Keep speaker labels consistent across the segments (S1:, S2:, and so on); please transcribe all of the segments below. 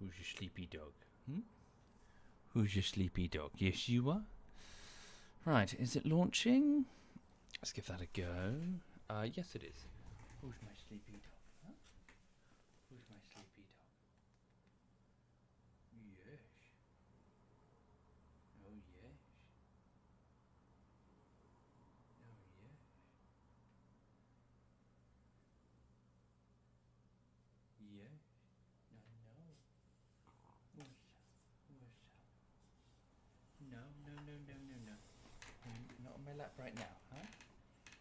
S1: Who's your sleepy dog? Who's your sleepy dog? Yes, you are. Right, is it launching? Let's give that a go. Yes, it is. Who's my sleepy dog? Huh? Who's my sleepy dog? Yes. Oh, yes. Oh, yes. Yes. No, no. What's up? No, no, no, no, no, no. Not on my lap right now, huh?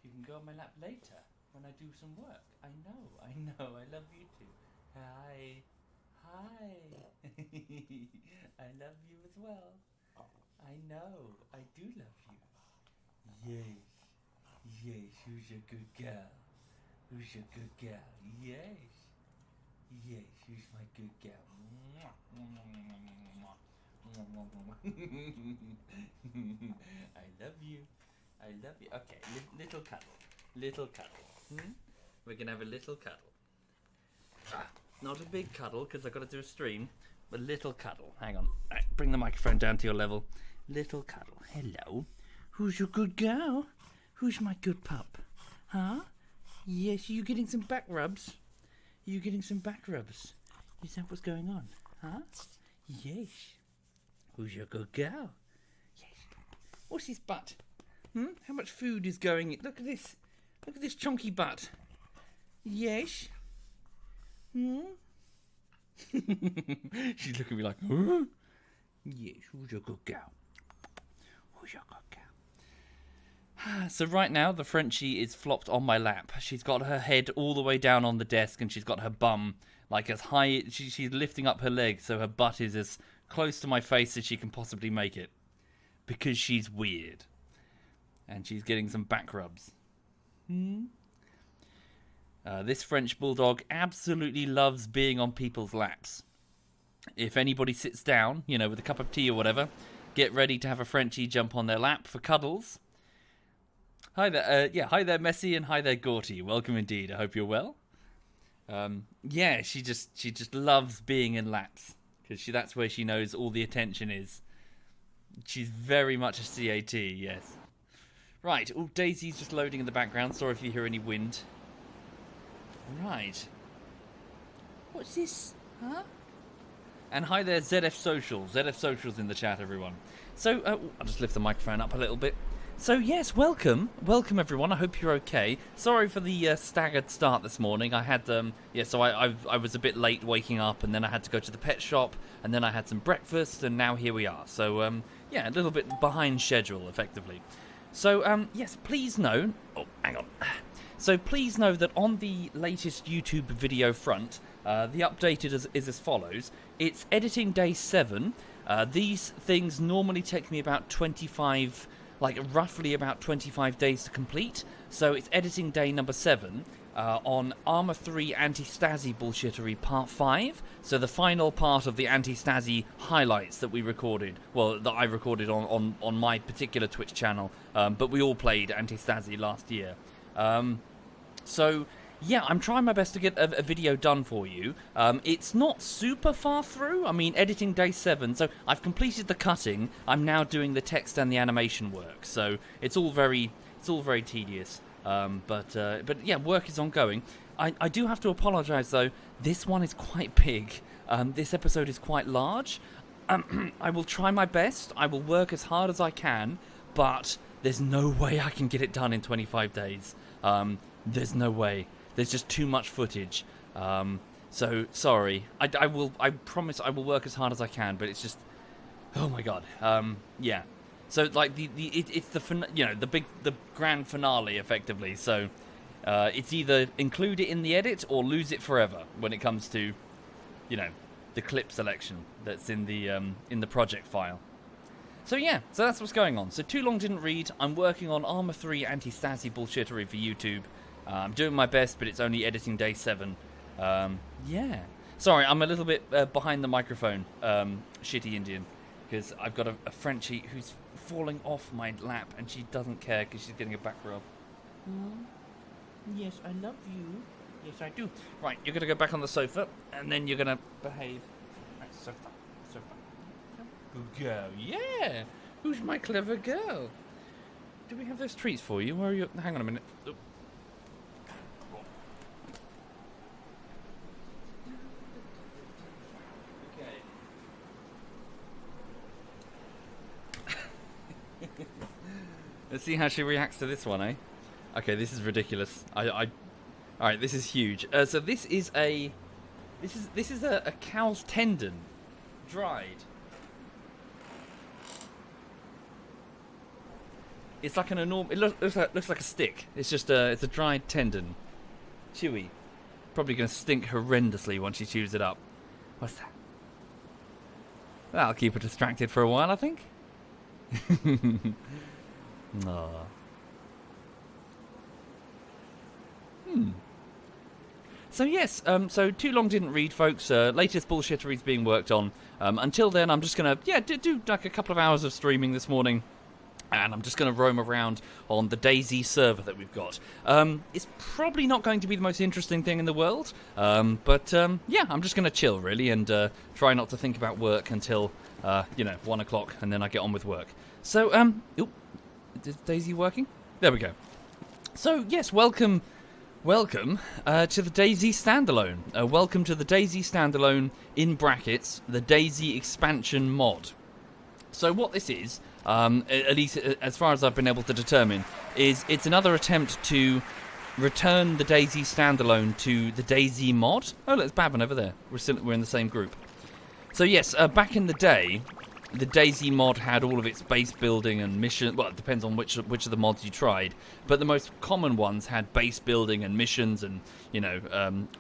S1: You can go on my lap later when I do some work. I know. I love you too. Hi. I love you as well. I know. I do love you. Yes, who's your good girl? Who's your good girl? Yes, who's my good girl? I love you. Okay, little cuddle. We're gonna have a little cuddle. Not a big cuddle because I've got to do a stream, but little cuddle. Hang on. Right, bring the microphone down to your level. Little cuddle. Hello. Who's your good girl? Who's my good pup? Huh? Yes, are you getting some back rubs? Is that what's going on? Huh? Yes. Who's your good girl? Yes. What's his butt? How much food is going in? Look at this. Look at this chunky butt. Yes. She's looking at me like, huh? Yes, who's your good girl? So right now, the Frenchie is flopped on my lap. She's got her head all the way down on the desk, and she's got her bum like as high. She's lifting up her legs, so her butt is as close to my face as she can possibly make it. Because she's weird. And she's getting some back rubs. This French bulldog absolutely loves being on people's laps. If anybody sits down, with a cup of tea or whatever, get ready to have a Frenchie jump on their lap for cuddles. Hi there, hi there, Messi, and hi there, Gorty. Welcome indeed. I hope you're well. She just loves being in laps because that's where she knows all the attention is. She's very much a CAT, yes. Right. Oh, Daisy's just loading in the background. Sorry if you hear any wind. Right. What's this? Huh? And hi there, ZF Social. ZF Social's in the chat, everyone. So, I'll just lift the microphone up a little bit. So, yes, welcome. Welcome, everyone. I hope you're okay. Sorry for the staggered start this morning. I had, I was a bit late waking up, and then I had to go to the pet shop, and then I had some breakfast, and now here we are. So, a little bit behind schedule, effectively. So, yes, please know... Oh, hang on. So, please know that on the latest YouTube video front, the update is as follows. It's editing day 7. These things normally take me about roughly about 25 days to complete. So it's editing day number 7 on Armor 3 Anti-Stasi Bullshittery Part 5. So the final part of the Anti-Stasi highlights that we recorded. Well, that I recorded on my particular Twitch channel. But we all played Anti-Stasi last year. So... yeah, I'm trying my best to get a video done for you. It's not super far through. I mean, editing day 7. So I've completed the cutting. I'm now doing the text and the animation work. So it's all very tedious. But yeah, work is ongoing. I do have to apologise though. This one is quite big. This episode is quite large. I will try my best. I will work as hard as I can. But there's no way I can get it done in 25 days. There's no way. There's just too much footage. So sorry. I promise I will work as hard as I can, but it's just, oh my god. Yeah. So like it's the grand finale effectively. So it's either include it in the edit or lose it forever when it comes to, the clip selection that's in the project file. So yeah, so that's what's going on. So Too Long Didn't Read. I'm working on Armor 3 Anti-Stasi Bullshittery for YouTube. I'm doing my best, but it's only editing day 7. Yeah. Sorry, I'm a little bit behind the microphone, shitty Indian, because I've got a Frenchie who's falling off my lap, and she doesn't care because she's getting a back rub. Yes, I love you. Yes, I do. Right, you're going to go back on the sofa, and then you're going to behave. Right, So fun. So fun. Good girl. Yeah. Who's my clever girl? Do we have those treats for you? Where are you? Hang on a minute. Oh. Okay. Let's see how she reacts to this one, eh? Okay, this is ridiculous. All right, this is huge. So this is a cow's tendon, dried. It's like an enormous. It looks like a stick. It's just it's a dried tendon, chewy. Probably going to stink horrendously once she chews it up. What's that? That'll keep her distracted for a while, I think. Aww. So yes, so too long didn't read, folks. Latest bullshitteries being worked on. Until then, I'm just gonna do like a couple of hours of streaming this morning, and I'm just gonna roam around on the DayZ server that we've got. It's probably not going to be the most interesting thing in the world, but yeah, I'm just gonna chill really and try not to think about work until 1 o'clock, and then I get on with work. So is DayZ working? There we go. So yes, welcome to the DayZ standalone. Welcome to the DayZ standalone, in brackets, the DayZ Expansion mod. So what this is, at least as far as I've been able to determine, is it's another attempt to return the DayZ standalone to the DayZ mod. Oh, look, it's Babin over there. We're in the same group. So yes, back in the day, the DayZ mod had all of its base building and mission. Well, it depends on which of the mods you tried, but the most common ones had base building and missions and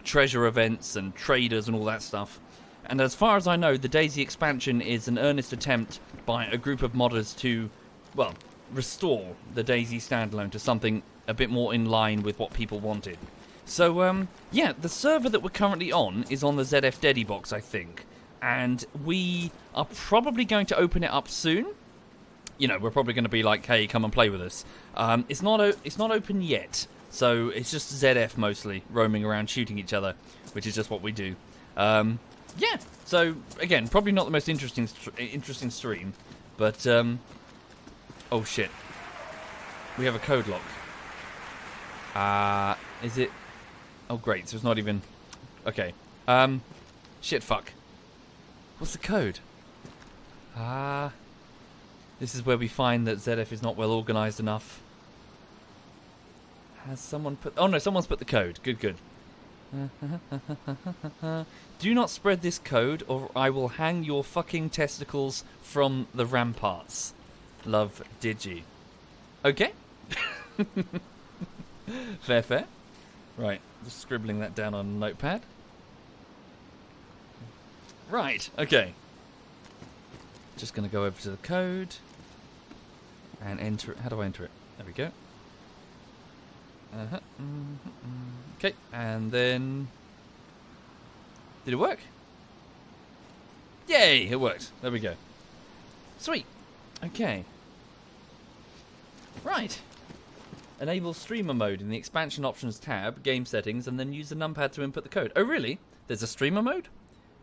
S1: treasure events and traders and all that stuff. And as far as I know, the DayZ expansion is an earnest attempt by a group of modders to, well, restore the DayZ standalone to something a bit more in line with what people wanted. So yeah, the server that we're currently on is on the ZF Deddy box, I think. And we are probably going to open it up soon. We're probably going to be like, hey, come and play with us. It's not open yet, so it's just ZF mostly roaming around shooting each other, which is just what we do. Yeah. So again, probably not the most interesting stream, but oh shit, we have a code lock. Is it? Oh great, so it's not even. Okay. Shit. Fuck. What's the code? This is where we find that ZF is not well organised enough. Has someone put... Oh no, someone's put the code. Good. Do not spread this code or I will hang your fucking testicles from the ramparts. Love, Digi. Okay. Fair. Right, just scribbling that down on a notepad. Right, okay. Just going to go over to the code and enter it. How do I enter it? There we go. Okay, and then... Did it work? Yay, it worked. There we go. Sweet. Okay. Right. Enable streamer mode in the expansion options tab, game settings, and then use the numpad to input the code. Oh, really? There's a streamer mode?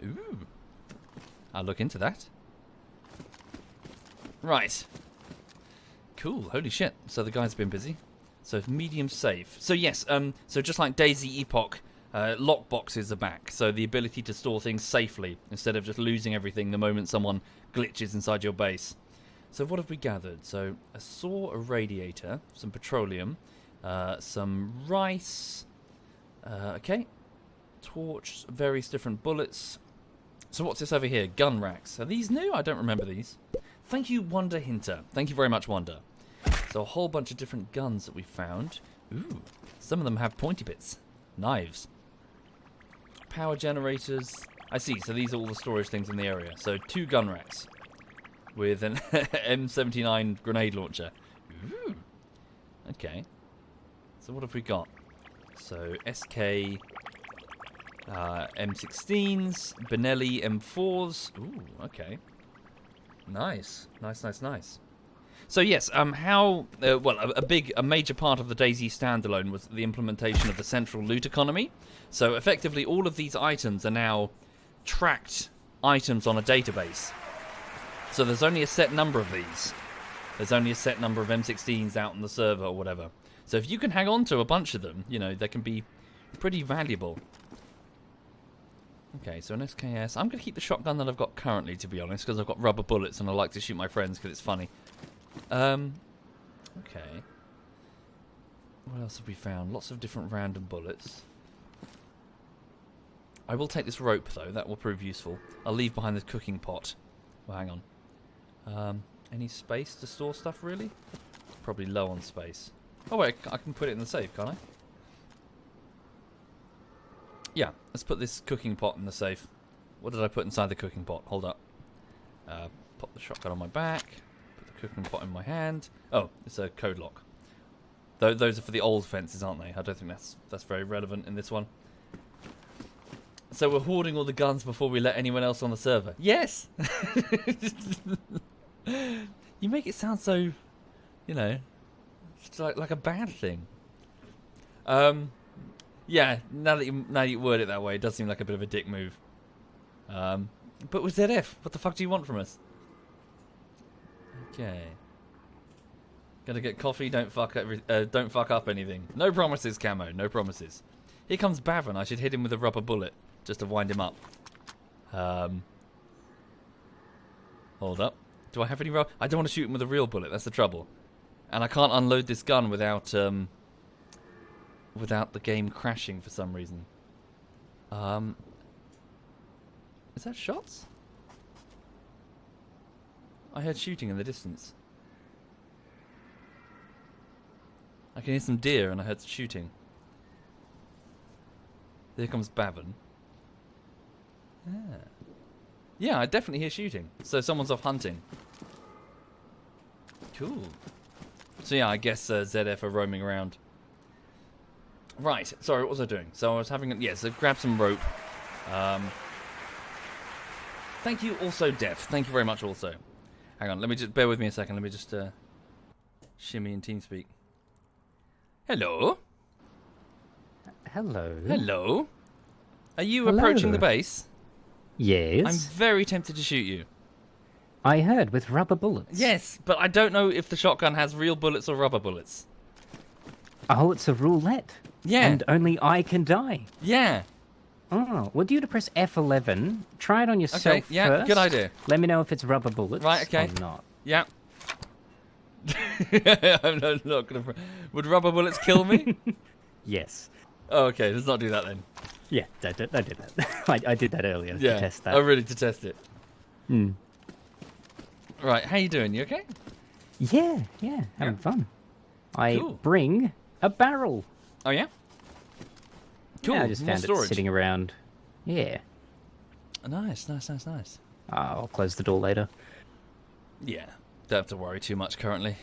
S1: Ooh. I'll look into that. Right. Cool. Holy shit. So the guy's been busy. So medium safe. So yes, so just like DayZ Epoch, lockboxes are back. So the ability to store things safely instead of just losing everything the moment someone glitches inside your base. So what have we gathered? So a saw, a radiator, some petroleum, some rice, okay, torch, various different bullets. So what's this over here? Gun racks. Are these new? I don't remember these. Thank you, Wonder Hinter. Thank you very much, Wonder. So a whole bunch of different guns that we found. Ooh, some of them have pointy bits. Knives. Power generators. I see, so these are all the storage things in the area. So 2 gun racks with an M79 grenade launcher. Ooh. Okay. So what have we got? So SK... M16s, Benelli M4s. Ooh, okay. Nice. So yes, how... a major part of the DayZ standalone was the implementation of the central loot economy. So effectively all of these items are now tracked items on a database. So there's only a set number of these. There's only a set number of M16s out on the server or whatever. So if you can hang on to a bunch of them, you know, they can be pretty valuable. Okay, so an SKS. I'm going to keep the shotgun that I've got currently, to be honest, because I've got rubber bullets and I like to shoot my friends because it's funny. Okay. What else have we found? Lots of different random bullets. I will take this rope, though. That will prove useful. I'll leave behind the cooking pot. Well, hang on. Any space to store stuff, really? Probably low on space. Oh, wait. I can put it in the safe, can't I? Yeah. Let's put this cooking pot in the safe. What did I put inside the cooking pot? Hold up. Pop the shotgun on my back. Put the cooking pot in my hand. Oh, it's a code lock. Those are for the old fences, aren't they? I don't think that's very relevant in this one. So we're hoarding all the guns before we let anyone else on the server. Yes! You make it sound so, you know, it's like a bad thing. Yeah, now that you word it that way, it does seem like a bit of a dick move. But with ZF, what the fuck do you want from us? Okay. Gotta get coffee. Don't fuck up anything. No promises, Camo. No promises. Here comes Bavin. I should hit him with a rubber bullet just to wind him up. Hold up. Do I have any rubber? I don't want to shoot him with a real bullet. That's the trouble. And I can't unload this gun without without the game crashing for some reason. Is that shots? I heard shooting in the distance. I can hear some deer and I heard shooting. Here comes Bavin. Yeah, I definitely hear shooting. So someone's off hunting. Cool. So yeah, I guess ZF are roaming around. Right, sorry, what was I doing? So I was having... so grab some rope. Thank you also, Def. Thank you very much also. Hang on, let me just... Bear with me a second. Let me just shimmy in TeamSpeak. Hello?
S2: Hello.
S1: Hello? Are you approaching the base?
S2: Yes.
S1: I'm very tempted to shoot you.
S2: I heard, with rubber bullets.
S1: Yes, but I don't know if the shotgun has real bullets or rubber bullets.
S2: Oh, it's a roulette.
S1: Yeah.
S2: And only I can die.
S1: Yeah.
S2: Oh, well, do you to press F11, try it on yourself
S1: Okay, yeah,
S2: first.
S1: good idea.
S2: Let me know if it's rubber bullets
S1: Right, okay.
S2: or not.
S1: Yeah. I'm not gonna... Would rubber bullets kill me?
S2: Yes.
S1: Oh, okay, let's not do that then.
S2: Yeah, I did that. I did that earlier to test that.
S1: Oh, really, to test it?
S2: Hmm.
S1: Right, how you doing? You okay?
S2: Yeah, having fun. I bring a barrel.
S1: Oh, yeah? Cool,
S2: Yeah, I just found it sitting around. Yeah.
S1: Nice.
S2: I'll close the door later.
S1: Yeah, don't have to worry too much currently.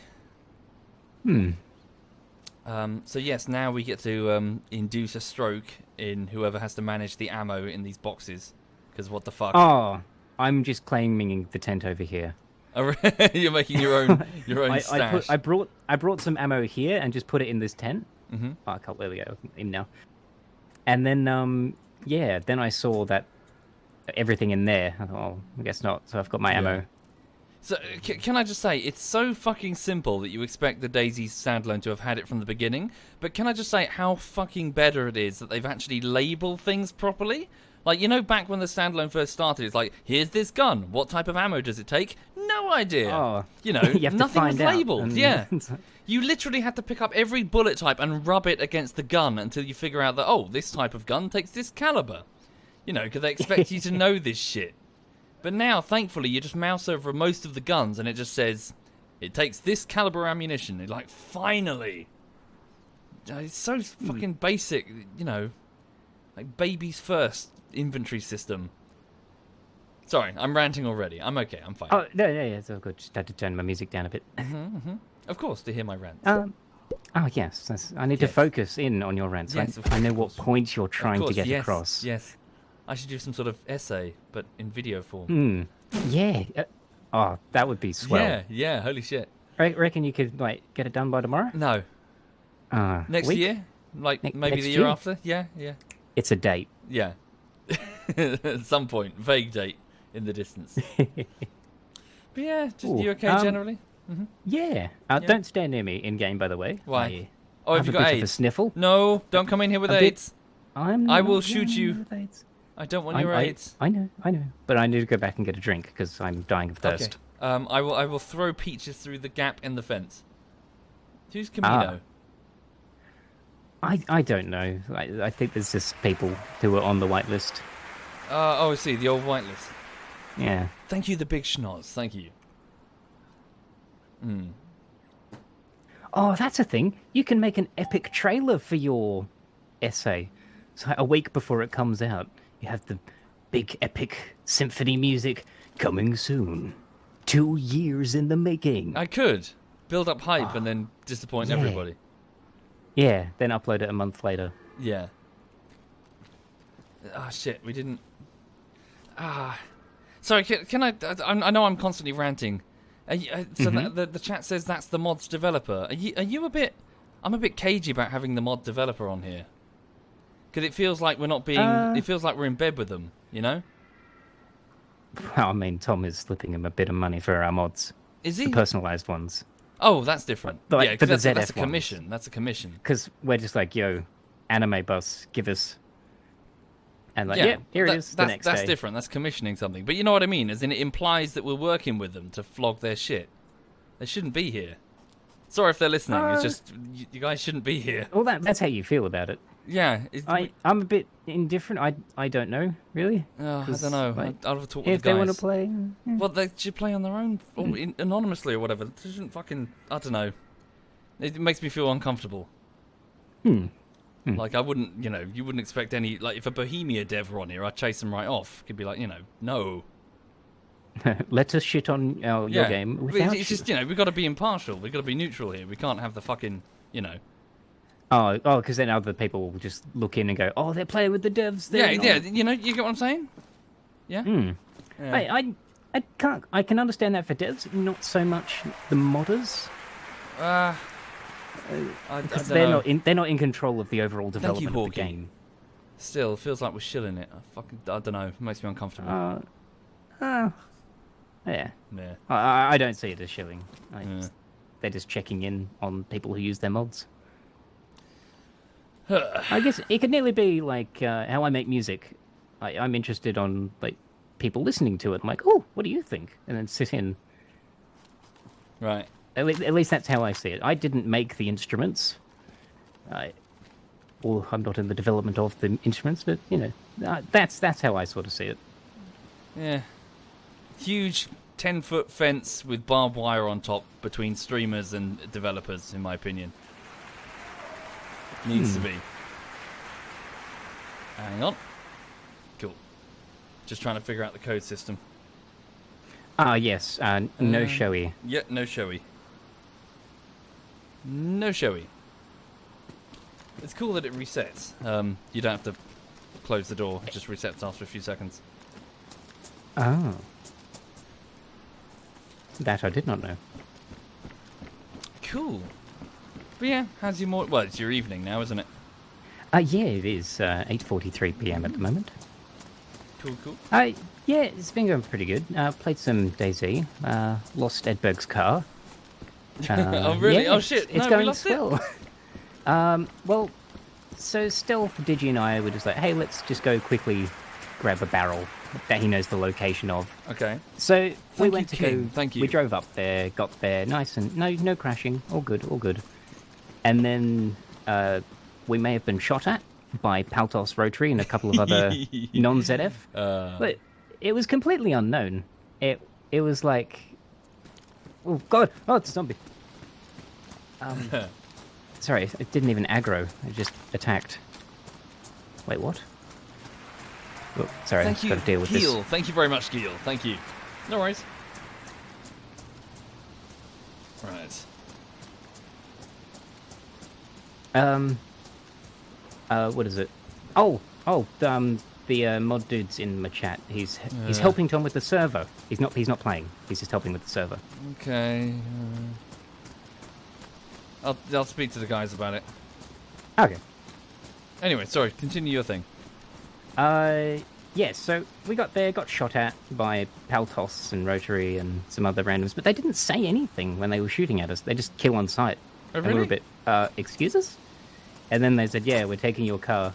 S1: So yes, now we get to induce a stroke in whoever has to manage the ammo in these boxes. Because what the fuck?
S2: Oh, I'm just claiming the tent over here.
S1: You're making your own stash.
S2: I brought some ammo here and just put it in this tent.
S1: Mm-hmm.
S2: Oh, I can't let it go in now. And then then I saw that everything in there. I thought, oh, I guess not. So I've got my ammo.
S1: So, can I just say, it's so fucking simple that you expect the DayZ standalone to have had it from the beginning, but can I just say how fucking better it is that they've actually labelled things properly? Like, you know, back when the standalone first started, it's like, here's this gun, what type of ammo does it take? No idea.
S2: Oh.
S1: You know,
S2: you have
S1: nothing was labelled.
S2: And...
S1: Yeah. You literally had to pick up every bullet type and rub it against the gun until you figure out that, oh, this type of gun takes this caliber. You know, because they expect you to know this shit. But now, thankfully, you just mouse over most of the guns and it just says, it takes this caliber ammunition. It's like, finally. It's so fucking basic, you know, like baby's first inventory system. Sorry, I'm ranting already. I'm okay, I'm fine.
S2: Oh, no, it's all good. Just had to turn my music down a bit.
S1: Of course, to hear my rant.
S2: Oh, yes. I need to focus in on your rants.
S1: Yes,
S2: I know what points you're trying to get across.
S1: Yes. I should do some sort of essay, but in video form.
S2: Yeah. Oh, that would be swell.
S1: Yeah, holy shit.
S2: Reckon you could, like, get it done by tomorrow?
S1: No. Next year? Like, maybe the year after? Yeah.
S2: It's a date.
S1: Yeah. At some point. Vague date. in the distance. But yeah, just
S2: Ooh,
S1: you okay generally? Mm-hmm.
S2: Yeah.
S1: Yeah.
S2: Don't stand near me in game, by the way.
S1: Why?
S2: I
S1: Have you
S2: a
S1: got
S2: bit of a
S1: AIDS?
S2: sniffle.
S1: No, don't come in here with
S2: A bit-
S1: AIDS.
S2: I
S1: will
S2: not
S1: shoot
S2: going
S1: you.
S2: with AIDS.
S1: I don't want your AIDS.
S2: I know. But I need to go back and get a drink because I'm dying of thirst.
S1: Okay. I will throw peaches through the gap in the fence. Who's Camino?
S2: I don't know. I think there's just people who are on the whitelist.
S1: I see, the old whitelist.
S2: Yeah.
S1: Thank you, the big schnoz. Thank you.
S2: Oh, that's a thing. You can make an epic trailer for your essay. So a week before it comes out, you have the big epic symphony music coming soon. 2 years in the making.
S1: I could build up hype and then disappoint everybody.
S2: Yeah, then upload it a month later.
S1: Yeah. Ah, shit, we didn't... Sorry, can I know I'm constantly ranting. The chat says that's the mod's developer. Are you a bit... I'm a bit cagey about having the mod developer on here. Because it feels like we're not being... it feels like we're in bed with them, you know?
S2: Well, I mean, Tom is slipping him a bit of money for our mods.
S1: Is he?
S2: The personalized ones.
S1: Oh, that's different.
S2: Like,
S1: yeah,
S2: for the
S1: that's a
S2: ZF
S1: commission.
S2: ones.
S1: That's a commission.
S2: Because we're just like, yo, anime bus, give us... And like,
S1: Yeah,
S2: here it is, the next day.
S1: That's different. That's commissioning something. But you know what I mean? As in, it implies that we're working with them to flog their shit. They shouldn't be here. Sorry if they're listening. It's just, you guys shouldn't be here.
S2: Well, that's how you feel about it.
S1: Yeah.
S2: I'm a bit indifferent. I don't know, really.
S1: I don't know.
S2: Like,
S1: I'll have to talk with
S2: if
S1: the guys.
S2: they want to play...
S1: Well, they should play on their own, or anonymously or whatever. They shouldn't fucking... I don't know. It makes me feel uncomfortable. Like, I wouldn't, you wouldn't expect any... Like, if a Bohemia dev were on here, I'd chase them right off. Could be like, no.
S2: Let us shit on your game without
S1: It's just, we've got to be impartial. We've got to be neutral here. We can't have the fucking,
S2: Oh, because then other people will just look in and go, oh, they're playing with the devs.
S1: Yeah, you get what I'm saying? Yeah?
S2: Yeah. I can understand that for devs, not so much the modders. Because they're not in control of the overall development of the game.
S1: Still, it feels like we're shilling it. I don't know. It makes me uncomfortable.
S2: Yeah.
S1: Yeah.
S2: I don't see it as shilling. They're just checking in on people who use their mods. I guess it could nearly be like how I make music. I'm interested on like people listening to it. I'm like, oh, what do you think? And then sit in.
S1: Right.
S2: At least that's how I see it. I didn't make the instruments. Or I'm not in the development of the instruments, but that's how I sort of see it.
S1: Yeah. Huge 10-foot fence with barbed wire on top between streamers and developers, in my opinion. Needs to be. Hang on. Cool. Just trying to figure out the code system.
S2: Yes. No showy.
S1: Yeah, no showy. No showy. It's cool that it resets. You don't have to close the door. It just resets after a few seconds.
S2: Oh. That I did not know.
S1: Cool. But yeah, how's your morning? Well, it's your evening now, isn't it?
S2: Yeah, it is 8:43 p.m. at the moment.
S1: Cool.
S2: Yeah, it's been going pretty good. Played some DayZ. Lost Edberg's car.
S1: Oh, really?
S2: Yeah,
S1: Oh, shit.
S2: It's
S1: No, we
S2: going
S1: lost
S2: swell. Well, so Stealth, Digi and I were just like, hey, let's just go quickly grab a barrel that he knows the location of.
S1: Okay.
S2: So we went
S1: you,
S2: to
S1: King.
S2: go.
S1: Thank you.
S2: We drove up there, got there, nice and no crashing, all good. And then we may have been shot at by Paltos Rotary and a couple of other non-ZF. But it was completely unknown. It was like, oh god, oh it's a zombie. Sorry, it didn't even aggro. It just attacked. Wait, what? Oh, sorry,
S1: Thank
S2: I've
S1: you,
S2: got to deal with
S1: Geel.
S2: this.
S1: Thank you very much, Geel. Thank you. No worries. Right.
S2: What is it? The mod dude's in my chat. He's helping Tom with the server. He's not playing. He's just helping with the server.
S1: Okay. I'll speak to the guys about it.
S2: Okay.
S1: Anyway, sorry. Continue your thing.
S2: Yes, so we got there, got shot at by Paltos and Rotary and some other randoms, but they didn't say anything when they were shooting at us. They just kill on sight.
S1: Oh,
S2: And we were a
S1: really?
S2: bit, excuse us? And then they said, yeah, we're taking your car.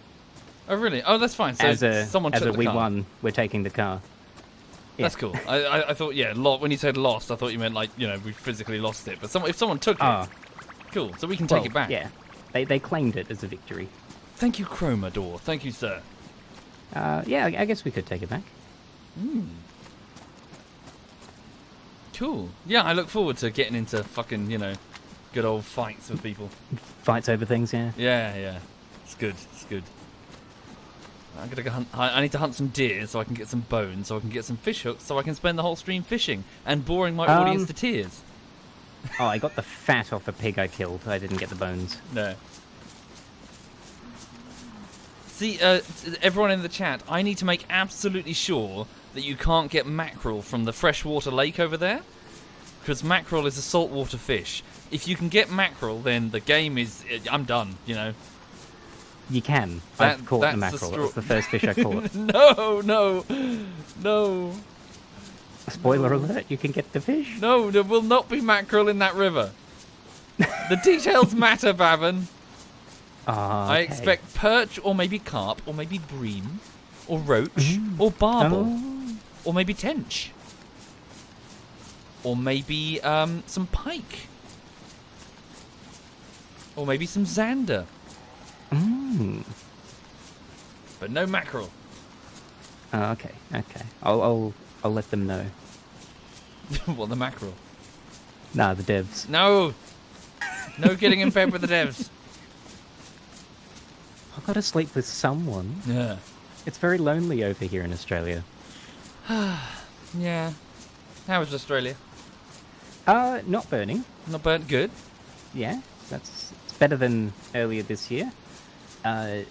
S1: Oh, really? Oh, that's fine. So someone took the
S2: we
S1: car.
S2: won, we're taking the car. Yeah.
S1: That's cool. I thought, yeah, when you said lost, I thought you meant like, we physically lost it. But if someone took it, cool. So we can take it back.
S2: Yeah, they claimed it as a victory.
S1: Thank you, Chromador. Thank you, sir.
S2: Yeah, I guess we could take it back.
S1: Cool. Yeah, I look forward to getting into fucking, good old fights with people.
S2: Fights over things, yeah.
S1: Yeah. It's good. I'm gonna go hunt. I need to hunt some deer so I can get some bones, so I can get some fish hooks, so I can spend the whole stream fishing and boring my audience to tears.
S2: Oh, I got the fat off a pig I killed. I didn't get the bones.
S1: No. See, everyone in the chat, I need to make absolutely sure that you can't get mackerel from the freshwater lake over there, because mackerel is a saltwater fish. If you can get mackerel, then the game is... I'm done,
S2: You can. I've caught the mackerel. That's the first fish I caught.
S1: No.
S2: Spoiler alert, you can get the fish.
S1: No, there will not be mackerel in that river. The details matter, Bavin. I expect perch, or maybe carp, or maybe bream, or roach, or barbel, or maybe tench, or maybe some pike, or maybe some zander. But no mackerel.
S2: Okay. I'll let them know.
S1: What, the mackerel?
S2: Nah, the devs.
S1: No getting in bed with the devs.
S2: I've got to sleep with someone.
S1: Yeah.
S2: It's very lonely over here in Australia.
S1: Yeah. How is Australia?
S2: Not burning.
S1: Not burnt. Good.
S2: Yeah, it's better than earlier this year. They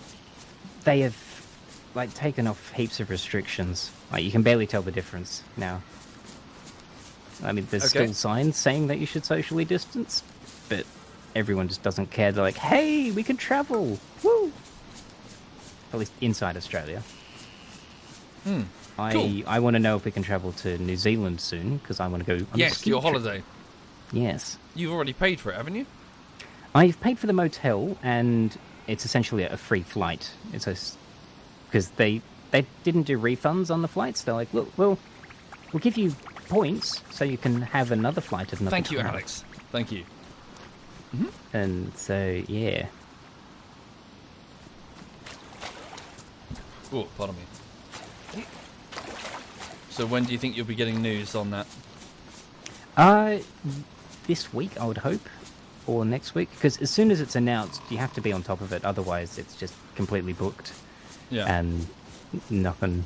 S2: have taken off heaps of restrictions. You can barely tell the difference now. I mean, there's still signs saying that you should socially distance, but everyone just doesn't care. They're like, hey, we can travel. Woo! At least inside Australia.
S1: Cool.
S2: I want to know if we can travel to New Zealand soon, because I want to go on a ski
S1: your
S2: trip.
S1: holiday.
S2: Yes.
S1: You've already paid for it, haven't you?
S2: I've paid for the motel, and it's essentially a free flight. It's because they didn't do refunds on the flights. They're like, look, we'll give you points so you can have another flight at another
S1: Thank you,
S2: time.
S1: Alex. Thank you.
S2: And so, yeah.
S1: Oh, pardon me. So when do you think you'll be getting news on that?
S2: This week, I would hope, or next week, because as soon as it's announced, you have to be on top of it. Otherwise, it's just completely booked.
S1: Yeah.
S2: And nothing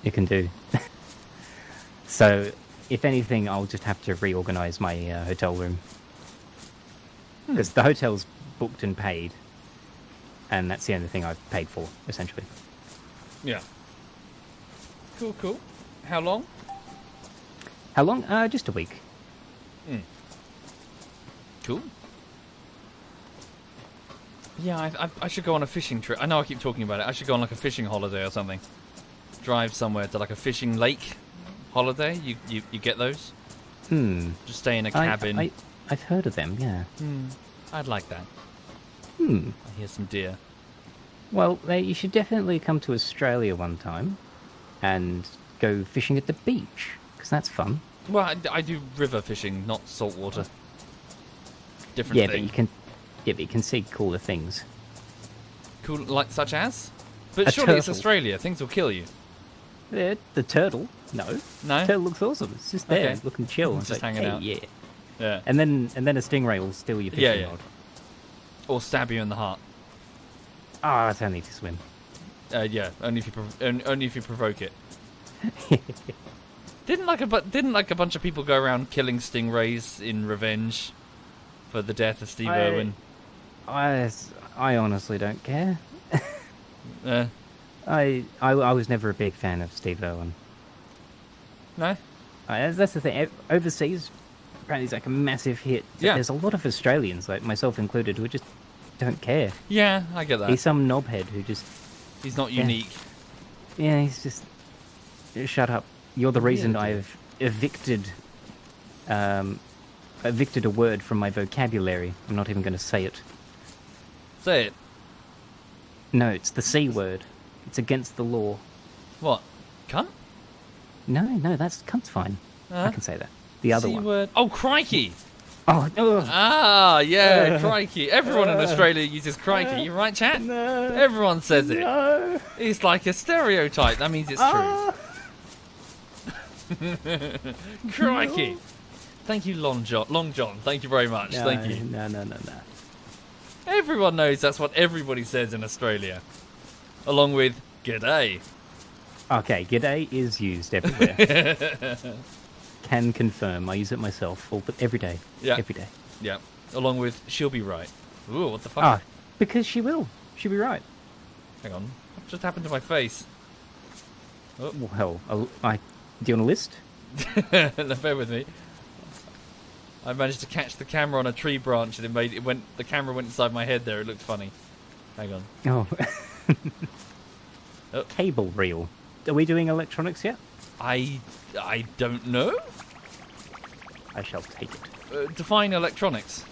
S2: you can do. So, if anything, I'll just have to reorganize my hotel room. Because the hotel's booked and paid, and that's the only thing I've paid for, essentially.
S1: Yeah. Cool. How long?
S2: How long? Just a week.
S1: Cool. Yeah, I should go on a fishing trip. I know I keep talking about it. I should go on like a fishing holiday or something. Drive somewhere to like a fishing lake holiday. You get those? Just stay in a cabin.
S2: I've heard of them, yeah.
S1: I'd like that.
S2: I
S1: hear some deer.
S2: Well, you should definitely come to Australia one time and go fishing at the beach, because that's fun.
S1: Well, I do river fishing, not saltwater. Different thing.
S2: But you can see cooler things.
S1: Cool, like such as? But surely
S2: turtle.
S1: It's Australia. Things will kill you.
S2: Yeah, the turtle. No.
S1: No?
S2: Turtle looks awesome. It's just there,
S1: Okay.
S2: looking chill.
S1: Just
S2: It's like,
S1: hanging
S2: hey,
S1: out.
S2: yeah.
S1: Yeah.
S2: And then a stingray will steal your fishing
S1: Yeah.
S2: rod.
S1: Or stab you in the heart.
S2: Ah, it's only to swim.
S1: Yeah, only if you provoke it. Didn't like a bunch of people go around killing stingrays in revenge for the death of Steve Irwin?
S2: I honestly don't care.
S1: I
S2: I was never a big fan of Steve Irwin.
S1: No?
S2: That's the thing. Overseas, apparently he's like a massive hit. But
S1: Yeah.
S2: there's a lot of Australians, like myself included, who just don't care.
S1: Yeah, I get that.
S2: He's some knobhead who just...
S1: He's not
S2: Yeah.
S1: unique.
S2: Yeah, he's just... Shut up. You're the reason
S1: Really?
S2: I've evicted a word from my vocabulary. I'm not even going to say it.
S1: Say it.
S2: No, it's the C word. It's against the law.
S1: What? Cunt?
S2: No, that's cunt's fine. I can say that. The other
S1: C
S2: one.
S1: word. Oh, crikey.
S2: Oh, no.
S1: Ah, yeah, crikey. Everyone in Australia uses crikey, right, chat?
S2: No.
S1: Everyone says it.
S2: No.
S1: It's like a stereotype. That means it's
S2: Ah.
S1: true. Crikey. Thank you, Long John. Thank you very much.
S2: No,
S1: Thank you.
S2: No.
S1: Everyone knows that's what everybody says in Australia. Along with g'day.
S2: Okay, g'day is used everywhere. Can confirm. I use it myself every day.
S1: Yeah.
S2: Every day.
S1: Yeah. Along with she'll be right. Ooh, what the fuck?
S2: Ah, because she will. She'll be right.
S1: Hang on. What just happened to my face? Oh.
S2: Well, do you want a list?
S1: No, bear with me. I managed to catch the camera on a tree branch and the camera went inside my head there. It looked funny. Hang on.
S2: Oh.
S1: Oh.
S2: Cable reel. Are we doing electronics yet?
S1: I don't know.
S2: I shall take it.
S1: Define electronics.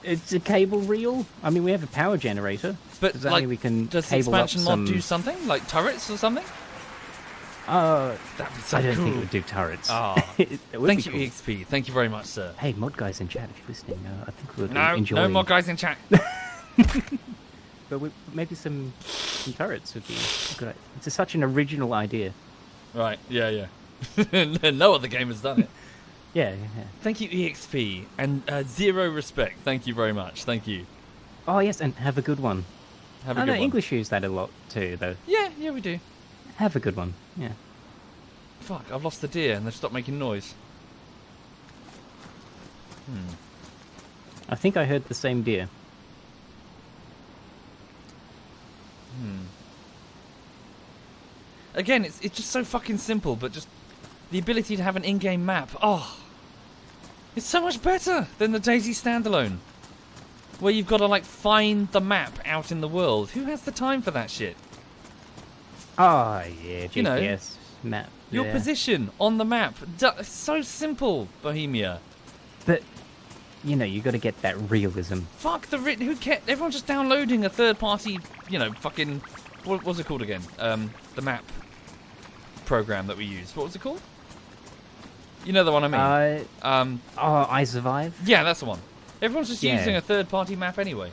S2: It's a cable reel. I mean, we have a power generator.
S1: But
S2: Does that
S1: like,
S2: mean we can
S1: does the
S2: cable up
S1: expansion
S2: some...
S1: mod do something like turrets or something?
S2: That'd
S1: be so
S2: I don't
S1: cool.
S2: think it would do turrets.
S1: Ah,
S2: It would
S1: thank
S2: be
S1: you,
S2: cool.
S1: EXP. Thank you very much, sir.
S2: Hey, mod guys in chat, if you're listening, I think we'll
S1: No,
S2: enjoy.
S1: no more guys in chat.
S2: But maybe some turrets would be good. It's such an original idea.
S1: Right, yeah. No other game has done it.
S2: Yeah.
S1: Thank you, EXP, and zero respect. Thank you very much. Thank you.
S2: Oh yes, and have a good one.
S1: Have a
S2: I
S1: good
S2: know
S1: one.
S2: English use that a lot too, though.
S1: Yeah, we do.
S2: Have a good one. Yeah.
S1: Fuck, I've lost the deer and they've stopped making noise.
S2: I think I heard the same deer.
S1: Again, it's just so fucking simple, but just the ability to have an in-game map. Oh, it's so much better than the DayZ standalone, where you've got to like find the map out in the world. Who has the time for that shit?
S2: Oh yeah, GPS
S1: You know,
S2: map.
S1: Your
S2: yeah.
S1: position on the map. It's so simple, Bohemia.
S2: But you know, you got to get that realism.
S1: Fuck the who cares? Everyone's just downloading a third-party, fucking what was it called again? The map program that we use. What was it called? You know the one I mean.
S2: I Survive.
S1: Yeah, that's the one. Everyone's just
S2: Yeah.
S1: using a third-party map anyway.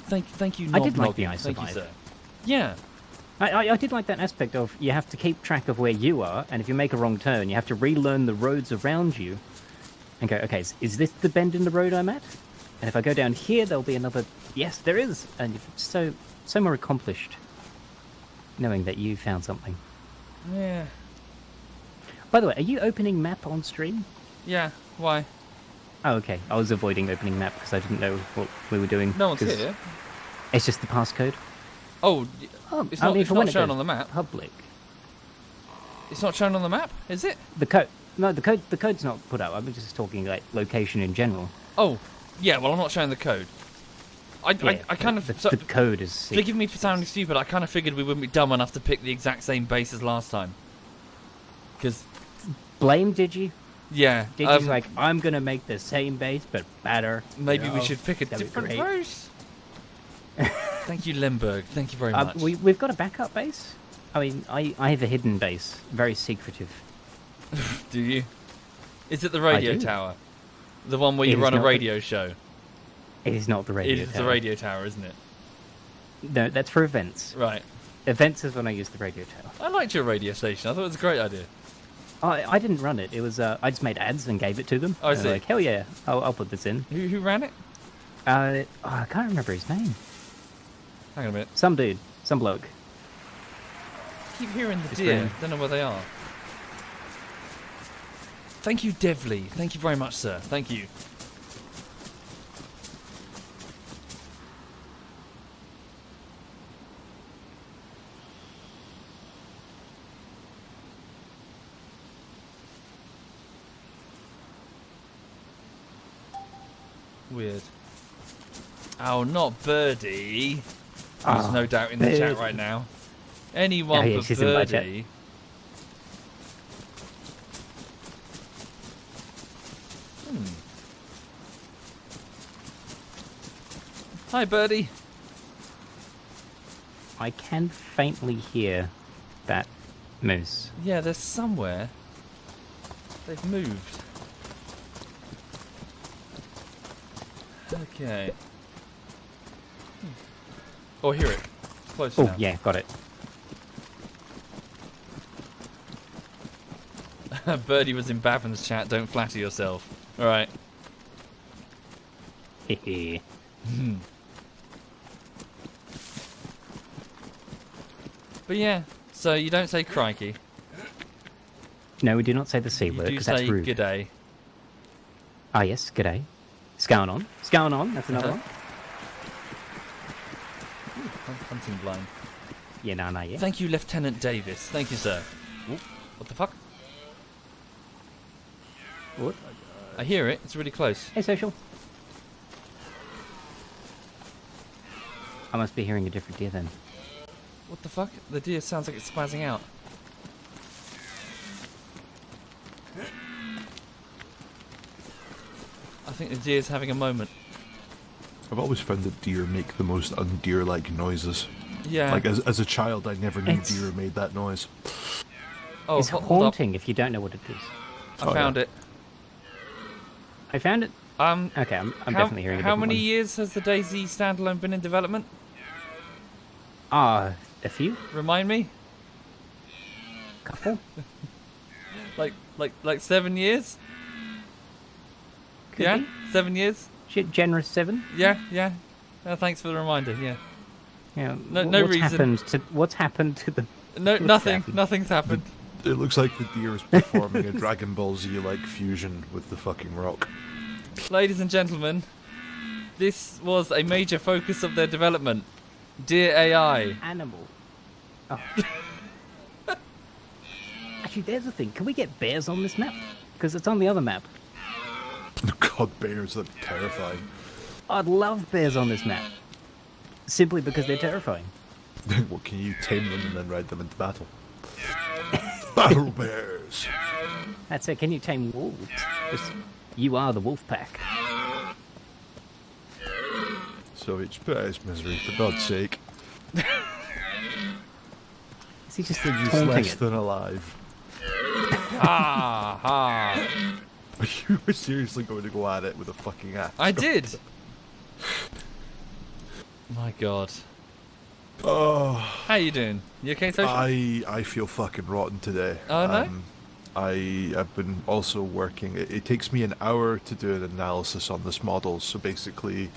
S1: Thank you.
S2: I did like the
S1: Knob-Noggin.
S2: I
S1: Thank you,
S2: Survive.
S1: sir. Yeah.
S2: I did like that aspect of you have to keep track of where you are, and if you make a wrong turn, you have to relearn the roads around you, and go, okay, is this the bend in the road I'm at? And if I go down here, there'll be another. Yes, there is, and it's so more accomplished, knowing that you found something.
S1: Yeah.
S2: By the way, are you opening map on stream?
S1: Yeah. Why?
S2: Oh, okay. I was avoiding opening map because I didn't know what we were doing.
S1: No one's
S2: 'cause
S1: here.
S2: It's just the passcode.
S1: Oh,
S2: Oh,
S1: it's
S2: I
S1: not,
S2: mean,
S1: it's
S2: for
S1: not
S2: when it
S1: shown
S2: goes
S1: on the map.
S2: Public.
S1: It's not shown on the map, is it?
S2: The code. No, the code's not put up. I'm just talking like location in general.
S1: Oh, yeah. Well, I'm not showing the code. I kind of
S2: the code is. secret.
S1: forgive me for sounding stupid. I kind of figured we wouldn't be dumb enough to pick the exact same base as last time. Because
S2: Blame Digi.
S1: yeah,
S2: Digi's like, I'm gonna make the same base but better.
S1: maybe
S2: You
S1: we
S2: know?
S1: should pick a
S2: That'd be
S1: different
S2: great.
S1: base. Thank you, Lemberg. Thank you very much.
S2: We've got a backup base. I mean, I have a hidden base, very secretive.
S1: Do you? Is it the radio
S2: do.
S1: tower? The one where you
S2: It is
S1: run a
S2: not
S1: radio show?
S2: It is not the radio.
S1: It is the
S2: tower.
S1: radio tower, isn't it?
S2: No, that's for events.
S1: Right.
S2: Events is when I use the radio tower.
S1: I liked your radio station. I thought it was a great idea.
S2: I didn't run it. It was I just made ads and gave it to them.
S1: Oh, I
S2: And they're
S1: see.
S2: like, hell yeah, I'll put this in.
S1: Who ran it?
S2: I can't remember his name.
S1: Hang on a minute.
S2: Some dude, some bloke.
S1: Keep hearing the
S2: It's
S1: deer.
S2: raining.
S1: Don't know where they are. Thank you, Devley. Thank you very much, sir. Thank you. Weird. Oh, not Birdie. There's no doubt in the chat
S2: Birdie.
S1: right now. Anyone
S2: yeah,
S1: but
S2: she's in my chat.
S1: Birdie. Hi, Birdie.
S2: I can faintly hear that moose.
S1: Yeah, there's somewhere. They've moved. Okay. Oh, hear it. Close
S2: Oh,
S1: now.
S2: yeah, got it.
S1: Birdie was in Bavin's chat. Don't flatter yourself. All right.
S2: Hehe.
S1: But yeah, so you don't say crikey.
S2: No, we do not say the C
S1: You
S2: word
S1: do
S2: because that's
S1: say
S2: rude.
S1: g'day.
S2: Ah, yes, g'day. Scown on. Scown on, that's another one.
S1: Hunting blind.
S2: Yeah, no, yeah.
S1: Thank you, Lieutenant Davis. Thank you, sir. Ooh, what the fuck?
S2: What?
S1: I hear it. It's really close.
S2: Hey, Social. I must be hearing a different deer then.
S1: What the fuck? The deer sounds like it's spazzing out. I think the deer's having a moment.
S3: I've always found that deer make the most undeer-like noises.
S1: Yeah.
S3: Like, as a child, I never knew
S2: It's-
S3: deer made that noise.
S1: Oh,
S2: It's
S1: hold up.
S2: haunting if you don't know what it is.
S1: I found
S3: yeah.
S1: it.
S2: I found it. Okay, I'm definitely hearing a
S1: How
S2: different
S1: many
S2: one.
S1: years has the DayZ standalone been in development?
S2: Ah, a few?
S1: Remind me.
S2: Couple?
S1: Like 7 years?
S2: Could
S1: Yeah,
S2: be.
S1: 7 years.
S2: Generous 7?
S1: Yeah. Thanks for the reminder. Yeah.
S2: Yeah.
S1: No reason.
S2: What's happened to the...
S1: No,
S2: What's
S1: nothing.
S2: happened?
S1: Nothing's happened.
S3: It looks like the deer is performing a Dragon Ball Z-like fusion with the fucking rock.
S1: Ladies and gentlemen, this was a major focus of their development. Dear AI.
S2: Animal. Oh. Actually, there's the thing. Can we get bears on this map? Because it's on the other map.
S3: God, bears are terrifying.
S2: I'd love bears on this map. Simply because they're terrifying.
S3: What, can you tame them and then ride them into battle? Battle bears!
S2: That's it. Can you tame wolves? Just, you are the wolf pack.
S3: So each bear's misery, for God's sake.
S2: Is he just
S3: Thing is
S2: taunting
S3: less
S2: it?
S3: than alive.
S1: Ha.
S3: You were seriously going to go at it with a fucking axe.
S1: I did. My God.
S3: Oh,
S1: How you doing? You okay, Social?
S3: I feel fucking rotten today.
S1: Oh, no?
S3: I have been also working. It takes me an hour to do an analysis on this model. So basically,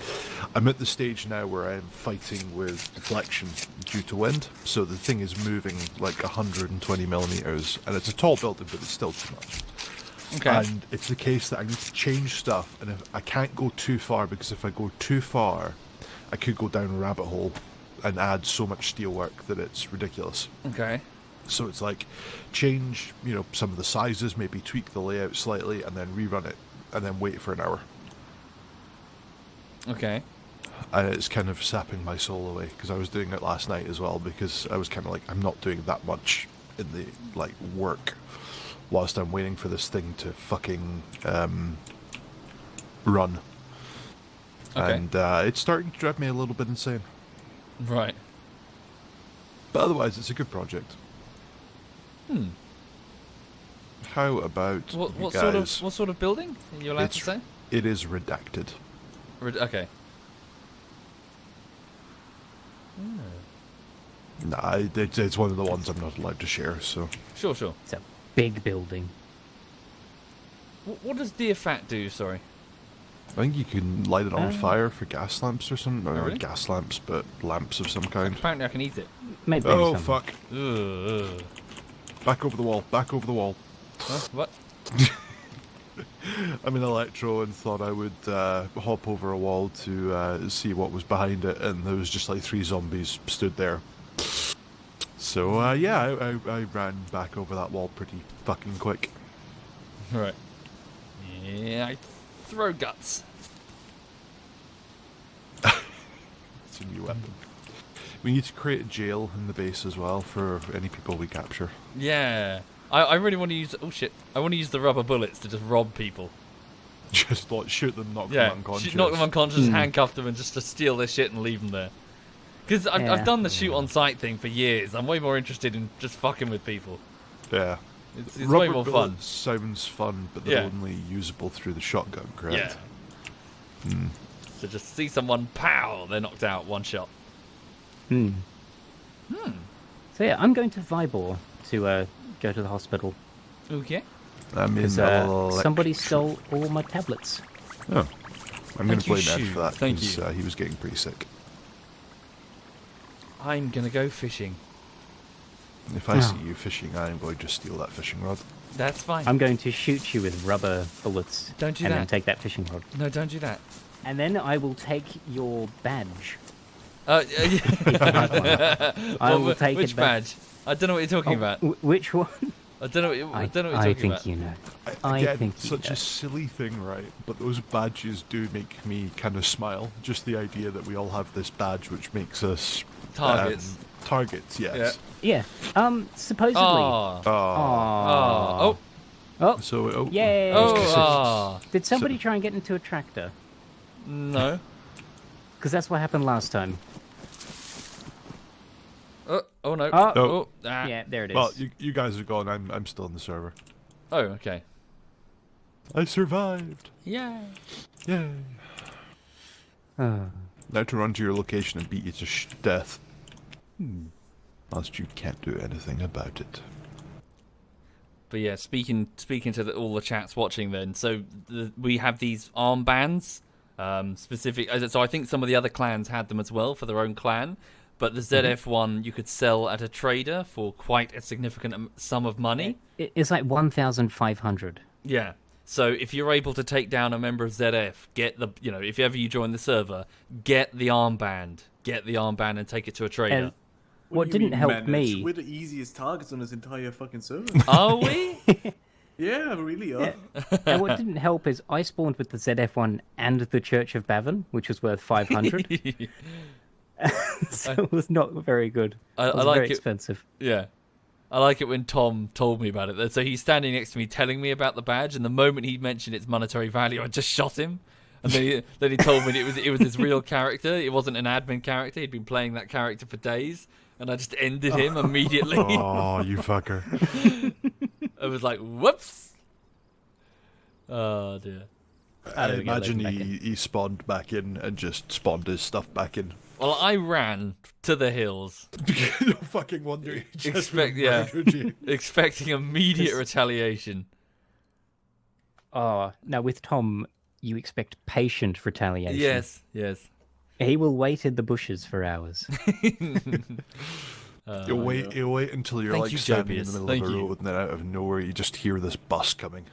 S3: I'm at the stage now where I'm fighting with deflection due to wind. So the thing is moving like 120 millimeters, and it's a tall building, but it's still too much.
S1: Okay.
S3: And it's the case that I need to change stuff, and if I can't go too far, because if I go too far, I could go down a rabbit hole and add so much steelwork that it's ridiculous.
S1: Okay.
S3: So it's like change, some of the sizes, maybe tweak the layout slightly, and then rerun it, and then wait for an hour.
S1: Okay.
S3: And it's kind of sapping my soul away, because I was doing it last night as well, because I was kind of like, I'm not doing that much in the work whilst I'm waiting for this thing to fucking run.
S1: Okay.
S3: And it's starting to drive me a little bit insane.
S1: Right.
S3: But otherwise, it's a good project. How about
S1: What
S3: you
S1: sort
S3: guys?
S1: of what sort of building are you allowed to say?
S3: It is redacted.
S1: Okay.
S3: Nah, it's one of the ones I'm not allowed to share, so...
S1: Sure.
S2: It's a big building.
S1: What does deer fat do? Sorry.
S3: I think you can light it on fire for gas lamps or something. Or
S1: really?
S3: gas lamps, but lamps of some kind.
S1: Apparently, I can eat it.
S2: Maybe
S3: Oh,
S2: some.
S3: fuck.
S1: Ugh.
S3: Back over the wall, back over the wall.
S1: Huh? What?
S3: I'm an electro and thought I would hop over a wall to see what was behind it, and there was just like 3 zombies stood there. So, I ran back over that wall pretty fucking quick.
S1: Right. Yeah, I throw guts.
S3: It's a new weapon. We need to create a jail in the base as well for any people we capture.
S1: Yeah. I really want to use... Oh, shit. I want to use the rubber bullets to just rob people.
S3: Just like shoot them, knock them unconscious.
S1: Knock them unconscious, handcuff them, and just to steal their shit and leave them there. Because I've done the shoot on sight thing for years. I'm way more interested in just fucking with people.
S3: Yeah.
S1: It's
S3: Rubber
S1: way more fun.
S3: bullets sounds fun, but they're
S1: Yeah.
S3: only usable through the shotgun, correct?
S1: Yeah. So just see someone, pow, they're knocked out, one shot.
S2: So yeah, I'm going to Vybor to go to the hospital.
S1: Okay.
S3: I'm in
S2: Because somebody stole all my tablets.
S3: Oh. I'm going
S1: Thank
S3: to blame
S1: you,
S3: Ed
S1: Shu.
S3: for that
S1: Thank
S3: because he was getting pretty sick.
S1: I'm going to go fishing.
S3: If I see you fishing, I'm going to steal that fishing rod.
S1: That's fine.
S2: I'm going to shoot you with rubber bullets.
S1: Don't do
S2: and
S1: that.
S2: then take that fishing rod.
S1: No, don't do that.
S2: And then I will take your badge.
S1: Yeah.
S2: If you have one. I will take
S1: which
S2: it back.
S1: badge? I don't know what you're talking about.
S2: Which one?
S1: I don't know what you're
S2: I
S1: talking
S2: think
S1: about.
S2: you know.
S3: Again,
S2: think you
S3: such
S2: know.
S3: a silly thing, right? But those badges do make me kind of smile. Just the idea that we all have this badge which makes us...
S1: Targets.
S3: Targets, yes.
S2: Yeah. Supposedly.
S1: Oh.
S2: Oh. Oh.
S3: So,
S2: Yay.
S1: Oh.
S2: Did somebody try and get into a tractor?
S1: No.
S2: Because that's what happened last time.
S1: Oh no.
S2: Oh.
S1: Oh. Ah.
S2: Yeah, there it is.
S3: Well, you guys are gone. I'm still in the server.
S1: Oh, okay.
S3: I survived.
S1: Yeah.
S3: Yay.
S2: Oh.
S3: Now to run to your location and beat you to death. Whilst you can't do anything about it.
S1: But yeah, speaking to all the chats watching then, so we have these armbands, specific. So I think some of the other clans had them as well for their own clan, but the ZF one you could sell at a trader for quite a significant sum of money.
S2: It's like 1,500.
S1: Yeah. So if you're able to take down a member of ZF, get the, if ever you join the server, get the armband and take it to a trader.
S2: And what
S4: do you
S2: didn't
S4: mean
S2: help
S4: manage?
S2: me...
S4: We're the easiest targets on this entire fucking server.
S1: Are we?
S4: Yeah, we really are.
S2: And what didn't help is I spawned with the ZF one and the Church of Bavon, which was worth 500. So it was not very good. It was
S1: like
S2: very
S1: it.
S2: expensive.
S1: Yeah. I like it when Tom told me about it. So he's standing next to me telling me about the badge, and the moment he mentioned its monetary value, I just shot him. And then he told me it was his real character. It wasn't an admin character. He'd been playing that character for days, and I just ended him immediately.
S3: Oh, you fucker.
S1: I was like, whoops. Oh, dear.
S3: I
S2: we go,
S3: imagine
S2: load back in.
S3: he spawned back in and just spawned his stuff back in.
S1: Well, I ran to the hills.
S3: No fucking wonder he just
S1: Yeah.
S3: murdered you.
S1: Expecting immediate retaliation.
S2: Oh, now with Tom, you expect patient retaliation.
S1: Yes.
S2: He will wait in the bushes for hours.
S3: He'll wait until you're
S1: Thank
S3: like
S1: you,
S3: standing in
S1: Jobius.
S3: the middle
S1: Thank
S3: of a
S1: you.
S3: road, and then out of nowhere you just hear this bus coming.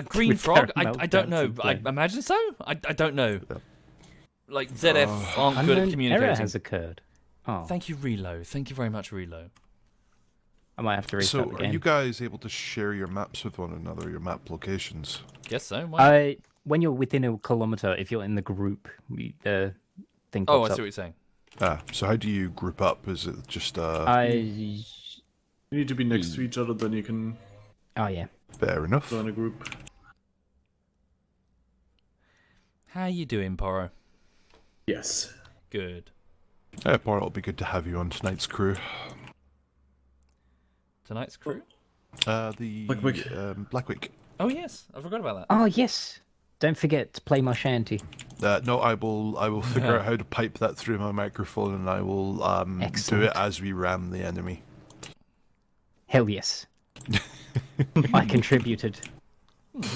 S1: Green
S2: With
S1: Frog?
S2: caramel
S1: I don't know.
S2: dancing
S1: I
S2: flame.
S1: imagine so? I don't know.
S3: Yeah.
S1: Like, ZF aren't good at
S2: Unknown
S1: communicating.
S2: error has occurred. Oh,
S1: Thank you, Relo. Thank you very much, Relo.
S2: I might have to restart
S3: So,
S2: the
S3: are
S2: game.
S3: you guys able to share your maps with one another, your map locations?
S1: Guess so. Why?
S2: When you're within a kilometer, if you're in the group, the thing
S1: Oh, I
S2: pops
S1: see what
S2: up.
S1: you're saying.
S3: So how do you group up? Is it just
S2: You
S4: You need to be next to each other, then you can
S2: Oh, yeah.
S3: fair enough?
S4: join a group.
S1: How you doing, Poro?
S4: Yes.
S1: Good.
S3: Part it'll be good to have you on tonight's crew.
S1: Tonight's crew?
S3: The
S4: Blackwick.
S3: Blackwick.
S1: Oh, yes. I forgot about that.
S2: Oh, yes. Don't forget to play my shanty.
S3: No, I will figure out how to pipe that through my microphone, and I will do
S2: Excellent.
S3: it as we ram the enemy.
S2: Hell yes. I contributed.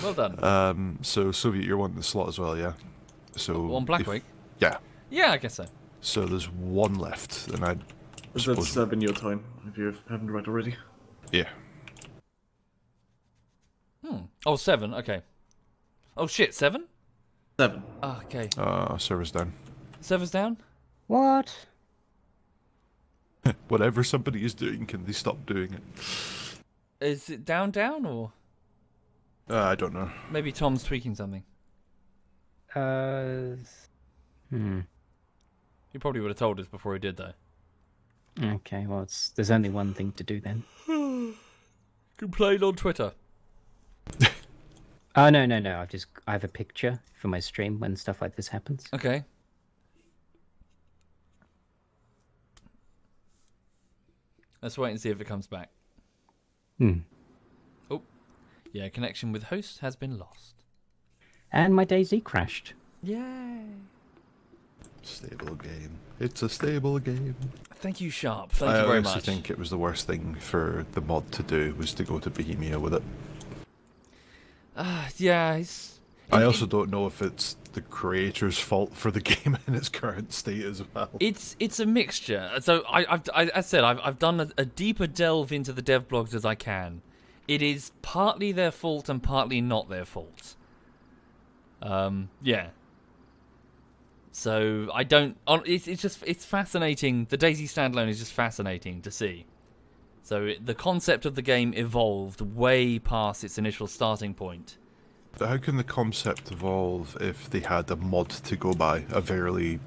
S1: Well done.
S3: So Soviet, you're wanting the slot as well, yeah? So
S1: On Blackwick?
S3: yeah.
S1: Yeah, I guess so.
S3: So there's one left, and I
S4: That's
S3: suppose
S4: 7 your time, if you haven't read already.
S3: yeah.
S1: Oh, 7. Okay. Oh, shit. 7?
S4: 7.
S1: Oh, okay.
S3: Server's down.
S1: Server's down?
S2: What?
S3: Whatever somebody is doing, can they stop doing it?
S1: Is it down, or
S3: I don't know.
S1: maybe Tom's tweaking something? He probably would have told us before he did, though.
S2: Okay, well, there's only one thing to do then.
S1: Complain on Twitter.
S2: Oh, no. I have a picture for my stream when stuff like this happens.
S1: Okay. Let's wait and see if it comes back. Oh, yeah, connection with host has been lost.
S2: And my DayZ crashed.
S1: Yay.
S3: Stable game. It's a stable game.
S1: Thank you, Sharp. Thank you very
S3: I
S1: much.
S3: also think it was the worst thing for the mod to do was to go to Bohemia with it.
S1: Yeah,
S3: I also don't know if it's the creator's fault for the game in its current state as well.
S1: It's a mixture. So I've done a deeper delve into the dev blogs as I can. It is partly their fault and partly not their fault. Yeah. So I don't. It's fascinating. The DayZ standalone is just fascinating to see. So the concept of the game evolved way past its initial starting point.
S3: But how can the concept evolve if they had a mod to go by, a fairly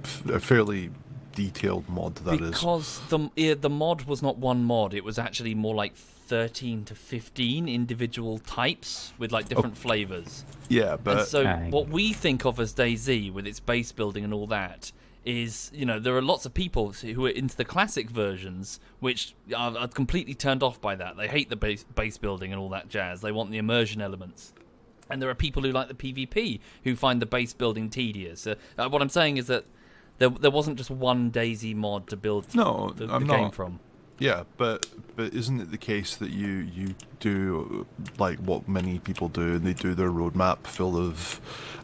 S3: detailed mod that is?
S1: Because the mod was not one mod; it was actually more like 13 to 15 individual types with like different flavors.
S3: Yeah, but
S1: And so what we think of as DayZ with its base building and all that is, there are lots of people who are into the classic versions which are completely turned off by that. They hate the base building and all that jazz. They want the immersion elements. And there are people who like the PvP who find the base building tedious. What I'm saying is that there wasn't just one DayZ mod to build the game from.
S3: Yeah, but isn't it the case that you do like what many people do, and they do their roadmap full of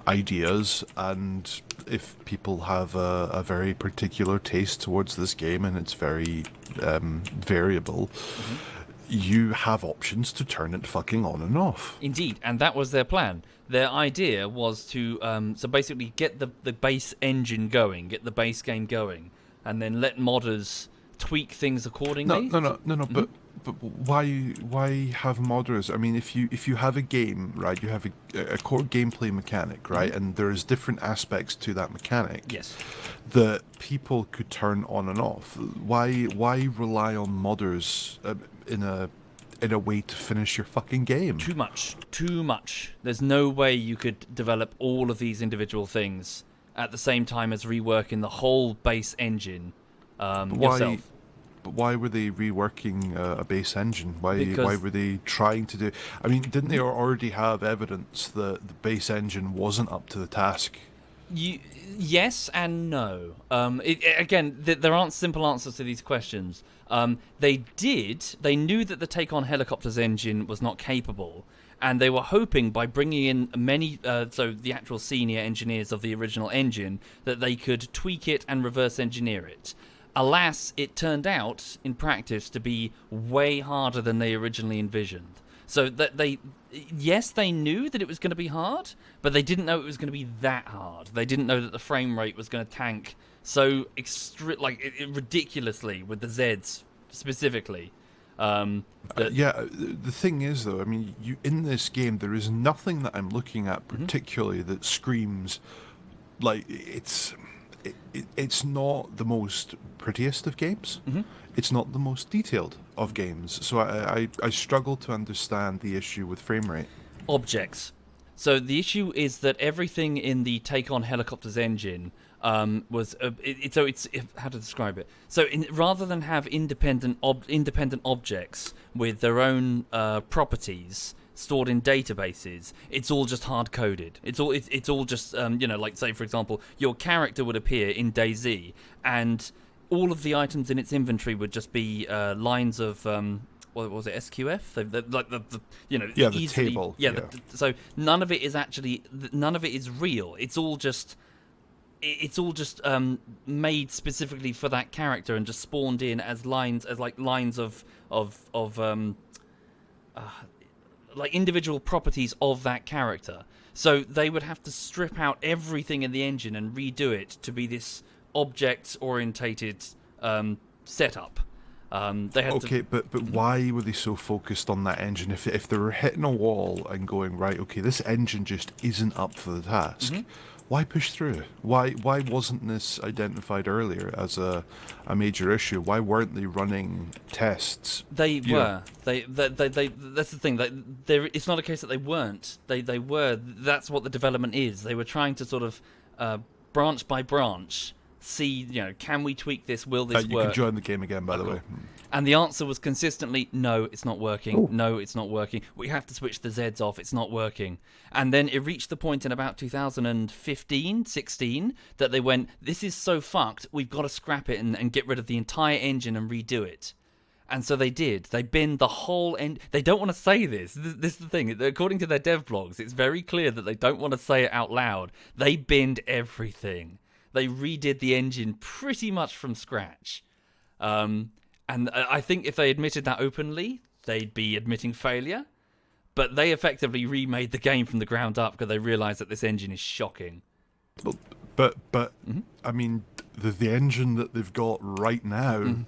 S3: ideas, and if people have a very particular taste towards this game and it's very variable, you have options to turn it fucking on and off.
S1: Indeed, and that was their plan. Their idea was to so basically get the base engine going, get the base game going, and then let modders tweak things accordingly.
S3: No. But why have modders? I mean, if you have a game, right, you have a core gameplay mechanic, right, and there's different aspects to that mechanic.
S1: Yes.
S3: That people could turn on and off. Why rely on modders in a way to finish your fucking game?
S1: Too much. There's no way you could develop all of these individual things at the same time as reworking the whole base engine yourself.
S3: But why were they reworking a base engine? Why
S1: Because
S3: were they trying to do? I mean, didn't they already have evidence that the base engine wasn't up to the task?
S1: Yes and no. Again, there aren't simple answers to these questions. They knew that the Take On Helicopters engine was not capable, and they were hoping by bringing in many, so the actual senior engineers of the original engine, that they could tweak it and reverse engineer it. Alas, it turned out, in practice, to be way harder than they originally envisioned. So that they knew that it was going to be hard, but they didn't know it was going to be that hard. They didn't know that the frame rate was going to tank so ridiculously with the Zeds specifically.
S3: The thing is, though, I mean, in this game, there is nothing that I'm looking at particularly that screams like it's not the most prettiest of games. It's not the most detailed of games. So I struggle to understand the issue with frame rate.
S1: Objects. So the issue is that everything in the Take On Helicopters engine was how to describe it. So rather than have independent objects with their own properties stored in databases, it's all just hard coded. It's all just like, say for example, your character would appear in DayZ, and all of the items in its inventory would just be lines of what was it, SQF?
S3: The table.
S1: So none of it is real. It's all just made specifically for that character and just spawned in as lines of like individual properties of that character. So they would have to strip out everything in the engine and redo it to be this object-orientated setup.
S3: But why were they so focused on that engine? If they were hitting a wall and going, right, okay, this engine just isn't up for the task, Why push through? Why wasn't this identified earlier as a major issue? Why weren't they running tests?
S1: They were. They. That's the thing. It's not a case that they weren't. They were. That's what the development is. They were trying to sort of branch by branch see. Can we tweak this? Will this
S3: You
S1: work?
S3: can join the game again, by the way.
S1: And the answer was consistently, no, it's not working.
S2: Ooh.
S1: No, it's not working. We have to switch the Zs off. It's not working. And then it reached the point in about 2015, 16, that they went, this is so fucked, we've got to scrap it and get rid of the entire engine and redo it. And so they did. They binned the whole end. They don't want to say this. This is the thing. According to their dev blogs, it's very clear that they don't want to say it out loud. They binned everything. They redid the engine pretty much from scratch. And I think if they admitted that openly, they'd be admitting failure. But they effectively remade the game from the ground up because they realised that this engine is shocking.
S3: But I mean, the engine that they've got right now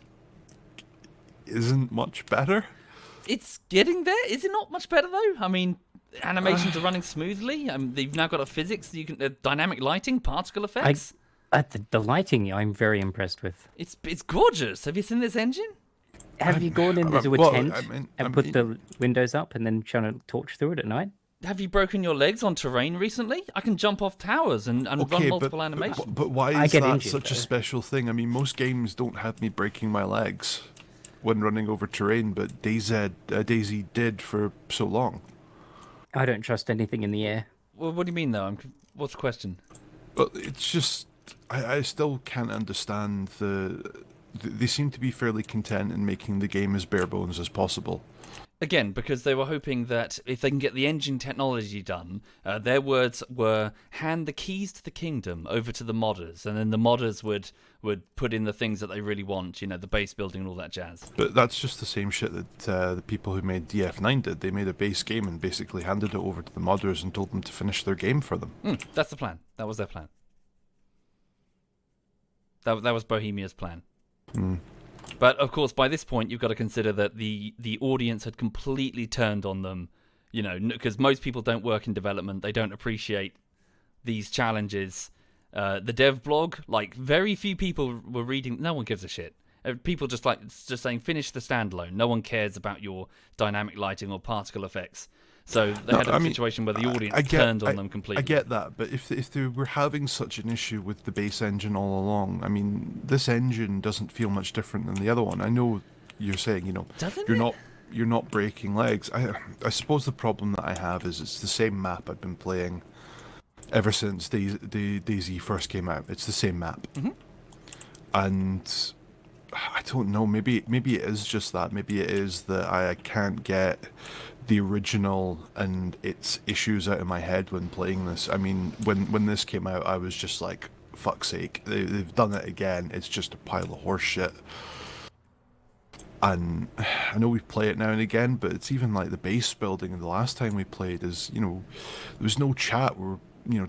S3: isn't much better.
S1: It's getting there. Is it not much better though? I mean, animations are running smoothly. They've now got a physics. You can dynamic lighting, particle effects.
S2: The lighting, I'm very impressed with.
S1: It's gorgeous. Have you seen this engine?
S2: Have you gone into a
S3: well,
S2: tent
S3: I mean-
S2: and put the windows up and then shone a torch through it at night?
S1: Have you broken your legs on terrain recently? I can jump off towers and run multiple animations.
S3: But why
S2: I
S3: is
S2: get
S3: that
S2: injured,
S3: such a
S2: though.
S3: special thing? I mean, most games don't have me breaking my legs when running over terrain, but DayZ did for so long.
S2: I don't trust anything in the air.
S1: Well, what do you mean though? What's the question?
S3: But it's just, I still can't understand they seem to be fairly content in making the game as bare bones as possible.
S1: Again, because they were hoping that if they can get the engine technology done, their words were, hand the keys to the kingdom over to the modders, and then the modders would put in the things that they really want, the base building and all that jazz.
S3: But that's just the same shit that the people who made DF9 did. They made a base game and basically handed it over to the modders and told them to finish their game for them.
S1: That's the plan. That was their plan. That was Bohemia's plan. But of course, by this point, you've got to consider that the audience had completely turned on them, because most people don't work in development. They don't appreciate these challenges. The dev blog, very few people were reading. No one gives a shit. People just saying, finish the standalone. No one cares about your dynamic lighting or particle effects. So they had a situation where the audience turned on them completely.
S3: I get that, but if they were having such an issue with the base engine all along, I mean, this engine doesn't feel much different than the other one. I know you're saying,
S1: Doesn't
S3: you're not breaking legs. I suppose the problem that I have is it's the same map I've been playing ever since DayZ first came out. It's the same map, and I don't know. Maybe it is just that. Maybe it is that I can't get the original and its issues out of my head when playing this. I mean, when this came out, I was just like, fuck's sake, they've done it again. It's just a pile of horse shit. And I know we play it now and again, but it's even like the base building. The last time we played is, there was no chat where,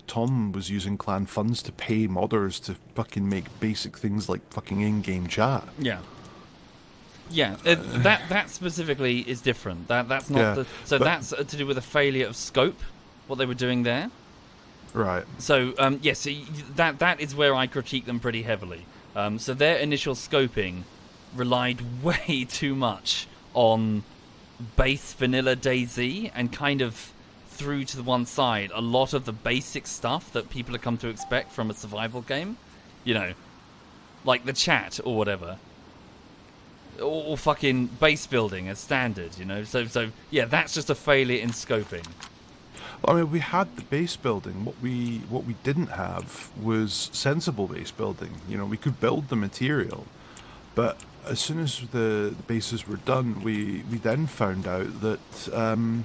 S3: Tom was using clan funds to pay modders to fucking make basic things like fucking in-game chat.
S1: Yeah. Yeah, that specifically is different. That's not that's to do with a failure of scope, what they were doing there.
S3: Right.
S1: So yes, that is where I critique them pretty heavily. So their initial scoping relied way too much on base vanilla DayZ and kind of threw to the one side a lot of the basic stuff that people have come to expect from a survival game. Like the chat or whatever. Or fucking base building as standard, So yeah, that's just a failure in scoping.
S3: I mean, we had the base building. What we didn't have was sensible base building. We could build the material, but as soon as the bases were done, we then found out that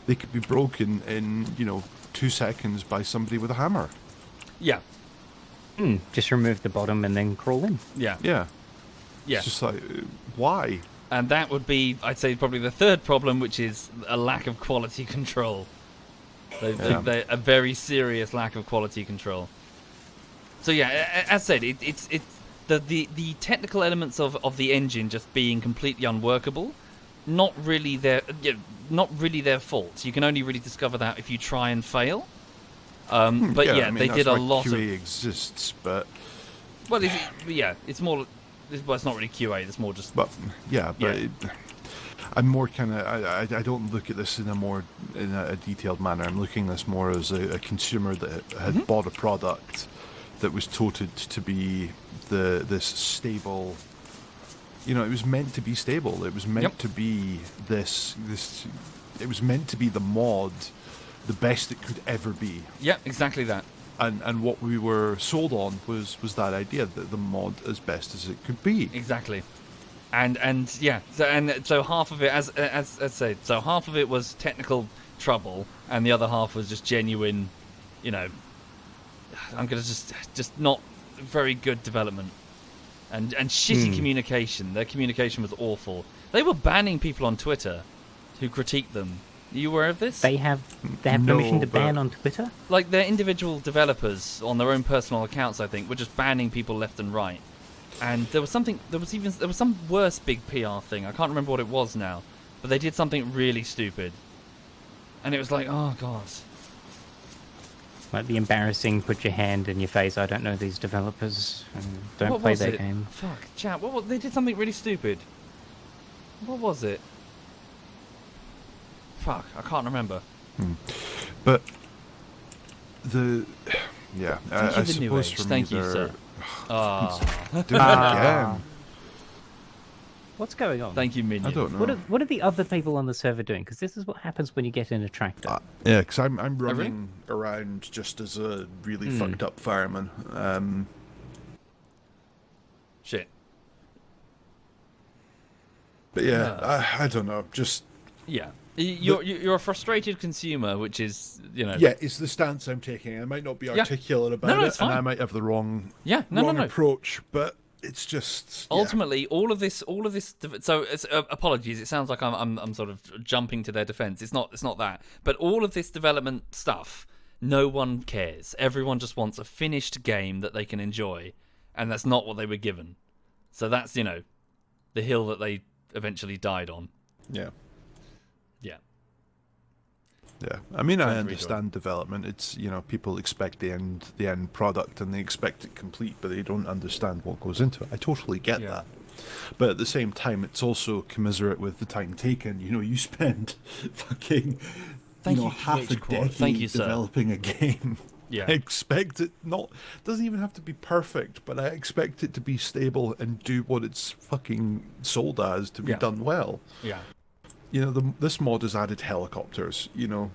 S3: they could be broken in 2 seconds by somebody with a hammer.
S1: Yeah.
S2: Just remove the bottom and then crawl in.
S1: Yeah.
S3: Yeah.
S1: Yeah.
S3: It's just like, why?
S1: And that would be, I'd say, probably the third problem, which is a lack of quality control. A very serious lack of quality control. So yeah, as said, it's the technical elements of the engine just being completely unworkable. Not really their fault. You can only really discover that if you try and fail. But yeah,
S3: I mean,
S1: they
S3: that's
S1: did a
S3: why
S1: lot
S3: QA
S1: of.
S3: exists, but
S1: Well, it's more. Well, it's not really QA. It's more just.
S3: yeah, but
S1: Yeah.
S3: I'm more kind of. I don't look at this in a detailed manner. I'm looking at this more as a consumer that had bought a product that was touted to be this stable. You know, it was meant to be stable. It was meant to be this. It was meant to be the mod, the best it could ever be.
S1: Yeah, exactly that.
S3: And what we were sold on was that idea that the mod as best as it could be.
S1: Exactly. And yeah, so half of it, as I said, so half of it was technical trouble, and the other half was just genuine, you know, I'm gonna just not very good development, and shitty communication. Their communication was awful. They were banning people on Twitter who critiqued them. Are you aware of this?
S2: They have permission to ban on Twitter?
S1: Like, their individual developers on their own personal accounts, I think, were just banning people left and right. And there was some worse big PR thing. I can't remember what it was now, but they did something really stupid. And it was like, oh god.
S2: Might be embarrassing, put your hand in your face, I don't know these developers, and don't
S1: What
S2: play
S1: was
S2: their
S1: it?
S2: game.
S1: Fuck, chat. They did something really stupid. What was it? Fuck, I can't remember.
S3: But yeah,
S1: Thank
S3: I
S1: you, the new
S3: suppose
S1: age.
S3: for me
S1: Thank you, sir.
S3: do it again.
S2: What's going on?
S1: Thank you, Minion.
S3: I don't know.
S2: What are the other people on the server doing? Because this is what happens when you get in a tractor.
S3: Yeah, because I'm
S1: really?
S3: running around just as a really fucked up fireman.
S1: Shit.
S3: But yeah, I don't know. Just
S1: Yeah. You're a frustrated consumer, which is, you know.
S3: yeah, it's the stance I'm taking. I might not be articulate about
S1: No,
S3: it,
S1: it's
S3: and
S1: fine.
S3: I might have the wrong
S1: No.
S3: approach. But it's just
S1: Ultimately, all of this. So, apologies. It sounds like I'm sort of jumping to their defense. It's not that. But all of this development stuff, no one cares. Everyone just wants a finished game that they can enjoy, and that's not what they were given. So that's, you know, the hill that they eventually died on.
S3: Yeah.
S1: Yeah.
S3: Yeah, I mean, I
S1: Sounds
S3: understand development. It's, you know, people expect the end product and they expect it complete, but they don't understand what goes into it. I totally get that. But at the same time, it's also commiserate with the time taken. You know, you spend fucking half a decade
S1: Thank you, sir.
S3: developing a game.
S1: Yeah.
S3: I expect it doesn't even have to be perfect, but I expect it to be stable and do what it's fucking sold as to be done well.
S1: Yeah.
S3: You know, this mod has added helicopters, you know,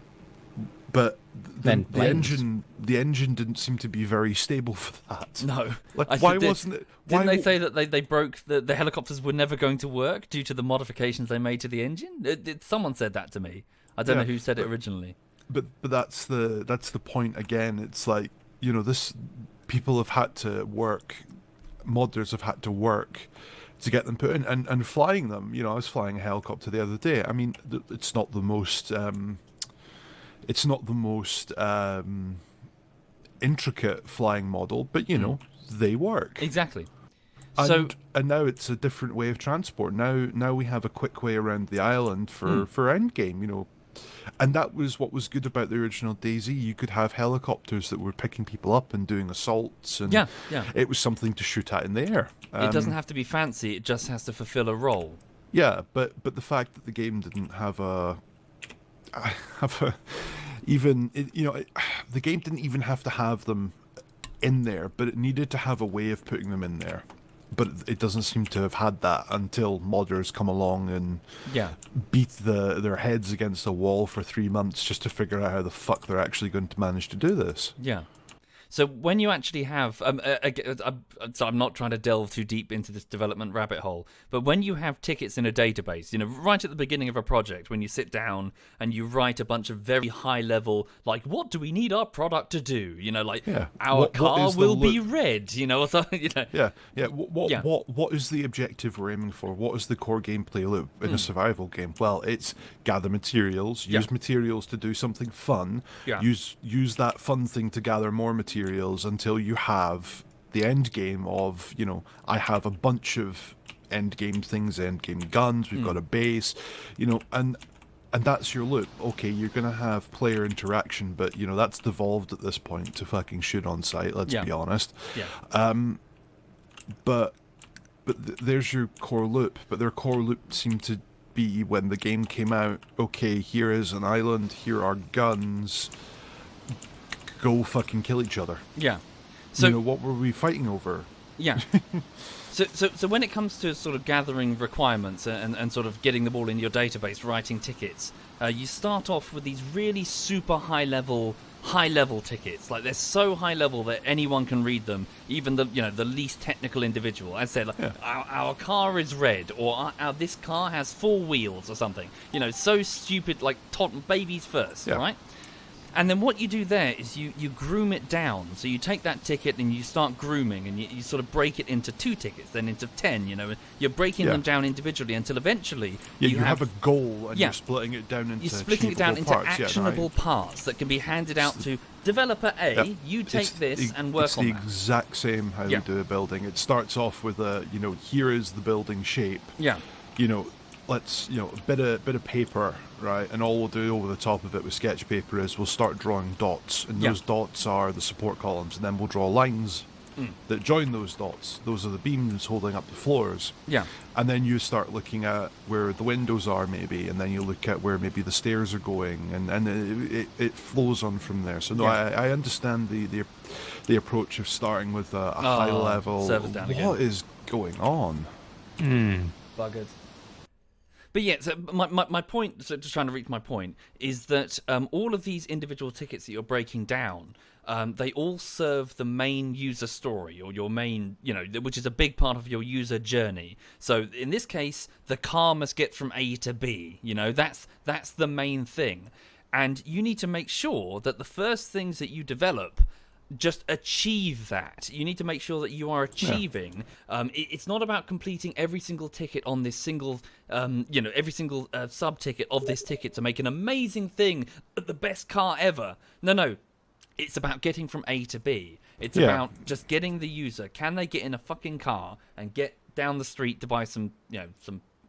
S3: but the engine didn't seem to be very stable for that.
S1: No.
S3: Like, why wasn't it?
S1: Didn't they say that they broke the helicopters were never going to work due to the modifications they made to the engine? Someone said that to me. I don't know who said it originally.
S3: But that's the point again. It's like, you know, people have had to work, modders have had to work to get them put in, and flying them. You know, I was flying a helicopter the other day. I mean, it's not the most intricate flying model, but you know, they work.
S1: Exactly.
S3: And now it's a different way of transport. Now we have a quick way around the island for endgame. You know, and that was what was good about the original DayZ. You could have helicopters that were picking people up and doing assaults, and it was something to shoot at in the air.
S1: It doesn't have to be fancy. It just has to fulfill a role.
S3: Yeah, but the fact that the game didn't the game didn't even have to have them in there, but it needed to have a way of putting them in there. But it doesn't seem to have had that until modders come along and beat their heads against a wall for 3 months just to figure out how the fuck they're actually going to manage to do this.
S1: Yeah. So when you actually have, so I'm not trying to delve too deep into this development rabbit hole, but when you have tickets in a database, you know, right at the beginning of a project, when you sit down and you write a bunch of very high level, like, what do we need our product to do? You know, like, our car will be red, you know, or something, you know.
S3: What is the objective we're aiming for? What is the core gameplay loop in a survival game? Well, it's gather materials, use materials to do something fun, use that fun thing to gather more materials until you have the end game of, you know, I have a bunch of end game things, end game guns, we've got a base, you know, and And that's your loop. Okay, you're going to have player interaction, but, that's devolved at this point to fucking shoot on sight, let's be honest.
S1: Yeah.
S3: But there's your core loop. But their core loop seemed to be when the game came out, okay, here is an island, here are guns, go fucking kill each other.
S1: Yeah. So
S3: what were we fighting over?
S1: Yeah. So when it comes to sort of gathering requirements and sort of getting them all in your database, writing tickets, you start off with these really super high level tickets. Like they're so high level that anyone can read them, even the least technical individual. I said, our car is red, or this car has 4 wheels or something. So stupid, like babies first, right? And then what you do there is you groom it down. So you take that ticket and you start grooming, and you sort of break it into 2 tickets, then into 10. You're breaking them down individually until eventually
S3: you have a goal, and you're splitting it down into
S1: actionable parts that can be handed out to developer A. You take this and work on that.
S3: It's the exact same how we do a building. It starts off with here is the building shape.
S1: Yeah.
S3: Let's a bit of paper, right? And all we'll do over the top of it with sketch paper is we'll start drawing dots, and those dots are the support columns, and then we'll draw lines that join those dots. Those are the beams holding up the floors.
S1: Yeah.
S3: And then you start looking at where the windows are, maybe, and then you look at where maybe the stairs are going, and it flows on from there. So I understand the approach of starting with a high level. What is going on?
S1: Buggered. But yeah, so my point, so just trying to reach my point, is that all of these individual tickets that you're breaking down, they all serve the main user story, or your main, which is a big part of your user journey. So in this case, the car must get from A to B. That's the main thing. And you need to make sure that the first things that you develop just achieve that. You need to make sure that you are achieving. It's not about completing every single ticket on this single, every single sub-ticket of this ticket to make an amazing thing, the best car ever. No. It's about getting from A to B. It's about just getting the user. Can they get in a fucking car and get down the street to buy some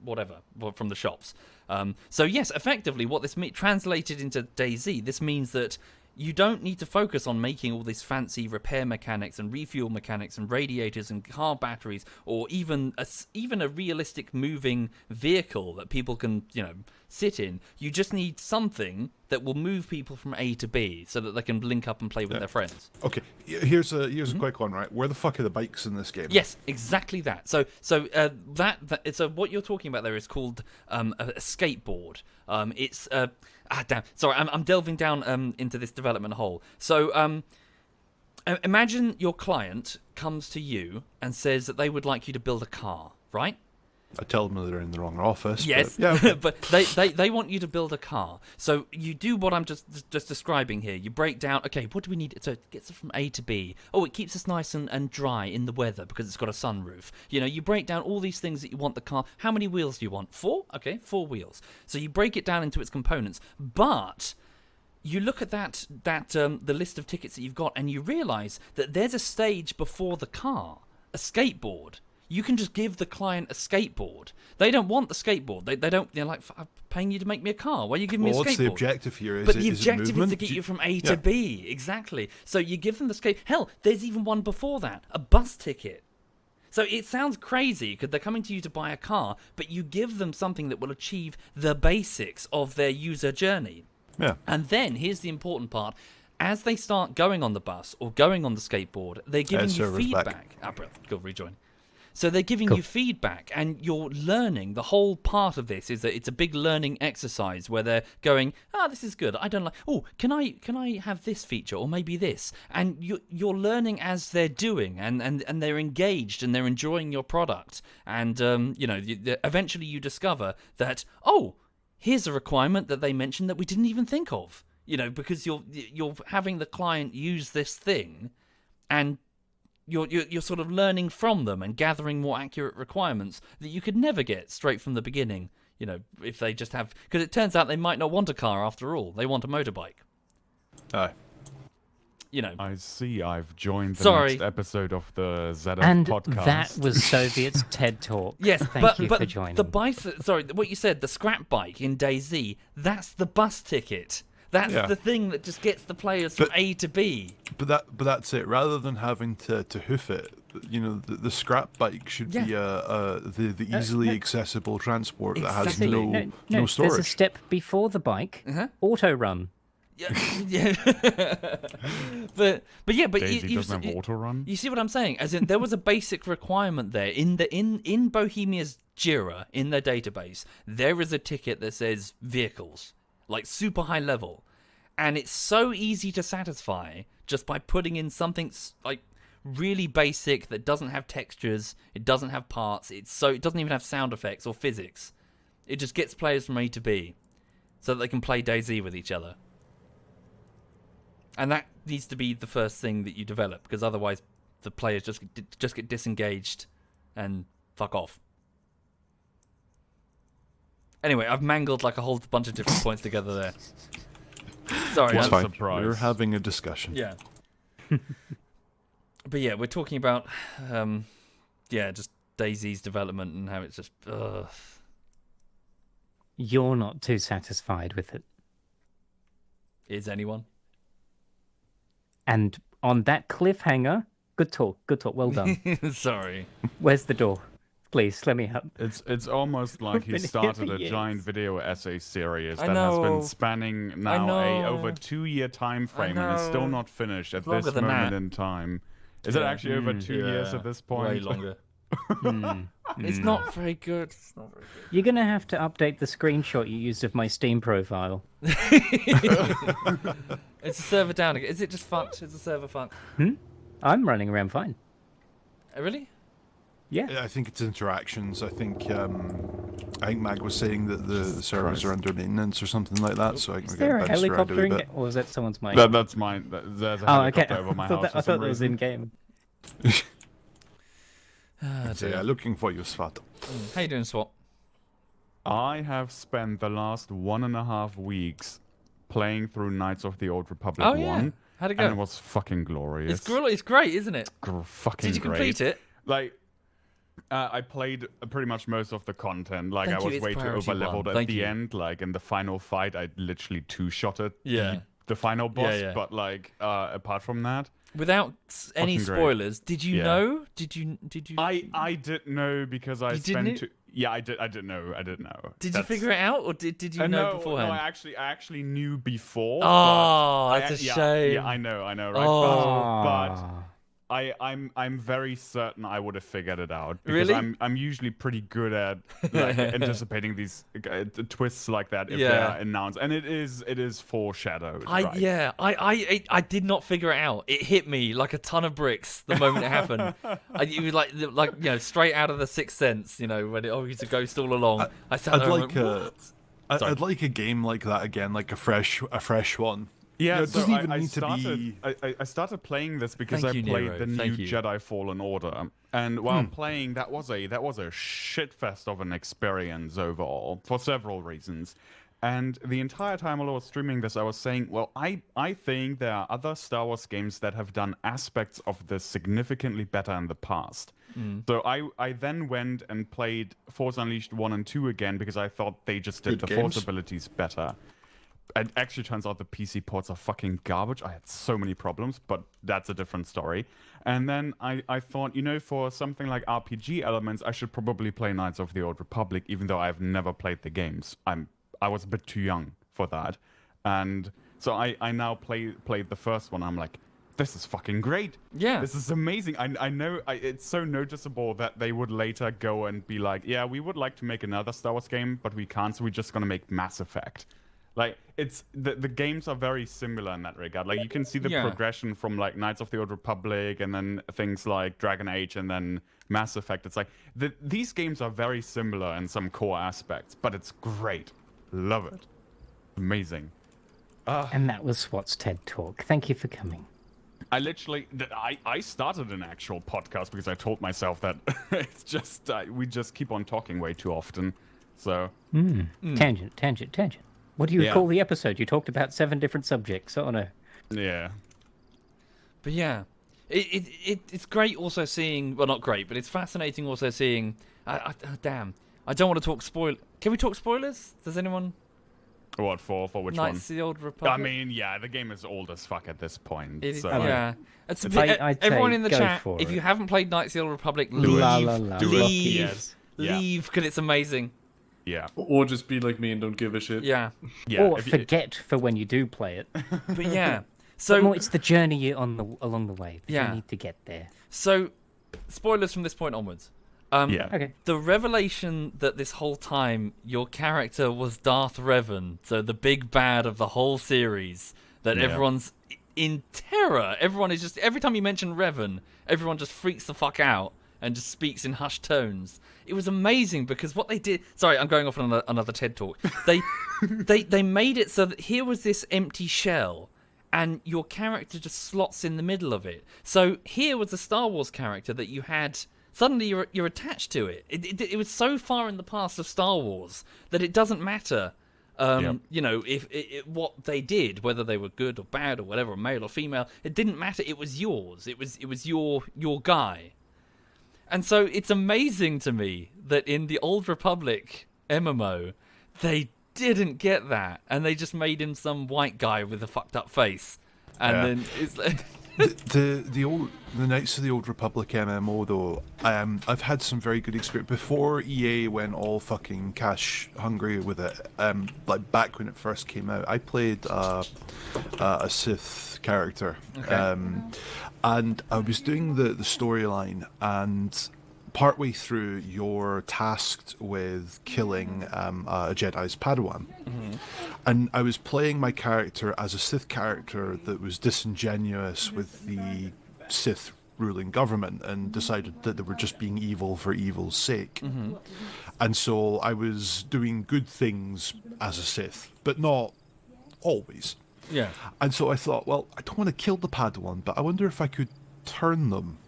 S1: whatever from the shops? So yes, effectively, what this translated into DayZ, this means that you don't need to focus on making all this fancy repair mechanics and refuel mechanics and radiators and car batteries, or even a realistic moving vehicle that people can, sit in. You just need something that will move people from A to B so that they can link up and play with their friends.
S3: Okay, here's a quick one, right? Where the fuck are the bikes in this game?
S1: Yes, exactly that. So what you're talking about there is called a skateboard. It's damn. Sorry, I'm delving down into this development hole. So imagine your client comes to you and says that they would like you to build a car, right?
S3: I tell them they're in the wrong office.
S1: Yes,
S3: but, okay.
S1: but they want you to build a car. So you do what I'm just describing here. You break down, okay, what do we need? So it gets us from A to B. Oh, it keeps us nice and dry in the weather because it's got a sunroof. You break down all these things that you want the car. How many wheels do you want? 4? Okay, 4 wheels. So you break it down into its components. But you look at the list of tickets that you've got, and you realise that there's a stage before the car, a skateboard. You can just give the client a skateboard. They don't want the skateboard. They don't. They're like, I'm paying you to make me a car. Why are you giving me a skateboard?
S3: What's the objective here?
S1: But the objective is to get you from A to B. Exactly. So you give them the skate. Hell, there's even one before that, a bus ticket. So it sounds crazy because they're coming to you to buy a car, but you give them something that will achieve the basics of their user journey.
S3: Yeah.
S1: And then here's the important part. As they start going on the bus or going on the skateboard, they're giving you feedback. Go rejoin. So they're giving you feedback, and you're learning. The whole part of this is that it's a big learning exercise where they're going, this is good. I don't like. Oh, can I have this feature or maybe this? And you're learning as they're doing, and they're engaged and they're enjoying your product. And eventually you discover that here's a requirement that they mentioned that we didn't even think of. Because you're having the client use this thing, and you're sort of learning from them and gathering more accurate requirements that you could never get straight from the beginning, if they just have... Because it turns out they might not want a car after all. They want a motorbike.
S3: Aye.
S5: I see. I've joined the
S1: Sorry.
S5: next episode of the ZF
S2: And
S5: podcast.
S2: that was Soviet's TED Talk.
S1: Yes,
S2: Thank you for joining.
S1: the sorry, what you said, the scrap bike in DayZ, that's the bus ticket. That's
S3: Yeah.
S1: the thing that just gets the players from
S3: But-
S1: A to B.
S3: But that's it. Rather than having to hoof it, the scrap bike should be the easily accessible transport that has
S1: Exactly.
S3: no
S2: There's a
S3: storage.
S2: step before the bike. Auto run.
S1: Yeah, yeah. but you
S5: DayZ doesn't have auto run.
S1: You see what I'm saying? As in, there was a basic requirement there in Bohemia's Jira in their database. There is a ticket that says vehicles, like super high level, and it's so easy to satisfy just by putting in something like really basic that doesn't have textures, it doesn't have parts, it doesn't even have sound effects or physics. It just gets players from A to B, so that they can play DayZ with each other. And that needs to be the first thing that you develop, because otherwise the players just get disengaged and fuck off. Anyway, I've mangled like a whole bunch of different points together there. Sorry.
S3: It's
S5: I'm
S3: fine.
S5: surprised.
S3: We're having a discussion.
S1: Yeah. But yeah, we're talking about just DayZ's development and how it's just
S2: You're not too satisfied with it.
S1: Is anyone?
S2: And on that cliffhanger, good talk, well done.
S1: Sorry.
S2: Where's the door? Please, let me help.
S5: It's almost like he
S2: been here
S5: started
S2: for
S5: a giant
S2: years.
S5: video essay series
S1: I
S5: that has
S1: know.
S5: been spanning now a over
S1: know.
S5: 2-year time frame and is still
S1: know.
S5: not finished at
S1: longer
S5: this
S1: than
S5: moment
S1: that.
S5: in time. Is it
S1: Yeah.
S5: actually over 2 years at this point?
S1: Way longer.
S2: Hmm.
S1: It's not very good. It's not very good.
S2: You're going to have to update the screenshot you used of my Steam profile.
S1: It's a server down again. Is it just fucked? Is the server fucked?
S2: I'm running around fine.
S1: Really?
S2: Yeah.
S3: I think it's interactions. I think Mag was saying that the servers are under maintenance or something like that. So I think
S2: Is
S3: we're
S2: there
S3: getting
S2: a
S3: bounced around
S2: helicopter
S3: a
S2: in
S3: wee
S2: game?
S3: bit.
S2: Or is that someone's mic?
S5: That's mine. There's a
S2: Oh, okay.
S5: helicopter over my
S2: I thought
S5: house for
S2: I
S5: some
S2: thought that was
S5: reason.
S2: in game.
S3: So yeah, looking for you, Svat.
S1: How you doing, Swat?
S5: I have spent the last 1.5 weeks playing through Knights of the Old Republic
S1: Oh, yeah.
S5: 1.
S1: How'd it
S5: And
S1: go?
S5: it was fucking glorious.
S1: It's great, isn't it?
S5: Fucking
S1: Did you
S5: great.
S1: complete it?
S5: Like, I played pretty much most of the content. Like,
S1: Thank
S5: I
S1: you,
S5: was
S1: it's
S5: way too
S1: priority
S5: over-leveled
S1: one.
S5: at
S1: Thank
S5: the
S1: you.
S5: end. Like, in the final fight, I literally two-shotted
S1: Yeah.
S5: the final boss.
S1: yeah.
S5: But, like, apart from that,
S1: Without any
S5: Fucking great.
S1: spoilers, did you
S5: Yeah.
S1: know? Did you?
S5: I didn't know because I
S1: You didn't
S5: spent... Yeah, I didn't know. I didn't know.
S1: Did you figure it out, or did you know
S5: no,
S1: beforehand?
S5: No, I actually knew before.
S1: Oh,
S5: but
S1: that's a
S5: yeah,
S1: shame.
S5: Yeah, I know, right?
S1: Oh.
S5: But I'm very certain I would have figured it out because
S1: Really?
S5: I'm usually pretty good at like, anticipating these twists like that if
S1: Yeah.
S5: they're announced, and it is foreshadowed. right?
S1: I did not figure it out. It hit me like a ton of bricks the moment it happened. It was like straight out of the Sixth Sense. When he's a ghost all along. I sat
S3: I'd
S1: there and
S3: like
S1: went, "What?" Sorry.
S3: I'd like a game like that again, like a fresh one.
S5: Yeah,
S3: it
S5: so
S3: doesn't even
S5: I
S3: need
S5: started,
S3: to be.
S5: I started playing this because
S1: Thank
S5: I
S1: you,
S5: played
S1: Nero.
S5: the new
S1: Thank you.
S5: Jedi Fallen Order, and while playing, that was a shitfest of an experience overall for several reasons. And the entire time while I was streaming this, I was saying, well, I think there are other Star Wars games that have done aspects of this significantly better in the past. So I then went and played Force Unleashed 1 and 2 again because I thought they just did
S3: Good
S5: the
S3: games.
S5: Force abilities better. It actually turns out the PC ports are fucking garbage. I had so many problems, but that's a different story. And then I thought, for something like RPG elements, I should probably play Knights of the Old Republic, even though I've never played the games. I was a bit too young for that. And so I now played the first one. I'm like, this is fucking great.
S1: Yeah.
S5: This is amazing. I know it's so noticeable that they would later go and be like, yeah, we would like to make another Star Wars game, but we can't, so we're just going to make Mass Effect. Like, it's the games are very similar in that regard. Like, you can see the
S1: Yeah.
S5: progression from, like, Knights of the Old Republic and then things like Dragon Age and then Mass Effect. It's like, these games are very similar in some core aspects, but it's great. Love it. Amazing.
S2: And that was Swat's TED Talk. Thank you for coming.
S5: I literally, I started an actual podcast because I told myself that it's just, we just keep on talking way too often. So,
S2: Tangent. What do you
S5: Yeah.
S2: call the episode? You talked about 7 different subjects. Oh no.
S5: yeah.
S1: But yeah, it's great also seeing. Well, not great, but it's fascinating also seeing. Damn, I don't want to talk spoil. Can we talk spoilers? Does anyone?
S5: What for which
S1: Knights of the Old Republic.
S5: one? I mean, yeah, the game is old as fuck at this point.
S1: It is,
S5: so
S1: yeah. It's
S2: I'd
S1: everyone
S2: say
S1: in the
S2: go
S1: chat,
S2: for
S1: if
S2: it.
S1: you haven't played Knights of the Old Republic,
S5: Do
S1: leave,
S5: it.
S2: La, la, la.
S1: leave,
S5: Yes. Yeah.
S1: leave, because it's amazing.
S5: Yeah.
S4: Or just be like me and don't give a shit.
S1: Yeah,
S5: Yeah.
S2: Or
S5: if you-
S2: forget for when you do play it.
S1: but yeah.
S2: But
S1: So
S2: more, it's the journey along the way. The
S1: Yeah.
S2: journey to get there.
S1: So, spoilers from this point onwards.
S5: Yeah.
S2: Okay.
S1: The revelation that this whole time your character was Darth Revan, so the big bad of the whole series, that
S5: Yeah.
S1: everyone's in terror. Everyone is just, every time you mention Revan, everyone just freaks the fuck out and just speaks in hushed tones. It was amazing because what they did. Sorry, I'm going off on another TED talk. They made it so that here was this empty shell, and your character just slots in the middle of it. So here was a Star Wars character that you had. Suddenly you're attached to it. It was so far in the past of Star Wars that it doesn't matter.
S5: Yep.
S1: You know, if what they did, whether they were good or bad or whatever, male or female, it didn't matter. It was yours. It was your guy. And so it's amazing to me that in the Old Republic MMO, they didn't get that, and they just made him some white guy with a fucked up face, and
S3: Yeah.
S1: then it's like,
S3: The Knights of the Old Republic MMO though, I've had some very good experience before EA went all fucking cash hungry with it. Like back when it first came out, I played a Sith character,
S1: Okay.
S3: and I was doing the storyline, and partway through, you're tasked with killing a Jedi's Padawan. And I was playing my character as a Sith character that was disingenuous with the Sith ruling government and decided that they were just being evil for evil's sake. And so I was doing good things as a Sith, but not always.
S1: yeah.
S3: And so I thought, well, I don't want to kill the Padawan, but I wonder if I could turn them.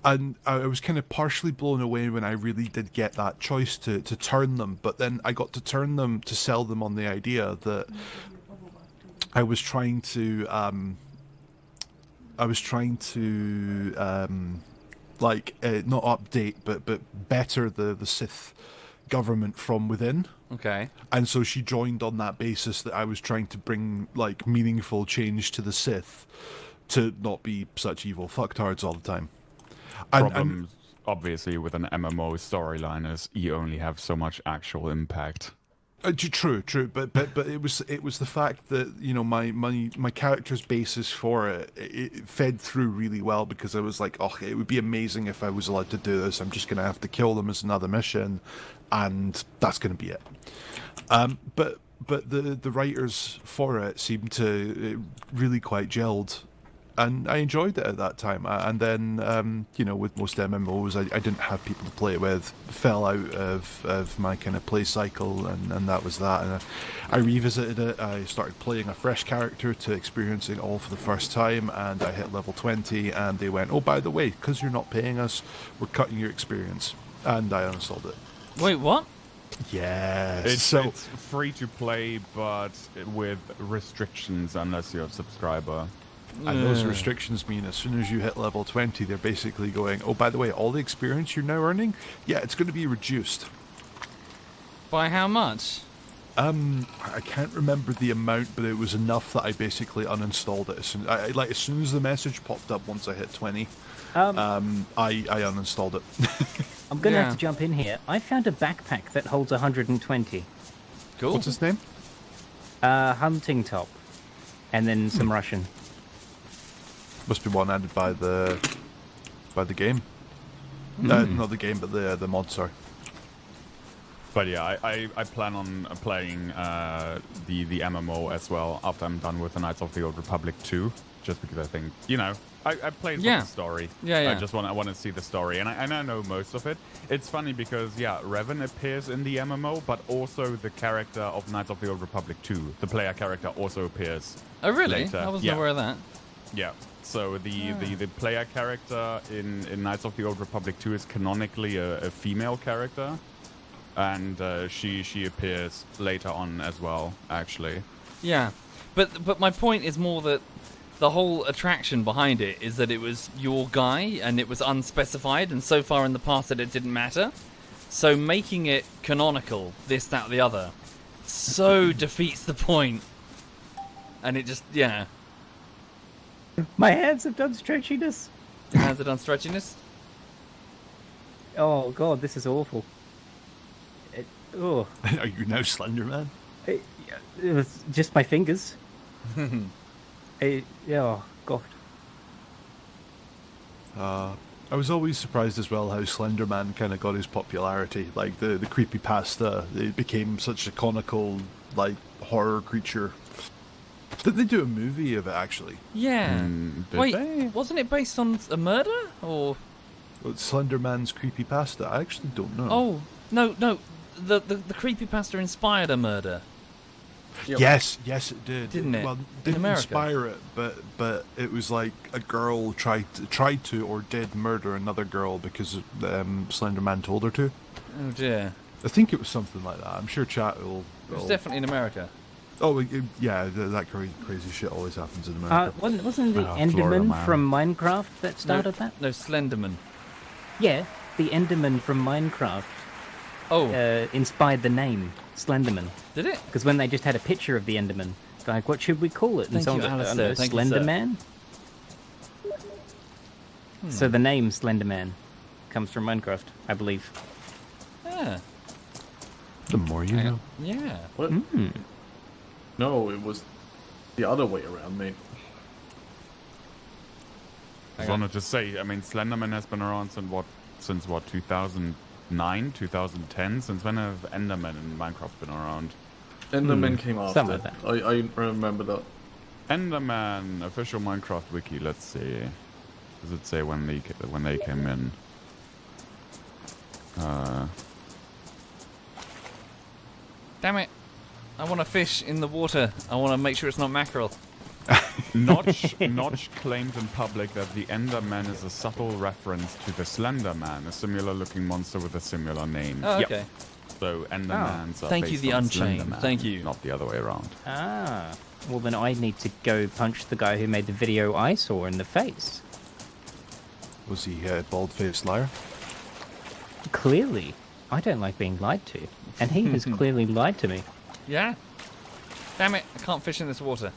S3: And I was kind of partially blown away when I really did get that choice to turn them. But then I got to turn them to sell them on the idea that I was trying to, not update, but better the Sith government from within.
S1: Okay.
S3: And so she joined on that basis that I was trying to bring like meaningful change to the Sith to not be such evil fucktards all the time.
S5: Problem, obviously, with an MMO storyline is you only have so much actual impact.
S3: True, but it was the fact that, you know, my character's basis for it fed through really well, because I was like, oh, it would be amazing if I was allowed to do this. I'm just going to have to kill them as another mission, and that's going to be it. But the writers for it seemed to really quite gelled. And I enjoyed it at that time. And then, you know, with most MMOs, I didn't have people to play it with. Fell out of my kind of play cycle, and that was that. And I revisited it. I started playing a fresh character to experience it all for the first time, and I hit level 20, and they went, oh, by the way, because you're not paying us, we're cutting your experience. And I uninstalled it.
S1: Wait, what?
S3: Yes.
S5: It's free to play, but with restrictions unless you're a subscriber.
S3: And those restrictions mean as soon as you hit level 20, they're basically going, oh, by the way, all the experience you're now earning, yeah, it's going to be reduced.
S1: By how much?
S3: I can't remember the amount, but it was enough that I basically uninstalled it. As soon as the message popped up once I hit 20, I uninstalled it.
S2: I'm going to
S1: Yeah.
S2: have to jump in here. I found a backpack that holds 120.
S1: Cool.
S3: What's his name?
S2: Hunting top. And then some Russian.
S3: Must be one added by the game. Not the game, but the mod, sorry.
S5: But yeah, I plan on playing the MMO as well after I'm done with the Knights of the Old Republic 2, just because I think, you know, I played for
S1: Yeah.
S5: the story.
S1: Yeah.
S5: I want to see the story, and I know most of it. It's funny because, yeah, Revan appears in the MMO, but also the character of Knights of the Old Republic 2, the player character, also appears.
S1: Oh, really?
S5: later.
S1: I wasn't
S5: Yeah.
S1: aware of that.
S5: Yeah. So the player character in Knights of the Old Republic 2 is canonically a female character, and she appears later on as well, actually.
S1: Yeah, but my point is more that the whole attraction behind it is that it was your guy and it was unspecified, and so far in the past that it didn't matter. So making it canonical, this, that, the other, so defeats the point. And it just, yeah.
S2: My hands have done stretchiness.
S1: Your hands are done stretchiness?
S2: Oh god, this is awful. Oh,
S3: Are you now Slender Man?
S2: it was just my fingers. Oh god.
S3: I was always surprised as well how Slender Man kind of got his popularity. Like the creepypasta, it became such a conical like horror creature. Did they do a movie of it actually?
S1: Yeah.
S5: Did
S1: Wait,
S5: they?
S1: wasn't it based on a murder? Or...
S3: Well, Slender Man's creepypasta? I actually don't know.
S1: Oh, no. The creepypasta inspired a murder.
S4: Yep.
S3: Yes, it did.
S1: Didn't it?
S3: Well,
S1: In
S3: didn't
S1: America?
S3: inspire it, but it was like a girl tried to or did murder another girl because Slender Man told her to.
S1: Oh dear.
S3: I think it was something like that. I'm sure chat will.
S1: It was definitely in America.
S3: Oh, yeah, that crazy shit always happens in America.
S2: Wasn't the
S5: Florida
S2: Enderman
S5: man.
S2: from Minecraft that started that?
S1: No, Slenderman.
S2: Yeah, the Enderman from Minecraft
S1: Oh,
S2: inspired the name Slenderman.
S1: did it?
S2: Because when they just had a picture of the Enderman, it's like, what should we call it? And
S1: Thank you,
S2: someone's like, I don't
S1: Alistair.
S2: know,
S1: Thank you,
S2: Slender
S1: sir.
S2: Man? So the name Slender Man comes from Minecraft, I believe.
S1: Yeah.
S3: The more you know.
S1: Yeah.
S4: What? No, it was the other way around, mate.
S5: I just wanted to say, I mean, Slenderman has been around since what, 2009, 2010? Since when have Enderman in Minecraft been around?
S4: Enderman came after.
S2: something like
S4: I remember that.
S5: Enderman official Minecraft wiki. Let's see. Does it say when they came in?
S1: Damn it. I want to fish in the water. I want to make sure it's not mackerel.
S5: Notch claimed in public that the Enderman is a subtle reference to the Slender Man, a similar-looking monster with a similar name.
S1: Oh,
S5: Yep.
S1: okay.
S5: So Endermans are
S1: Thank you,
S5: based
S1: the
S5: on
S1: Unchained.
S5: Slender Man,
S1: Thank you.
S5: not the other way around.
S2: Ah, well then I need to go punch the guy who made the video I saw in the face.
S3: Was he a bald-faced liar?
S2: Clearly, I don't like being lied to, and he has clearly lied to me.
S1: Yeah? Damn it. I can't fish in this water.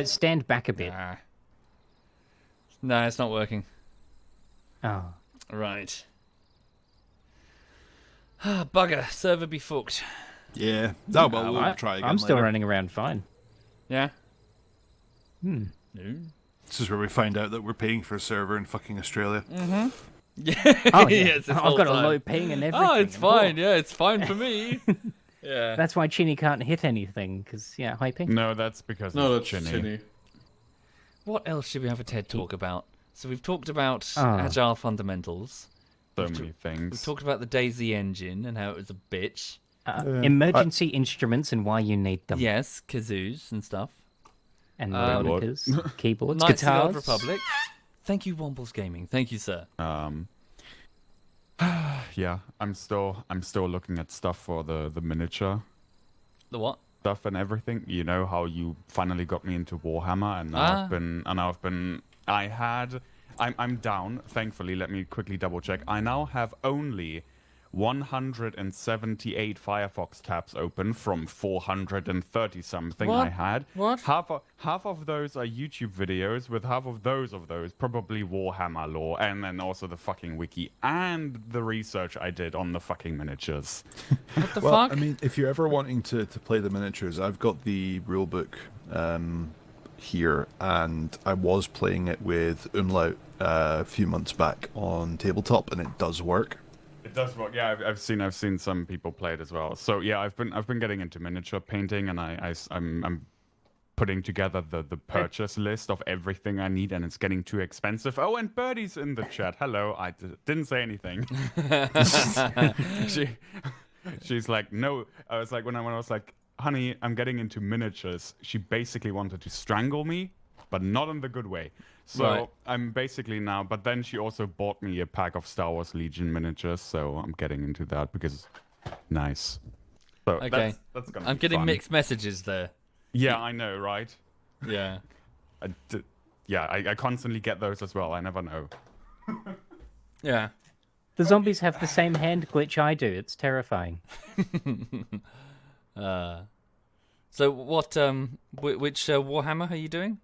S2: Stand back a bit.
S1: Ah. No, it's not working.
S2: Oh,
S1: Right. Ah, bugger. Server be fucked.
S3: Yeah. Oh, well, we'll try again
S2: I'm still
S3: later.
S2: running around fine.
S1: Yeah?
S2: Hmm.
S1: No.
S3: This is where we find out that we're paying for a server in fucking Australia.
S1: Yeah.
S2: Oh yeah,
S1: Yes, this
S2: I've
S1: whole
S2: got a
S1: time.
S2: low ping and everything.
S1: Oh, it's
S2: and
S1: fine.
S2: all.
S1: Yeah, it's fine for me. Yeah.
S2: That's why Chinny can't hit anything, because, yeah, high ping.
S5: No, that's because
S4: No,
S5: it's
S4: that's
S5: Chinny.
S4: Chinny.
S1: What else should we have a TED talk about? So we've talked about
S2: Ah.
S1: agile fundamentals.
S5: So many
S1: We've
S5: things.
S1: talked about the DayZ engine and how it was a bitch.
S2: Emergency instruments and why you need them.
S1: Yes, kazoos and stuff.
S2: And
S5: Keyboard.
S2: melodicas, keyboards,
S1: Knights of the Old
S2: guitars.
S1: Republic. Thank you, Womble's Gaming. Thank you, sir.
S5: Yeah, I'm still looking at stuff for the miniature
S1: The what?
S5: stuff and everything. You know how you finally got me into Warhammer, and now I'm down. Thankfully, let me quickly double check. I now have only 178 Firefox tabs open from 430 something I
S1: What?
S5: had.
S1: What?
S5: Half of those are YouTube videos, with half of those probably Warhammer lore, and then also the fucking wiki and the research I did on the fucking miniatures.
S1: What the
S3: Well,
S1: fuck?
S3: I mean, if you're ever wanting to play the miniatures, I've got the rulebook here, and I was playing it with Umlaut a few months back on tabletop, and it does work.
S5: It does work. Yeah, I've seen some people play it as well. So yeah, I've been getting into miniature painting, and I'm putting together the purchase list of everything I need, and it's getting too expensive. Oh, and Birdie's in the chat. Hello. I didn't say anything. She's like, no. I was like, when I was like, honey, I'm getting into miniatures. She basically wanted to strangle me, but not in the good way. So
S1: Right.
S5: I'm basically now, but then she also bought me a pack of Star Wars Legion miniatures, so I'm getting into that because nice. So
S1: Okay.
S5: that's gonna
S1: I'm
S5: be
S1: getting
S5: fun.
S1: mixed messages there.
S5: Yeah, I know, right?
S1: Yeah.
S5: I constantly get those as well. I never know.
S1: Yeah.
S2: The zombies have the same hand glitch I do. It's terrifying.
S1: So what? Which Warhammer are you doing?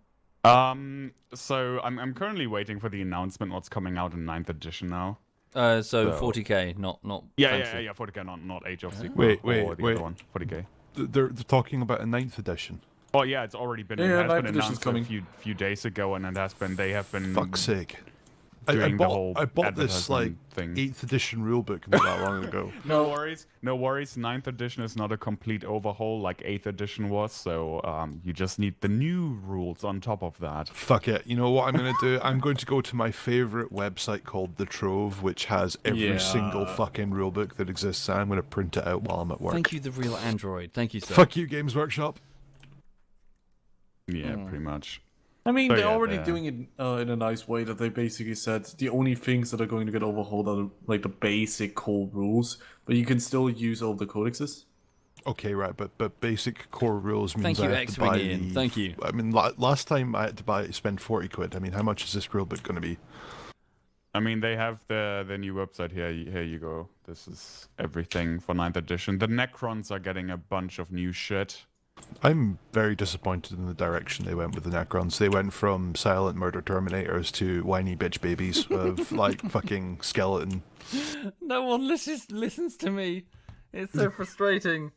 S5: So I'm currently waiting for the announcement. What's coming out in 9th edition now?
S1: So 40k, not fantasy.
S5: 40k, not Age of Sigmar.
S3: Wait,
S5: or the
S3: wait.
S5: other one, 40k.
S3: They're talking about a 9th edition.
S5: Oh yeah, it's already been.
S4: Yeah,
S5: it has
S4: 9th
S5: been
S4: edition's
S5: announced
S4: coming.
S5: a few days ago, and they have been.
S3: Fuck's sake. I
S5: doing the whole
S3: bought this like
S5: thing.
S3: 8th edition rulebook not that long ago.
S5: No worries. 9th edition is not a complete overhaul like 8th edition was, so you just need the new rules on top of that.
S3: Fuck it. You know what I'm going to do? I'm going to go to my favourite website called The Trove, which has every single fucking rulebook that exists, and I'm going to print it out while I'm at work.
S1: Thank you, the real Android. Thank you, sir.
S3: Fuck you, Games Workshop.
S5: Yeah, pretty much.
S4: I mean,
S5: So,
S4: they're
S5: yeah,
S4: already
S5: they're-
S4: doing it in a nice way that they basically said the only things that are going to get overhauled are like the basic core rules, but you can still use all the codexes.
S3: Okay, right, but basic core rules means
S1: Thank you,
S3: I have to
S1: X-Wing
S3: buy
S1: Ian.
S3: the...
S1: Thank you.
S3: I mean, last time I had to spend 40 quid. I mean, how much is this rulebook going to be?
S5: I mean, they have the new website here. Here you go. This is everything for 9th edition. The Necrons are getting a bunch of new shit.
S3: I'm very disappointed in the direction they went with the Necrons. They went from silent murder Terminators to whiny bitch babies of, like, fucking skeleton.
S1: No one listens to me. It's so frustrating.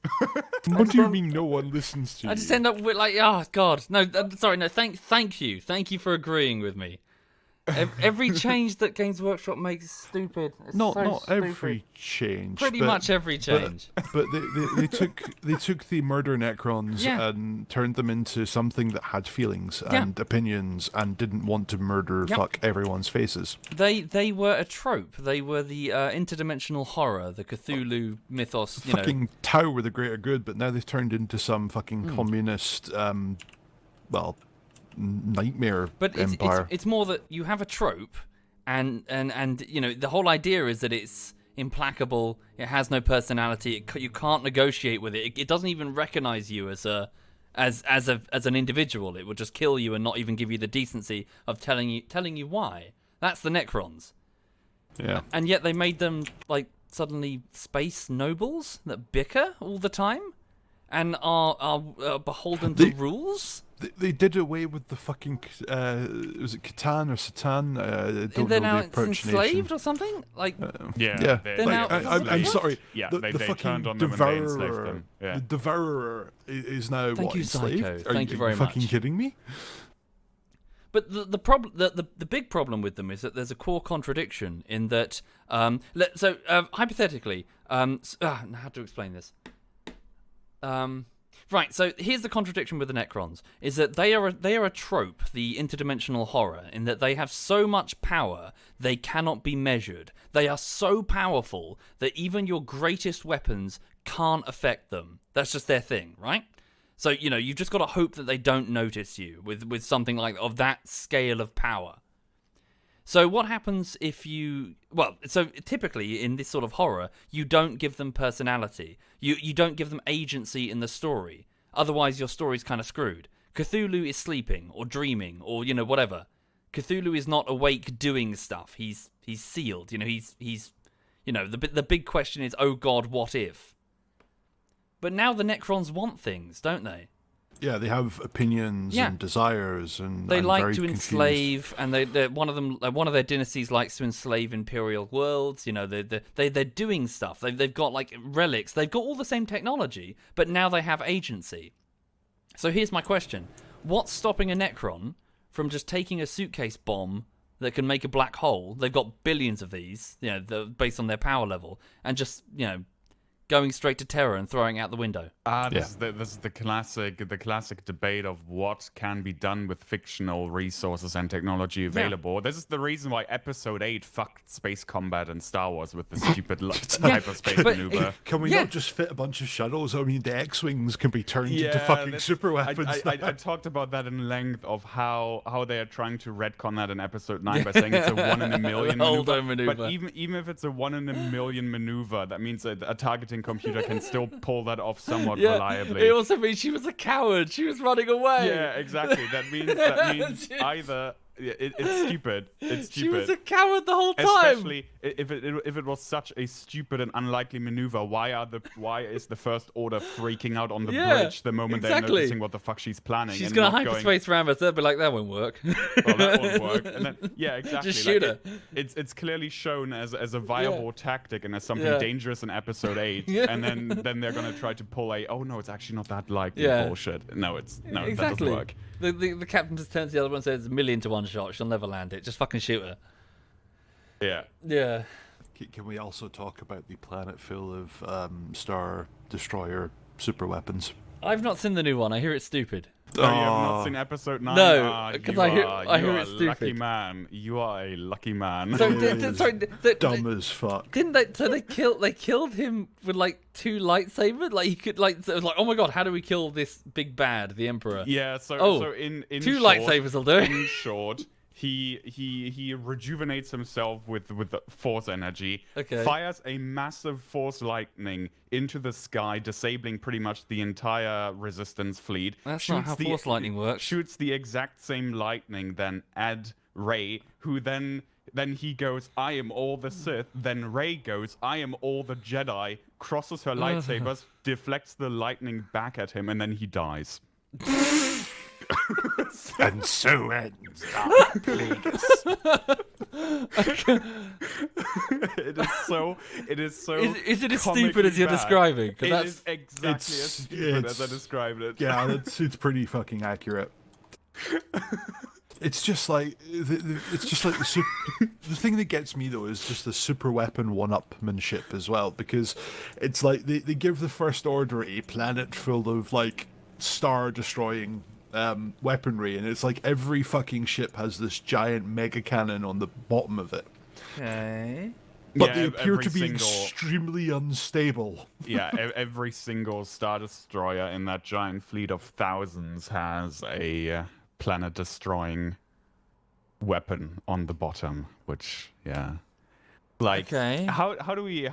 S3: What do you mean no one listens to you?
S1: I just end up with like, oh god, no, sorry, no, thank you for agreeing with me. Every change that Games Workshop makes is stupid. It's
S3: Not
S1: so stupid.
S3: every change.
S1: Pretty
S3: but-
S1: much every change.
S3: But they took the murder Necrons
S1: Yeah.
S3: and turned them into something that had feelings
S1: Yeah.
S3: and opinions and didn't want to murder
S1: Yep.
S3: fuck everyone's faces.
S1: They were a trope. They were the interdimensional horror, the Cthulhu mythos. You know,
S3: Fucking Tau were the greater good, but now they've turned into some fucking
S1: Hmm.
S3: communist, nightmare
S1: but
S3: empire.
S1: it's more that you have a trope, and you know the whole idea is that it's implacable. It has no personality. You can't negotiate with it. It doesn't even recognize you as an individual. It will just kill you and not even give you the decency of telling you why. That's the Necrons.
S3: Yeah.
S1: And yet they made them like suddenly space nobles that bicker all the time and are beholden to rules.
S3: They did away with the fucking was it Catan or Satan? I don't
S1: They're
S3: know
S1: now
S3: the approach
S1: enslaved or something. Like
S3: Yeah,
S1: They're now-
S3: I'm sorry.
S5: Yeah,
S3: the
S5: they
S3: fucking
S5: turned on them and they enslaved
S3: devourer,
S5: them. Yeah.
S3: the devourer is now
S1: Thank
S3: what,
S1: you,
S3: enslaved?
S1: Psycho.
S3: Are
S1: Thank you very
S3: you fucking
S1: much.
S3: kidding me?
S1: But the problem, the big problem with them is that there's a core contradiction in that. Hypothetically, how to explain this? Right. So here's the contradiction with the Necrons: is that they are a trope, the interdimensional horror, in that they have so much power they cannot be measured. They are so powerful that even your greatest weapons can't affect them. That's just their thing, right? So, you know, you've just got to hope that they don't notice you with something like of that scale of power. So what happens if you... Well, so typically in this sort of horror, you don't give them personality. You don't give them agency in the story. Otherwise, your story's kind of screwed. Cthulhu is sleeping or dreaming or, you know, whatever. Cthulhu is not awake doing stuff. He's sealed. You know, he's you know, the big question is, oh God, what if? But now the Necrons want things, don't they?
S3: Yeah, they have opinions
S1: Yeah.
S3: and desires, and
S1: They
S3: I'm
S1: like
S3: very
S1: to
S3: confused.
S1: enslave, and they one of their dynasties likes to enslave imperial worlds. You know, they're doing stuff. They've got like relics. They've got all the same technology, but now they have agency. So here's my question: what's stopping a Necron from just taking a suitcase bomb that can make a black hole? They've got billions of these, you know, based on their power level, and just, you know, going straight to terror and throwing it out the window.
S5: This is the classic debate of what can be done with fictional resources and technology available. This is the reason why Episode 8 fucked space combat in Star Wars with the stupid hyperspace
S1: but-
S5: maneuver.
S3: Can we
S1: Yeah.
S3: not just fit a bunch of shuttles? I mean, the X-wings can be turned into
S5: Yeah,
S3: fucking
S5: that's-
S3: super weapons.
S5: I talked about that in length of how they are trying to retcon that in Episode 9 by saying it's a 1 in a million
S1: The Holdo
S5: maneuver.
S1: maneuver.
S5: But even if it's a 1 in a million maneuver, that means a targeting computer can still pull that off somewhat somewhat
S1: Yeah,
S5: reliably.
S1: it also means she was a coward. She was running away.
S5: Yeah, exactly. That means either it's stupid. It's stupid.
S1: She was a coward the whole time.
S5: Especially if it was such a stupid and unlikely maneuver. Why is the First Order freaking out on the bridge the moment they're noticing what the fuck she's planning?
S1: She's
S5: and
S1: gonna
S5: not
S1: hyperspace ram us. They'll be like, that won't work.
S5: Well, that won't work. And then, yeah, exactly.
S1: Just shoot her.
S5: It's clearly shown as a viable tactic and as something
S1: Yeah.
S5: dangerous in episode 8.
S1: Yeah.
S5: And then they're gonna try to pull oh no, it's actually not that likely bullshit. No, that
S1: Exactly.
S5: doesn't work.
S1: The captain just turns to the other one and says, 1,000,000 to 1 shot. She'll never land it. Just fucking shoot her.
S5: Yeah.
S1: Yeah.
S3: Can we also talk about the planet full of Star Destroyer super weapons?
S1: I've not seen the new one. I hear it's stupid.
S5: Oh, you have not seen episode 9?
S1: No,
S5: Ah,
S1: 'cause
S5: you
S1: I hear-
S5: are-
S1: I
S5: you
S1: hear
S5: are
S1: it's
S5: a lucky
S1: stupid.
S5: man. You are a lucky man.
S1: So, sorry,
S3: Dumb as fuck.
S1: didn't they? So they killed him with like 2 lightsabers. Like he could like. So it was like, oh my god, how do we kill this big bad, the Emperor?
S5: Yeah, so
S1: Oh,
S5: so in
S1: 2
S5: short,
S1: lightsabers will do it.
S5: In short, he rejuvenates himself with the force energy.
S1: Okay.
S5: Fires a massive force lightning into the sky, disabling pretty much the entire resistance fleet.
S1: That's not how force lightning works.
S5: Shoots the exact same lightning then at Rey, who then he goes, I am all the Sith. Then Rey goes, I am all the Jedi. Crosses her lightsabers, deflects the lightning back at him, and then he dies.
S3: And so ends Darth Plagueis.
S5: It is so.
S1: Is it as
S5: comically
S1: stupid as you're
S5: bad.
S1: describing? 'Cause
S5: It
S1: that's
S5: is exactly as stupid
S3: it's-
S5: as I described it.
S3: Yeah, it's pretty fucking accurate. It's just like the thing that gets me though is just the super weapon one-upmanship as well, because it's like they give the First Order a planet full of like star destroying weaponry, and it's like every fucking ship has this giant mega cannon on the bottom of it,
S1: okay.
S3: but
S5: Yeah,
S3: they appear
S5: every
S3: to be
S5: single-
S3: extremely unstable.
S5: Yeah, every single Star Destroyer in that giant fleet of thousands has a planet-destroying weapon on the bottom, which like
S1: Okay.
S5: how do we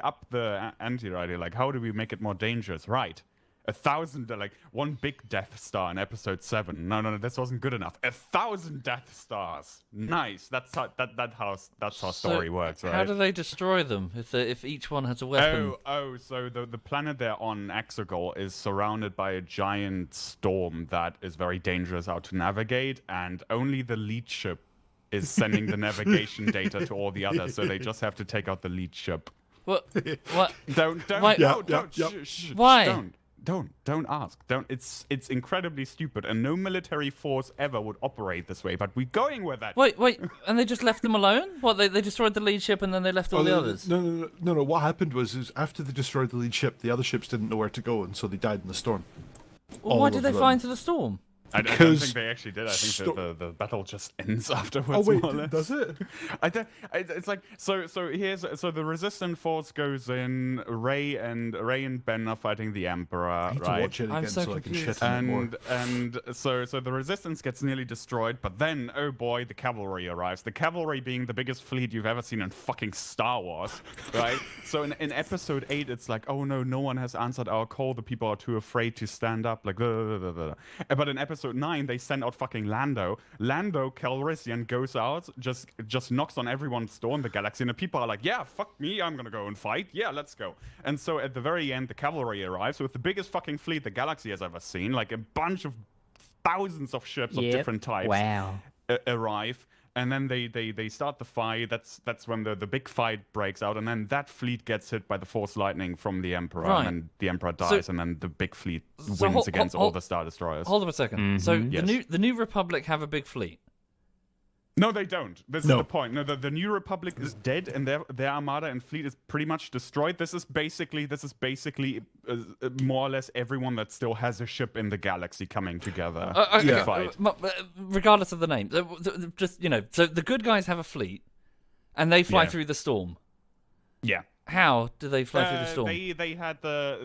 S5: up the ante, like how do we make it more dangerous, right? 1,000, like 1 big Death Star in episode 7. No, this wasn't good enough. 1,000 Death Stars. Nice. That's how story works, right?
S1: How do they destroy them if each one has a weapon?
S5: So the planet they're on, Exegol, is surrounded by a giant storm that is very dangerous out to navigate, and only the lead ship is sending the navigation data to all the others, so they just have to take out the lead ship.
S1: What? What?
S5: Don't
S1: Why-
S5: no,
S3: Yep,
S5: don't
S3: yep.
S1: Why?
S5: Don't ask. Don't. It's incredibly stupid, and no military force ever would operate this way. But we're going with that.
S1: Wait, and they just left them alone? What? They destroyed the lead ship and then they left all the others?
S3: No. What happened was after they destroyed the lead ship, the other ships didn't know where to go, and so they died in the storm.
S1: Well,
S3: all
S1: why
S3: of
S1: did they
S3: them.
S1: fly into the storm?
S5: I don't
S3: Because
S5: think they actually did. I think the battle just ends afterwards.
S3: Oh wait,
S5: more or less.
S3: does it?
S5: It's like so the resistant force goes in. Rey and Ben are fighting the Emperor,
S3: I need to
S5: right?
S3: watch it
S1: I'm
S3: again
S1: so
S3: so I can
S1: confused.
S3: shit on it more.
S5: And so the resistance gets nearly destroyed, but then oh boy, the cavalry arrives. The cavalry being the biggest fleet you've ever seen in fucking Star Wars, right? So in episode 8, it's like, oh no one has answered our call. The people are too afraid to stand up. Like, but in episode 9, they send out fucking Lando. Lando Calrissian goes out, just knocks on everyone's door in the galaxy, and the people are like, yeah, fuck me, I'm gonna go and fight. Yeah, let's go. And so at the very end, the cavalry arrives with the biggest fucking fleet the galaxy has ever seen, like a bunch of thousands of ships of different types.
S2: Wow.
S5: Arrive. And then they start the fight. That's when the big fight breaks out, and then that fleet gets hit by the force lightning from the Emperor,
S1: Right.
S5: and then the Emperor dies, and then the big fleet
S1: So
S5: wins against all the Star Destroyers.
S1: Hold up a second. So
S5: Yes.
S1: the new Republic have a big fleet.
S5: No, they don't. This is
S3: No.
S5: the point. No, the New Republic is dead, and their armada and fleet is pretty much destroyed. This is basically more or less everyone that still has a ship in the galaxy coming together to
S3: Yeah.
S5: fight.
S1: Regardless of the name, just so the good guys have a fleet, and they fly
S5: Yeah.
S1: through the storm.
S5: Yeah.
S1: How do they fly through the storm?
S5: They had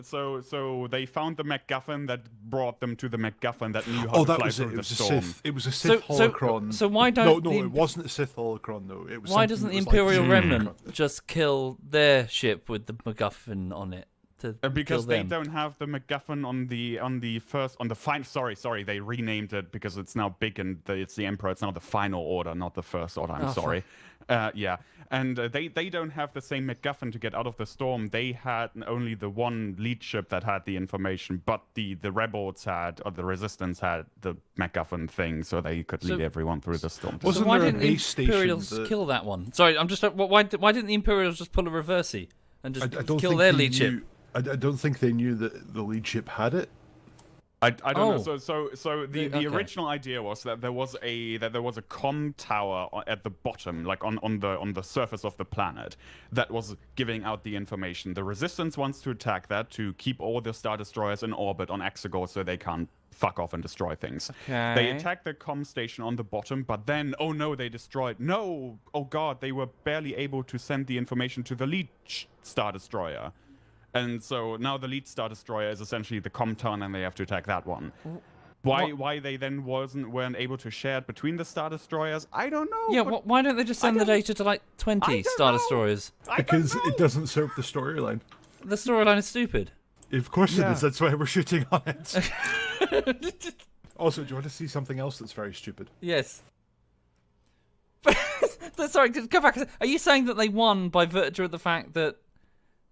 S5: so they found the MacGuffin that brought them to the MacGuffin that knew how
S3: Oh,
S5: to
S3: that
S5: fly
S3: was it.
S5: through
S3: It
S5: the
S3: was a
S5: storm.
S3: Sith. It was a Sith
S1: So-
S3: holocron.
S1: so why
S3: No,
S1: don't
S3: no,
S1: the-
S3: it wasn't a Sith holocron though. It was.
S1: Why
S3: something
S1: doesn't
S3: that
S1: the
S3: was like
S1: Imperial
S3: Sith
S1: Remnant
S3: holocron.
S1: just kill their ship with the MacGuffin on it? to kill
S5: because they
S1: them?
S5: don't have the MacGuffin on the final. Sorry, they renamed it because it's now big and it's the Emperor. It's now the Final Order, not the First Order. I'm sorry. Yeah, and they don't have the same MacGuffin to get out of the storm. They had only the one lead ship that had the information, but the rebels had, or the Resistance had the MacGuffin thing, so they could lead everyone through the storm.
S3: Wasn't
S1: So why
S3: there a
S1: didn't the
S3: base station
S1: Imperials
S3: that-
S1: kill that one? Sorry, I'm just why didn't the Imperials just pull a reversey and just
S3: I don't
S1: kill
S3: think
S1: their
S3: they
S1: lead ship?
S3: knew- I don't think they knew that the lead ship had it.
S5: I don't
S1: Oh.
S5: know. So the
S1: Okay.
S5: original idea was that there was a comm tower at the bottom, like on the surface of the planet, that was giving out the information. The Resistance wants to attack that to keep all the Star Destroyers in orbit on Exegol so they can't fuck off and destroy things.
S1: Okay.
S5: They attacked the comm station on the bottom, but then, oh no, they destroyed. No, oh god, they were barely able to send the information to the lead Star Destroyer. And so now the lead Star Destroyer is essentially the comm tower, and they have to attack that one. Why they then weren't able to share it between the Star Destroyers, I don't know.
S1: Yeah,
S5: but
S1: why don't they just send the data to like 20
S5: don't
S1: Star
S5: know.
S1: Destroyers?
S5: I don't
S3: Because
S5: know.
S3: it doesn't serve the storyline.
S1: The storyline is stupid.
S3: Of course it
S5: Yeah.
S3: is. That's why we're shooting on it. Also, do you want to see something else that's very stupid?
S1: Yes. Sorry, go back. Are you saying that they won by virtue of the fact that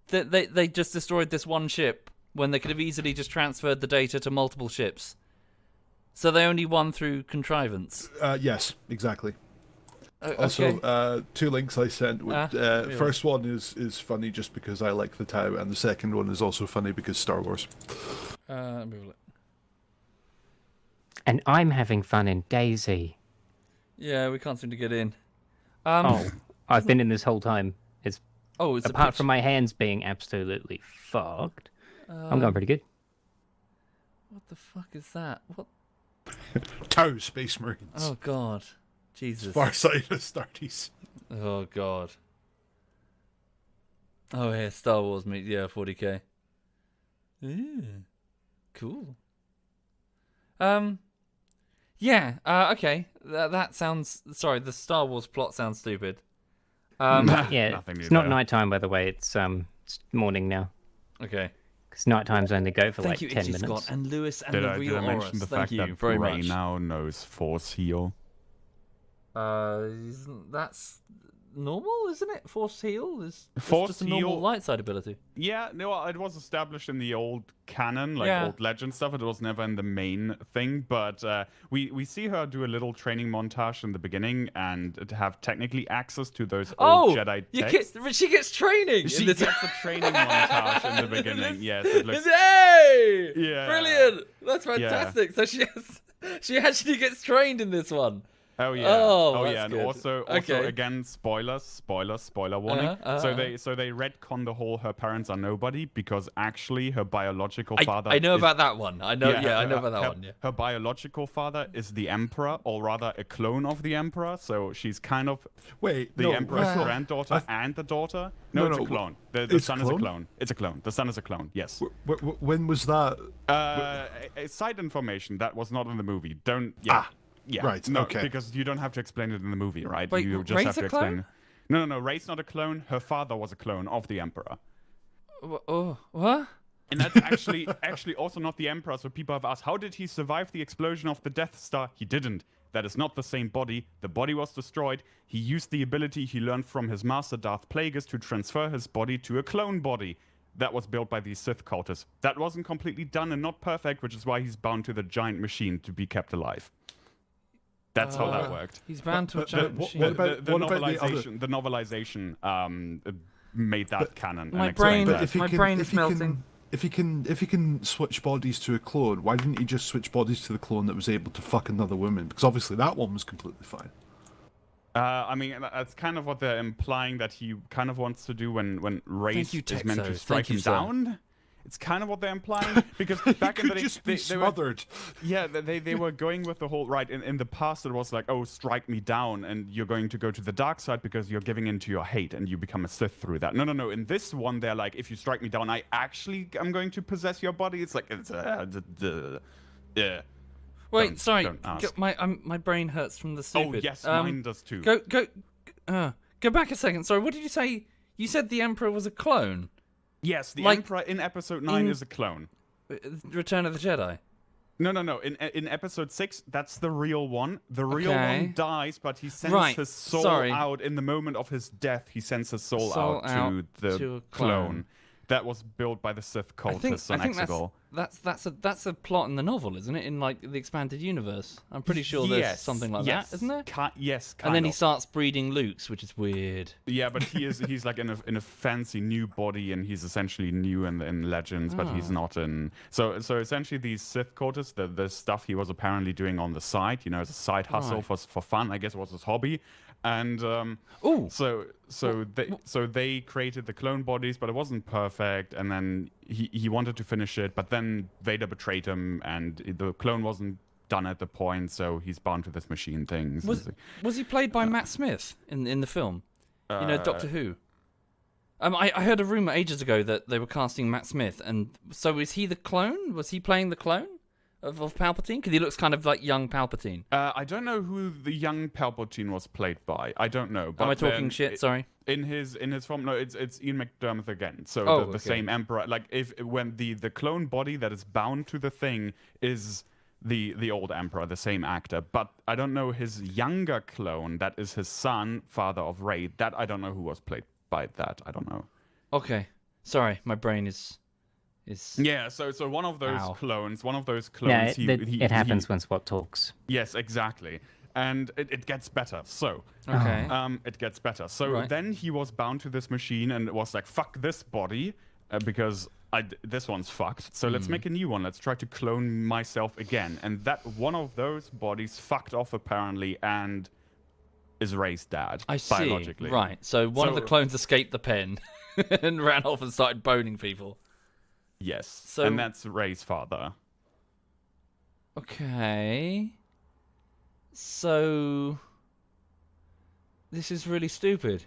S1: they just destroyed this one ship when they could have easily just transferred the data to multiple ships? So they only won through contrivance.
S3: Yes, exactly.
S1: Okay.
S3: Also, 2 links I sent.
S1: Really?
S3: First one is funny just because I like the Tau, and the second one is also funny because Star Wars.
S1: Let me have a look.
S2: And I'm having fun in DayZ.
S1: Yeah, we can't seem to get in.
S2: Oh, I've been in this whole time. It's
S1: It's
S2: apart from my hands being absolutely fucked. I'm going pretty good.
S1: What the fuck is that? What?
S3: Tau Space Marines.
S1: Oh god, Jesus.
S3: Far side of Starties.
S1: Oh god. Oh yeah, Star Wars meet 40k. Ooh, cool. Yeah. Okay. That sounds. Sorry, the Star Wars plot sounds stupid.
S2: Yeah,
S5: Nothing new
S2: it's not
S5: there.
S2: nighttime, by the way. It's morning now.
S1: Okay.
S2: Because nighttimes only go for
S1: Thank
S2: like
S1: you,
S2: 10
S1: Itchy
S2: minutes.
S1: Scott and Lewis and
S5: Did
S1: the
S5: I
S1: real
S5: mention
S1: Horus.
S5: the
S1: Thank
S5: fact
S1: you
S5: that
S1: very
S5: Ray
S1: much.
S5: now knows Force Heal?
S1: That's normal, isn't it? Force heal is
S5: Force
S1: just a normal
S5: heal-
S1: light side ability.
S5: Yeah, no, it was established in the old canon, like
S1: Yeah.
S5: old legend stuff. It was never in the main thing, but we see her do a little training montage in the beginning and to have technically access to those old Jedi texts.
S1: She gets training.
S5: She
S1: in this.
S5: gets a training montage in the beginning. Yes, it looks.
S1: Hey!
S5: Yeah.
S1: Brilliant! That's fantastic. So she actually gets trained in this one.
S5: Oh yeah.
S1: Oh,
S5: Oh
S1: that's
S5: yeah. And
S1: good.
S5: also
S1: Okay.
S5: again, spoiler warning. So they retcon the whole her parents are nobody because actually her biological father.
S1: I know
S5: is-
S1: about that one. I know. Yeah, I know about that
S5: her,
S1: one. Yeah.
S5: Her biological father is the Emperor, or rather a clone of the Emperor. So she's kind of
S3: Wait,
S5: the
S3: no,
S5: Emperor's
S3: I thought-
S5: granddaughter and the daughter. No,
S3: No,
S5: it's
S3: no,
S5: a clone. The
S3: it's
S5: son
S3: a
S5: is a
S3: clone?
S5: clone. It's a clone. The son is a clone. Yes.
S3: When was that?
S5: Side information that was not in the movie. Don't. Yeah.
S3: Ah,
S5: Yeah.
S3: right,
S5: No,
S3: okay.
S5: because you don't have to explain it in the movie, right?
S1: Wait,
S5: you just
S1: Rey's
S5: have to
S1: a clone?
S5: explain. No. Rey's not a clone. Her father was a clone of the Emperor.
S1: Oh, what?
S5: And that's actually also not the Emperor. So people have asked, how did he survive the explosion of the Death Star? He didn't. That is not the same body. The body was destroyed. He used the ability he learned from his master Darth Plagueis to transfer his body to a clone body. That was built by these Sith cultists. That wasn't completely done and not perfect, which is why he's bound to the giant machine to be kept alive. That's how that worked.
S1: He's bound to a
S3: but
S1: giant
S3: what-
S1: machine.
S3: what about-
S5: the
S3: what about the
S5: novelization? The novelization made that canon.
S1: My
S5: and
S1: brain-
S5: explained
S3: But
S5: that.
S3: if he
S1: My
S3: can,
S1: brain
S3: if
S1: is
S3: he
S1: melting.
S3: if he can switch bodies to a clone, why didn't he just switch bodies to the clone that was able to fuck another woman? Because obviously that one was completely fine.
S5: I mean, that's kind of what they're implying that he kind of wants to do when Reyes
S1: you,
S5: is meant to
S1: Texo.
S5: strike
S1: Thank you,
S5: him
S1: sir.
S5: down. It's kind of what they're implying because back in the
S3: Could
S5: day,
S3: just be
S5: they were,
S3: smothered.
S5: yeah, they were going with the whole right. In the past, it was like, oh, strike me down, and you're going to go to the dark side because you're giving in to your hate, and you become a Sith through that. No. In this one, they're like, if you strike me down, I actually am going to possess your body. It's like, yeah.
S1: Wait,
S5: Don't-
S1: sorry.
S5: don't ask.
S1: My brain hurts from the
S5: Oh
S1: stupid.
S5: yes, mine does too.
S1: Go back a second. Sorry, what did you say? You said the Emperor was a clone.
S5: Yes, the
S1: Like,
S5: Emperor in Episode 9
S1: in-
S5: is a clone.
S1: Return of the Jedi.
S5: No. In Episode 6, that's the real one. The real
S1: Okay.
S5: one dies, but he sends
S1: Right,
S5: his soul
S1: sorry.
S5: out in the moment of his death. He sends his soul,
S1: Soul
S5: out
S1: out
S5: to the
S1: to a
S5: clone.
S1: clone.
S5: That was built by the Sith cultists on Exegol.
S1: that's a plot in the novel, isn't it? In like the expanded universe, I'm pretty sure there's something like that, isn't there?
S5: Yes, kind
S1: And then he
S5: of.
S1: starts breeding Lukes, which is weird.
S5: Yeah, but he's like in a fancy new body, and he's essentially new in Legends, but he's not in. So essentially, these Sith cultists, the stuff he was apparently doing on the side, as a side hustle
S1: Right.
S5: for fun, I guess it was his hobby, and
S1: Ooh.
S5: so they created the clone bodies, but it wasn't perfect, and then he wanted to finish it, but then Vader betrayed him, and the clone wasn't done at the point, so he's bound to this machine thing.
S1: Was he played by Matt Smith in the film? Doctor Who. I heard a rumor ages ago that they were casting Matt Smith, and so is he the clone? Was he playing the clone of Palpatine? Because he looks kind of like young Palpatine.
S5: I don't know who the young Palpatine was played by. I don't know. But
S1: Am I talking
S5: then
S1: shit? Sorry.
S5: In his form, no, it's Ian McDermott again. So
S1: Oh,
S5: the
S1: okay.
S5: same Emperor. Like when the clone body that is bound to the thing is the old Emperor, the same actor. But I don't know his younger clone. That is his son, father of Rey. That I don't know who was played by that. I don't know.
S1: Okay. Sorry, my brain is.
S5: Yeah. So one of those
S1: Ow.
S5: clones. One of those
S2: Yeah,
S5: clones.
S2: it happens when Spot talks.
S5: Yes, exactly. And it gets better. So
S1: Okay.
S5: it gets better. So
S1: Right.
S5: then he was bound to this machine and it was like, fuck this body, because this one's fucked. So let's make a new one. Let's try to clone myself again. And that one of those bodies fucked off apparently and is Rey's dad.
S1: I see.
S5: Biologically.
S1: Right. So one of the
S5: So-
S1: clones escaped the pen and ran off and started boning people.
S5: Yes.
S1: So-
S5: and that's Rey's father.
S1: Okay. So this is really stupid.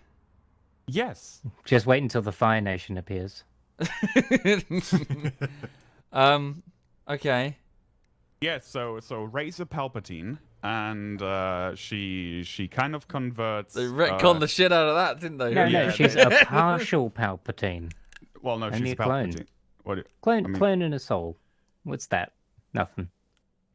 S5: Yes.
S2: Just wait until the Fire Nation appears.
S1: Okay.
S5: Yes, so Rey's a Palpatine, and she kind of converts.
S1: They retconned the shit out of that, didn't they?
S2: No,
S5: Yeah,
S2: she's a partial Palpatine.
S5: Well, no,
S2: only
S5: she's
S2: a clone.
S5: Palpatine. What?
S2: Clone and a soul. What's that? Nothing.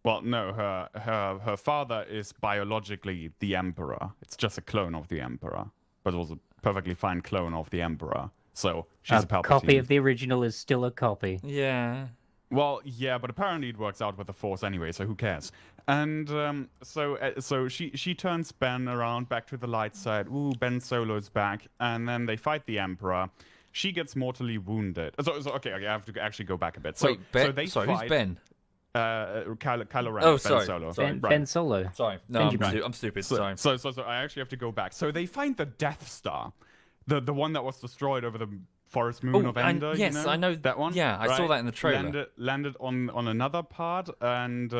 S5: Well, no, her father is biologically the Emperor. It's just a clone of the Emperor, but it was a perfectly fine clone of the Emperor. So she's a Palpatine.
S2: Copy of the original is still a copy.
S1: Yeah.
S5: Well, yeah, but apparently it works out with the Force anyway, so who cares? And so she turns Ben around back to the light side. Ooh, Ben Solo's back, and then they fight the Emperor. She gets mortally wounded. So okay, I have to actually go back a bit. So,
S1: Wait, Ben.
S5: so they
S1: Sorry,
S5: fight.
S1: who's Ben?
S5: Kylo Ren.
S1: Oh,
S5: Ben
S1: sorry.
S5: Solo.
S1: Sorry, right.
S2: Ben Solo.
S1: Sorry. No,
S2: Benjamin.
S1: I'm stupid.
S5: So,
S1: Sorry.
S5: so I actually have to go back. So they find the Death Star, the one that was destroyed over the forest moon of Endor.
S1: yes,
S5: you know?
S1: I know
S5: that one.
S1: Yeah, I saw that in the trailer.
S5: Landed on another part, and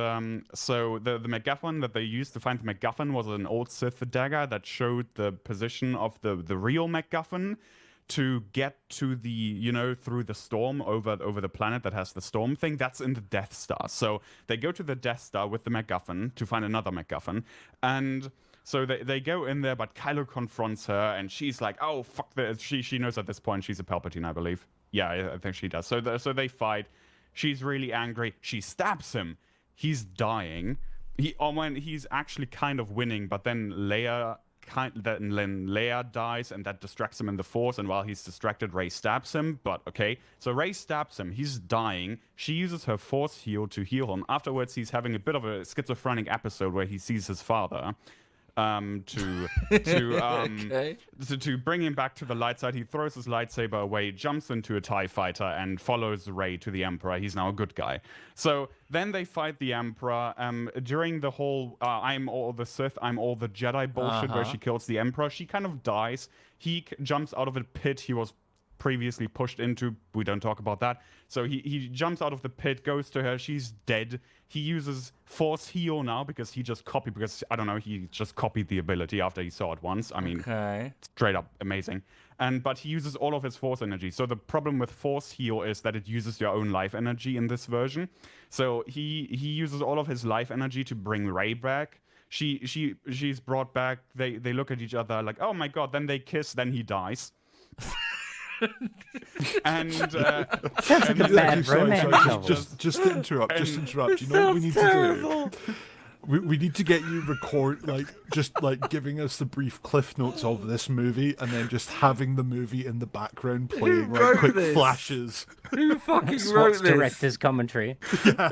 S5: so the MacGuffin that they used to find the MacGuffin was an old Sith dagger that showed the position of the real MacGuffin to get to the through the storm over the planet that has the storm thing. That's in the Death Star. So they go to the Death Star with the MacGuffin to find another MacGuffin, and so they go in there, but Kylo confronts her, and she's like, "Oh fuck this!" She knows at this point she's a Palpatine, I believe. Yeah, I think she does. So they fight. She's really angry. She stabs him. He's dying. He's actually kind of winning, but then Leia dies, and that distracts him in the Force. And while he's distracted, Rey stabs him. But okay, so Rey stabs him. He's dying. She uses her Force heal to heal him. Afterwards, he's having a bit of a schizophrenic episode where he sees his father. To bring him back to the light side, he throws his lightsaber away, jumps into a TIE fighter, and follows Rey to the Emperor. He's now a good guy. So then they fight the Emperor. During the whole I'm all the Sith, I'm all the Jedi bullshit where she kills the Emperor, she kind of dies. He jumps out of a pit he was previously pushed into. We don't talk about that. So he jumps out of the pit, goes to her. She's dead. He uses Force heal now because he just copied, he just copied the ability after he saw it once. I mean,
S1: Okay.
S5: straight up amazing. But he uses all of his Force energy. So the problem with Force heal is that it uses your own life energy in this version. So he uses all of his life energy to bring Rey back. She's brought back. They look at each other like, oh my god. Then they kiss. Then he dies. And
S2: Sounds like a
S5: and-
S2: bad
S3: Sorry,
S2: romance novel.
S3: just to interrupt. You know what we need to do? We need to get you giving us the brief cliff notes of this movie, and then just having the movie in the background playing
S1: wrote
S3: quick
S1: this?
S3: flashes.
S1: Who fucking
S2: SWAT's
S1: wrote this?
S2: director's commentary.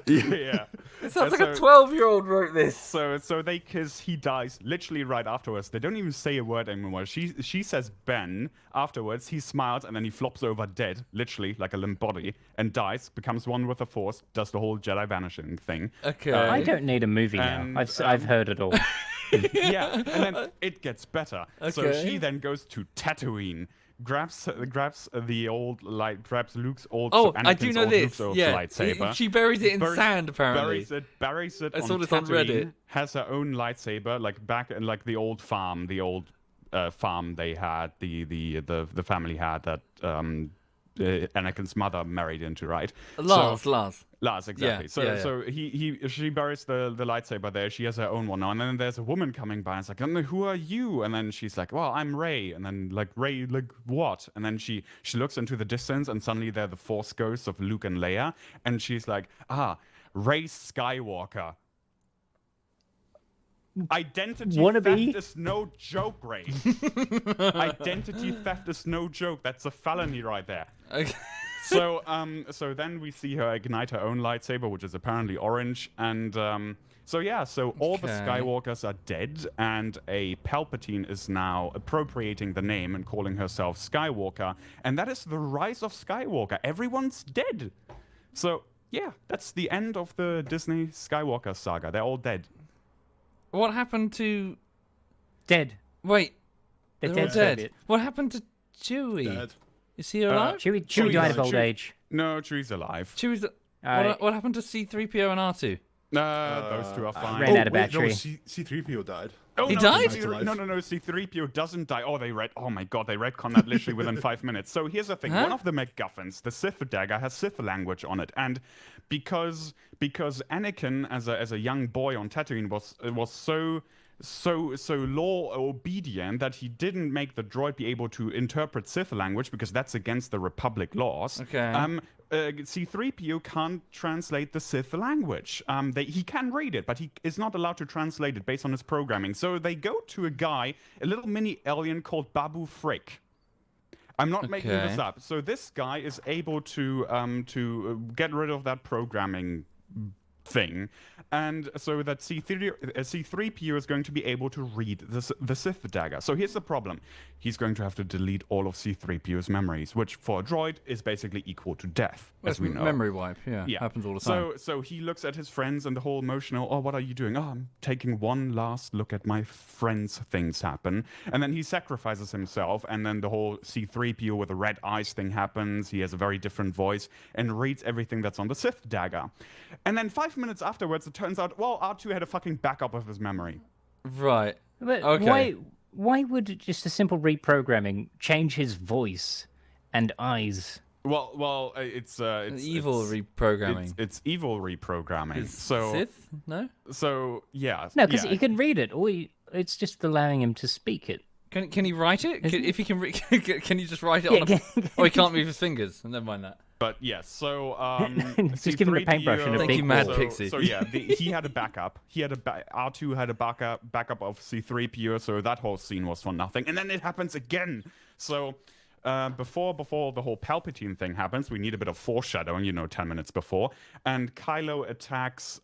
S5: yeah.
S1: It sounds
S5: And
S1: like a
S5: so-
S1: 12-year-old wrote this.
S5: So because he dies literally right afterwards. They don't even say a word anymore. She says Ben afterwards. He smiles and then he flops over dead, literally like a limp body, and dies. Becomes one with the Force. Does the whole Jedi vanishing thing.
S1: Okay.
S2: I don't need a movie now.
S5: And,
S2: I've heard it all.
S5: Yeah, and then it gets better. So
S1: Okay.
S5: she then goes to Tatooine. Grabs the old grabs Luke's old.
S1: Oh,
S5: Anakin's
S1: I do know
S5: old
S1: this.
S5: Luke's old
S1: Yeah,
S5: lightsaber.
S1: she buries it in
S5: Buries-
S1: sand. Apparently,
S5: buries it
S1: I
S5: on
S1: saw this on
S5: Tatooine,
S1: Reddit.
S5: has her own lightsaber, like back in like the old farm they had, the family had that Anakin's mother married into, right?
S1: Lars.
S5: Exactly.
S1: Yeah,
S5: So she buries the lightsaber there. She has her own one now, and then there's a woman coming by and it's like, who are you? And then she's like, well, I'm Rey. And then like, Rey, like what? And then she looks into the distance, and suddenly they're the Force ghosts of Luke and Leia, and she's like, Rey Skywalker. Identity
S2: Wannabe?
S5: theft is no joke, Ray. Identity theft is no joke. That's a felony right there.
S1: Okay.
S5: So then we see her ignite her own lightsaber, which is apparently orange, and so all the
S1: Okay.
S5: Skywalkers are dead, and a Palpatine is now appropriating the name and calling herself Skywalker, and that is the rise of Skywalker. Everyone's dead. So yeah, that's the end of the Disney Skywalker saga. They're all dead.
S1: What happened to?
S2: Dead.
S1: Wait,
S2: They're
S1: they're all
S2: dead.
S1: dead.
S2: Soviet.
S1: What happened to Chewie?
S3: Dead.
S1: Is he alive?
S2: Chewie
S5: Chewie's
S2: died of
S5: alive.
S2: old age.
S5: No, Chewie's alive.
S1: Chewie's.
S2: Uh,
S1: What happened to C-3PO and R2?
S5: Those two are fine.
S2: ran out of
S3: wait,
S2: battery.
S3: No, C-3PO died.
S5: Oh,
S1: He
S5: no,
S1: died?
S5: No, C-3PO doesn't die. Oh my god, they retconned that literally within 5 minutes. So here's the thing.
S1: Huh?
S5: One of the MacGuffins, the Sith dagger, has Sith language on it. And because Anakin, as a young boy on Tatooine, was so law obedient that he didn't make the droid be able to interpret Sith language, because that's against the Republic laws.
S1: Okay.
S5: C-3PO can't translate the Sith language. He can read it, but he is not allowed to translate it based on his programming. So they go to a little mini alien called Babu Frick. I'm not making this
S1: Okay.
S5: up. So this guy is able to get rid of that programming thing, and so that C-3PO is going to be able to read the Sith dagger. So here's the problem. He's going to have to delete all of C-3PO's memories, which for a droid is basically equal to death, as we know.
S1: Memory wipe. Yeah. Happens all the time.
S5: So he looks at his friends and the whole emotional, what are you doing? I'm taking one last look at my friends' things happen. And then he sacrifices himself, and then the whole C-3PO with the red eyes thing happens. He has a very different voice and reads everything that's on the Sith dagger. And then 5 minutes afterwards, it turns out, R2 had a fucking backup of his memory.
S1: Right.
S2: But
S1: Okay.
S2: why would just a simple reprogramming change his voice and eyes?
S5: Well, it's
S1: Evil reprogramming.
S5: It's evil reprogramming.
S1: Is
S5: So
S1: Sith? No.
S5: So yeah.
S2: No, because
S5: yeah.
S2: he can read it. It's just allowing him to speak it.
S1: Can he write it? If he can, can he just write it
S2: Yeah,
S1: on a? Oh, he can't move his fingers. Never mind that.
S5: But yes, so
S2: Just give him a paintbrush and a
S1: Thank
S2: big
S1: you, Mad
S2: ball.
S1: Pixie.
S5: So yeah, he had a backup. R2 had a backup of C-3PO, so that whole scene was for nothing. And then it happens again. So before the whole Palpatine thing happens, we need a bit of foreshadowing, 10 minutes before. And Kylo attacks.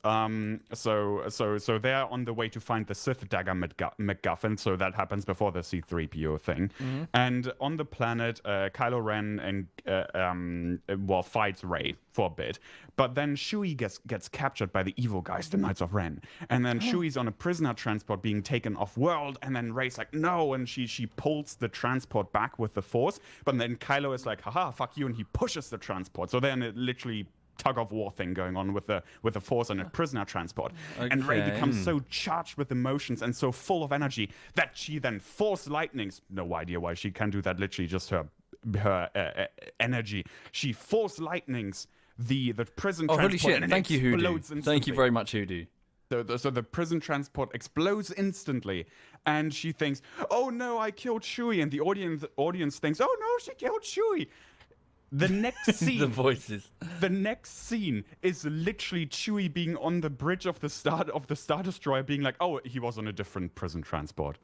S5: So they're on the way to find the Sith dagger MacGuffin. So that happens before the C-3PO thing.
S1: Mm-hmm.
S5: And on the planet, Kylo Ren and fights Rey for a bit. But then Chewie gets captured by the evil guys, the Knights of Ren. And then Chewie's on a prisoner transport being taken off world. And then Rey's like, no. And she pulls the transport back with the Force. But then Kylo is like, haha, fuck you. And he pushes the transport. So then it literally tug of war thing going on with the Force and a prisoner transport. And Rey
S1: Okay.
S5: becomes so charged with emotions and so full of energy that she then Force lightnings. No idea why she can do that. Literally just her energy. She Force lightnings the prison
S1: Oh,
S5: transport.
S1: holy shit!
S5: and it
S1: Thank you, Hoodoo.
S5: explodes
S1: Thank you
S5: instantly.
S1: very much, Hoodoo.
S5: So the prison transport explodes instantly, and she thinks, "Oh no, I killed Chewie," and the audience thinks, "Oh no, she killed Chewie." The next scene,
S1: The voices.
S5: the next scene is literally Chewie being on the bridge of the Star Destroyer, being like, "Oh, he was on a different prison transport."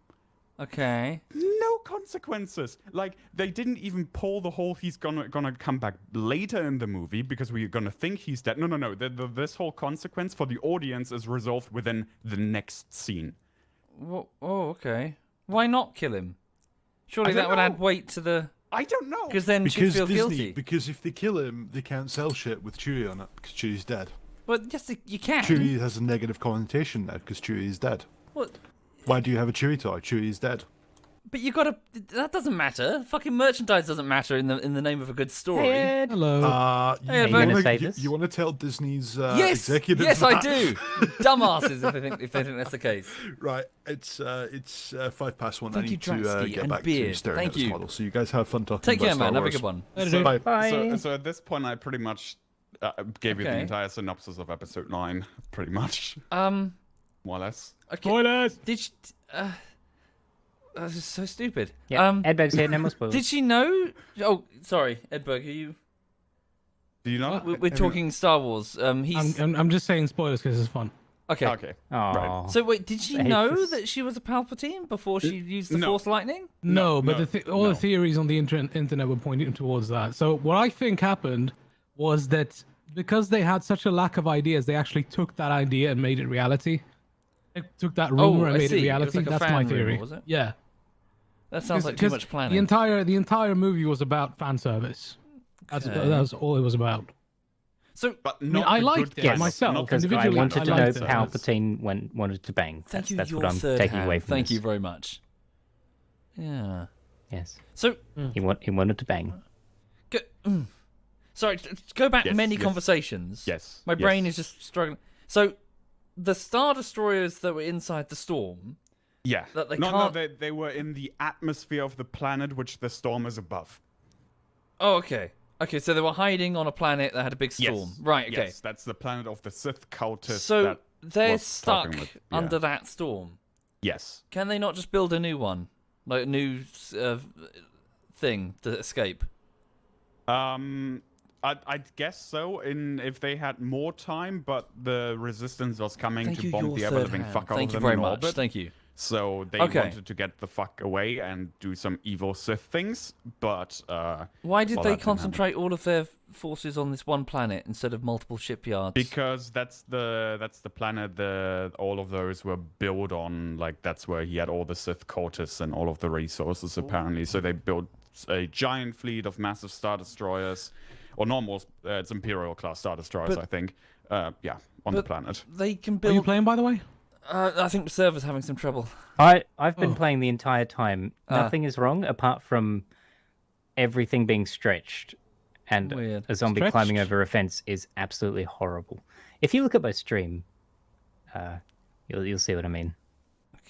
S1: Okay.
S5: No consequences. Like, they didn't even pull the whole he's gonna come back later in the movie because we're gonna think he's dead. No. This whole consequence for the audience is resolved within the next scene.
S1: Oh, okay. Why not kill him? Surely
S5: I don't
S1: that would
S5: know.
S1: add weight to the...
S5: I don't know.
S1: Because then she'd
S3: Because
S1: feel
S3: Disney,
S1: guilty.
S3: because if they kill him, they can't sell shit with Chewie on it because Chewie's dead.
S1: But yes, you can.
S3: Chewie has a negative connotation now because Chewie is dead.
S1: What?
S3: Why do you have a Chewie toy? Chewie is dead.
S1: But you gotta... That doesn't matter. Fucking merchandise doesn't matter in the name of a good story.
S2: Ed.
S6: Hello.
S3: You,
S1: Hey,
S3: you
S1: Bert.
S2: Gonna say
S3: wanna,
S2: this?
S3: you want to tell Disney's
S1: Yes,
S3: executive
S1: yes, I
S3: that?
S1: do. Dumbasses if they think that's the case.
S3: Right, it's 1:05. I
S1: Thank you,
S3: need to
S1: Dratsky,
S3: get
S1: and
S3: back
S1: beer.
S3: to staring
S1: Thank
S3: at this
S1: you.
S3: model. So you guys have fun talking
S1: Take
S3: about
S1: care,
S3: Star
S1: man. Have a
S3: Wars.
S1: good one.
S6: Later,
S3: Bye.
S2: Bye.
S5: So at this point, I pretty much gave you the
S1: Okay.
S5: entire synopsis of episode 9, pretty much, more or less.
S1: Okay.
S6: Spoilers.
S1: Did she... this is so stupid.
S2: Yeah, Edberg's here, no more spoilers.
S1: Did she know... Oh, sorry, Edberg, are you...
S5: Do you not?
S1: We're talking Star Wars. He's...
S6: I'm just saying spoilers because it's fun.
S1: Okay.
S5: Okay.
S2: Aw.
S1: So wait, did she
S2: I hate
S1: know
S2: this.
S1: that she was a Palpatine before she used the
S5: No.
S1: Force Lightning?
S6: No, but
S5: no,
S6: all
S5: no.
S6: the theories on the internet were pointing towards that. So what I think happened was that because they had such a lack of ideas, they actually took that idea and made it reality. They took that rumor and
S1: I
S6: made
S1: see.
S6: it
S1: It was
S6: reality.
S1: like a
S6: that's
S1: fan
S6: my
S1: rumor,
S6: theory.
S1: was it?
S6: Yeah.
S1: That sounds like too
S6: 'Cause
S1: much planning.
S6: The entire movie was about fan service.
S1: Okay.
S6: That was all it was about.
S1: So
S5: But
S6: mean,
S5: not
S6: I
S5: the
S6: liked
S5: good
S6: it
S5: kind of-
S6: myself,
S5: not the
S2: Because I
S6: individually,
S2: wanted to
S6: I
S2: know
S6: liked it.
S2: Palpatine wanted to bang.
S1: thank you.
S2: That's
S1: Your
S2: what I'm
S1: third
S2: taking
S1: hand.
S2: away from
S1: Thank
S2: this.
S1: you very much. Yeah.
S2: Yes.
S1: So
S2: He wanted to bang.
S1: sorry. Go back
S5: Yes,
S1: many
S5: yes.
S1: conversations.
S5: Yes.
S1: My brain
S5: yes.
S1: is just struggling. So the Star Destroyers that were inside the storm.
S5: Yeah.
S1: that they
S5: no,
S1: can't-
S5: they were in the atmosphere of the planet, which the storm is above.
S1: Oh, okay. Okay, so they were hiding on a planet that had a big storm.
S5: Yes.
S1: Right. Okay.
S5: Yes, that's the planet of the Sith cultists.
S1: So
S5: that
S1: they're
S5: was
S1: stuck
S5: talking with- yeah.
S1: under that storm.
S5: Yes.
S1: Can they not just build a new one, like a new thing to escape?
S5: I'd guess so. If they had more time, but the resistance was coming
S1: Thank
S5: to
S1: you,
S5: bomb
S1: your
S5: the
S1: third
S5: ever-living
S1: hand.
S5: fuck out
S1: Thank
S5: of
S1: you
S5: them
S1: very
S5: in
S1: much.
S5: orbit.
S1: Thank you.
S5: So they
S1: Okay.
S5: wanted to get the fuck away and do some evil Sith things, but
S1: Why did
S5: well,
S1: they
S5: that didn't happen.
S1: concentrate all of their forces on this one planet instead of multiple shipyards?
S5: Because that's the planet that all of those were built on. Like, that's where he had all the Sith cultists and all of the resources, apparently. So they built a giant fleet of massive Star Destroyers, or normal, it's Imperial class Star Destroyers,
S1: But-
S5: I think. Yeah, on the planet.
S1: They can
S6: Are you
S1: build.
S6: playing, by the way?
S1: I think the server's having some trouble.
S2: I've been
S6: Oh.
S2: playing the entire time. Nothing is wrong apart from everything being stretched, and
S1: Weird.
S2: a zombie
S6: Stretched?
S2: climbing over a fence is absolutely horrible. If you look at my stream, you'll see what I mean.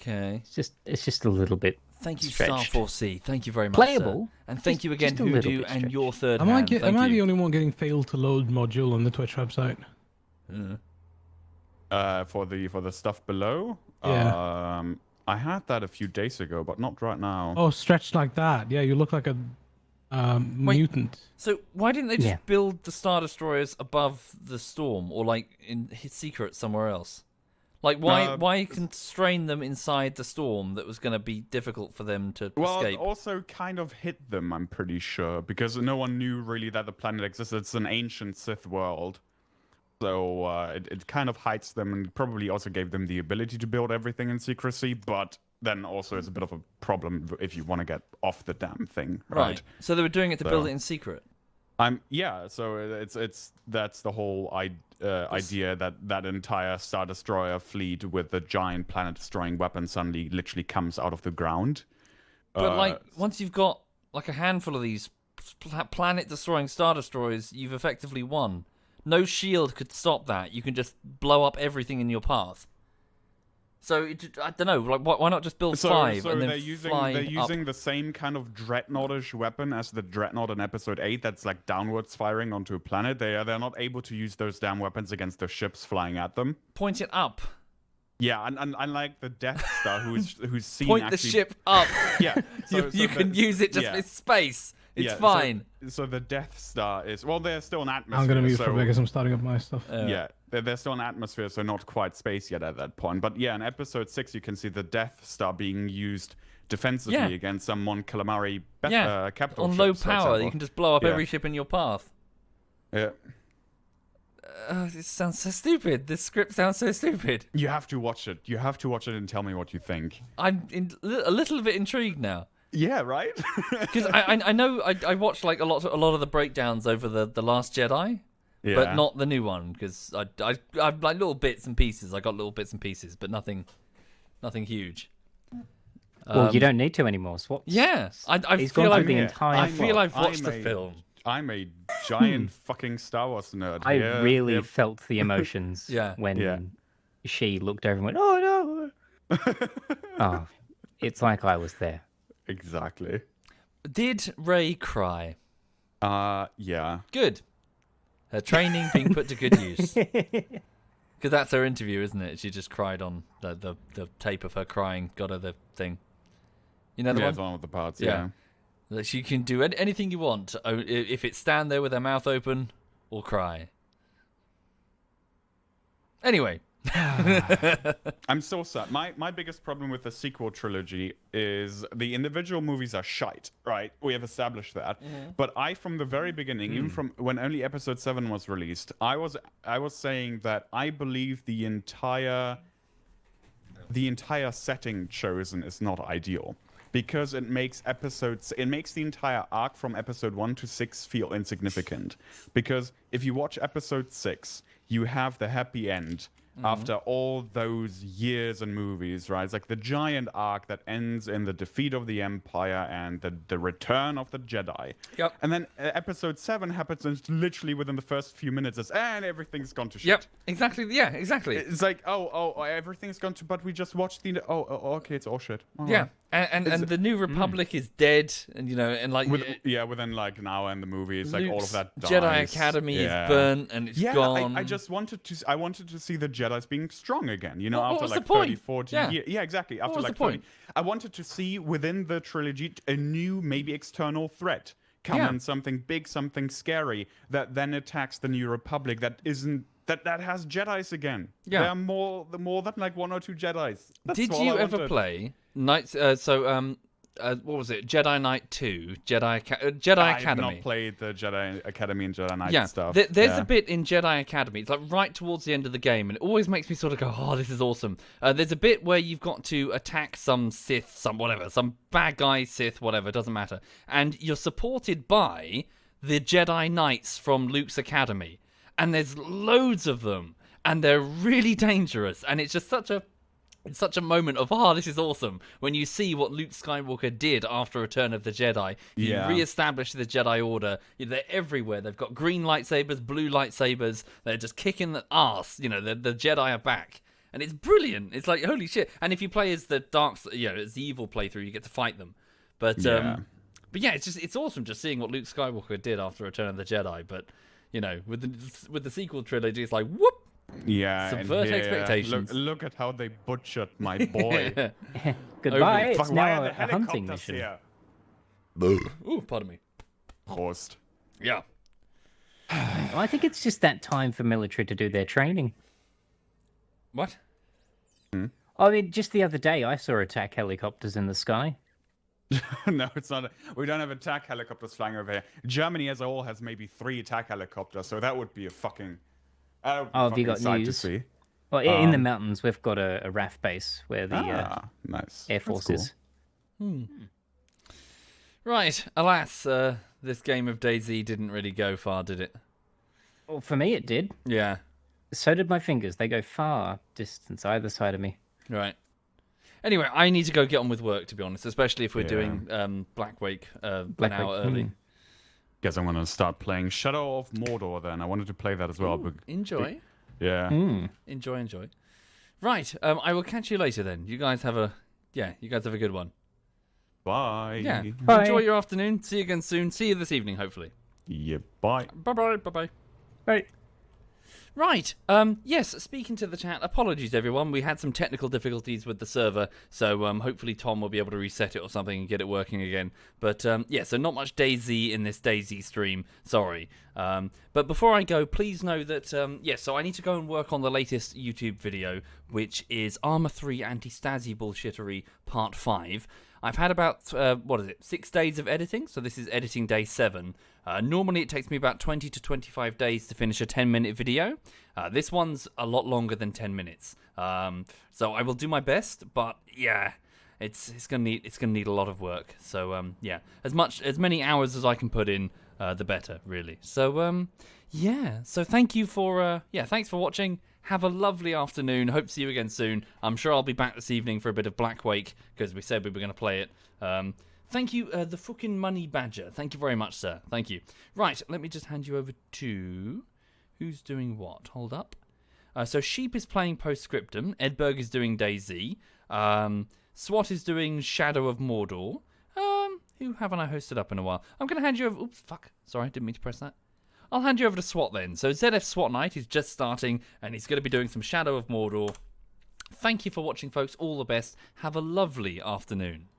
S1: Okay.
S2: It's just a little bit
S1: Thank you,
S2: stretched.
S1: Star4C. Thank you very much.
S2: Playable,
S1: Sir. And thank
S2: just-
S1: you again,
S2: just a little
S1: Hoodoo,
S2: bit
S1: and
S2: stretched.
S1: your third
S6: Am I,
S1: hand. Thank
S6: am I
S1: you.
S6: the only one getting failed to load module on the Twitch website?
S5: For the stuff below.
S6: Yeah.
S5: I had that a few days ago, but not right now.
S6: Oh, stretched like that. Yeah, you look like a mutant.
S1: So why didn't they just
S2: Yeah.
S1: build the Star Destroyers above the storm, or like in his secret somewhere else? Like why constrain them inside the storm that was going to be difficult for them to
S5: Well,
S1: escape?
S5: it also kind of hit them, I'm pretty sure, because no one knew really that the planet existed. It's an ancient Sith world. So it kind of hides them and probably also gave them the ability to build everything in secrecy, but then also it's a bit of a problem if you want to get off the damn thing, right?
S1: So they were doing it to build
S5: So-
S1: it in secret.
S5: So that's the whole idea that entire Star Destroyer fleet with the giant planet-destroying weapon suddenly literally comes out of the ground.
S1: But like once you've got like a handful of these planet-destroying Star Destroyers, you've effectively won. No shield could stop that. You can just blow up everything in your path. So I don't know. Like, why not just build five and then
S5: they're using
S1: fly
S5: they're
S1: up?
S5: using the same kind of dreadnoughtish weapon as the dreadnought in Episode 8. That's like downwards firing onto a planet. They're not able to use those damn weapons against the ships flying at them.
S1: Point it up.
S5: Yeah, and unlike the Death Star, who's seen
S1: Point
S5: actually...
S1: the ship up.
S5: Yeah,
S1: You can use it just
S5: yeah.
S1: for space. It's
S5: Yeah,
S1: fine.
S5: So the Death Star is there's still an atmosphere.
S6: I'm gonna mute
S5: so,
S6: for because I'm starting up my stuff.
S5: Yeah, there's still an atmosphere, so not quite space yet at that point. But yeah, in episode 6, you can see the Death Star being used defensively against some Mon Calamari capital
S1: On low
S5: ships, for
S1: power,
S5: example.
S1: you can just blow up
S5: Yeah.
S1: every ship in your path.
S5: Yeah.
S1: This sounds so stupid. This script sounds so stupid.
S5: You have to watch it. You have to watch it and tell me what you think.
S1: I'm a little bit intrigued now.
S5: Yeah, right?
S1: Because I know I watched like a lot of the breakdowns over the Last Jedi,
S5: Yeah.
S1: but not the new one because I like little bits and pieces. I got little bits and pieces, but nothing huge.
S2: Well, you don't need to anymore. Swap.
S1: Yeah, I
S2: He's
S1: feel
S2: gone
S1: like
S2: through the entire
S1: I feel
S2: plot.
S1: I've watched the film.
S5: I'm a giant fucking Star Wars nerd.
S2: I
S5: Yeah,
S2: really
S5: yeah.
S2: felt the emotions
S1: Yeah.
S2: when she looked over and went, "Oh no!" Oh, it's like I was there.
S5: Exactly.
S1: Did Rey cry?
S5: Yeah.
S1: Good. Her training being put to good use. Because that's her interview, isn't it? She just cried on the tape of her crying. Got her the thing. You know the
S5: Yeah,
S1: one?
S5: it's one of the parts,
S1: Yeah.
S5: yeah.
S1: That she can do anything you want. If it's stand there with her mouth open or cry. Anyway.
S5: I'm so sad. My biggest problem with the sequel trilogy is the individual movies are shite, right? We have established that. But from the very beginning, even from when only episode 7 was released, I was saying that I believe the entire setting chosen is not ideal. Because it makes the entire arc from episode 1 to 6 feel insignificant. Because if you watch episode 6, you have the happy end after all those years and movies, right? It's like the giant arc that ends in the defeat of the Empire and the return of the Jedi.
S1: Yep.
S5: And then episode 7 happens and literally within the first few minutes, and everything's gone to shit.
S1: Yep. Exactly. Yeah. Exactly.
S5: It's like, everything's gone to, but we just watched okay, it's all shit. All
S1: Yeah.
S5: right.
S1: And the New Republic is dead, and and like
S5: within like an hour in the movie, it's like all of that dies.
S1: Jedi Academy is burnt and it's gone.
S5: I just wanted to see the Jedi's being strong again,
S1: What
S5: after
S1: was
S5: like
S1: the
S5: 30,
S1: point?
S5: 40
S1: Yeah.
S5: years. Yeah, exactly. After
S1: was
S5: like
S1: the point?
S5: 30. I wanted to see within the trilogy a new, maybe external threat come in, something big, something scary that then attacks the New Republic that has Jedi's again.
S1: Yeah.
S5: There are more than like 1 or 2 Jedi's. That's
S1: Did
S5: all
S1: you
S5: I
S1: ever
S5: wanted.
S1: play Knights? What was it? Jedi Knight 2, Jedi
S5: I've
S1: Academy.
S5: not played the Jedi Academy and Jedi Knight
S1: Yeah,
S5: stuff.
S1: there's a bit in Jedi Academy. It's like right towards the end of the game, and it always makes me sort of go, "Oh, this is awesome." There's a bit where you've got to attack some Sith, some bad guy Sith, whatever, doesn't matter, and you're supported by the Jedi Knights from Luke's Academy, and there's loads of them, and they're really dangerous, and it's just such a moment of, this is awesome. When you see what Luke Skywalker did after Return of the Jedi, he re-established the Jedi Order. They're everywhere. They've got green lightsabers, blue lightsabers. They're just kicking the ass. The Jedi are back. And it's brilliant. It's like, holy shit. And if you play as the as the evil playthrough, you get to fight them. But yeah, it's awesome just seeing what Luke Skywalker did after Return of the Jedi. But, with the sequel trilogy, it's like, whoop!
S5: Yeah,
S1: Subvert expectations.
S5: Look at how they butchered my boy.
S2: Goodbye. It's
S5: Fuck, why
S2: now
S5: are
S2: a
S5: the
S2: hunting
S5: helicopters
S2: mission.
S5: here?
S1: Ooh, pardon me.
S5: Prost.
S1: Yeah.
S2: Well, I think it's just that time for military to do their training.
S1: What?
S2: I mean, just the other day, I saw attack helicopters in the sky.
S5: No, it's not. We don't have attack helicopters flying over here. Germany as a whole has maybe 3 attack helicopters, so that would be a fucking...
S2: Have you got
S5: sight
S2: news?
S5: to see.
S2: Well, in the mountains, we've got a RAF base where the
S5: Nice.
S2: Air
S5: That's
S2: Force
S5: cool.
S2: is.
S1: Right. Alas, this game of DayZ didn't really go far, did it?
S2: Well, for me, it did.
S1: Yeah.
S2: So did my fingers. They go far distance either side of me.
S1: Right. Anyway, I need to go get on with work, to be honest, especially if we're doing Black Wake an hour early.
S5: Guess I'm gonna start playing Shadow of Mordor then. I wanted to play that as well. But
S1: Enjoy.
S5: yeah.
S1: Enjoy. Right. I will catch you later then. You guys have a good one.
S5: Bye.
S1: Yeah.
S2: Bye.
S1: Enjoy your afternoon. See you again soon. See you this evening, hopefully.
S5: Yeah. Bye.
S1: Bye-bye. Bye-bye.
S2: Right.
S1: Right. Yes, speaking to the chat, apologies everyone. We had some technical difficulties with the server, so hopefully Tom will be able to reset it or something and get it working again. But yeah, so not much DayZ in this DayZ stream. Sorry. But before I go, please know that so I need to go and work on the latest YouTube video, which is Arma 3 Anti-Stasi Bullshittery Part 5. I've had about, 6 days of editing, so this is editing day 7. Normally it takes me about 20 to 25 days to finish a 10-minute video. This one's a lot longer than 10 minutes. So I will do my best, but yeah, it's gonna need a lot of work. So yeah, as many hours as I can put in, the better, really. So yeah, so thank you for thanks for watching. Have a lovely afternoon. Hope to see you again soon. I'm sure I'll be back this evening for a bit of Black Wake, because we said we were going to play it. Thank you, the fucking Money Badger. Thank you very much, sir. Thank you. Right, let me just hand you over to... Who's doing what? Hold up. So Sheep is playing Postscriptum. Edberg is doing DayZ. Swat is doing Shadow of Mordor. Who haven't I hosted up in a while? I'm going to hand you over... Oops, fuck. Sorry, didn't mean to press that. I'll hand you over to SWAT then. So ZF SWAT Night is just starting, and he's going to be doing some Shadow of Mordor. Thank you for watching, folks. All the best. Have a lovely afternoon.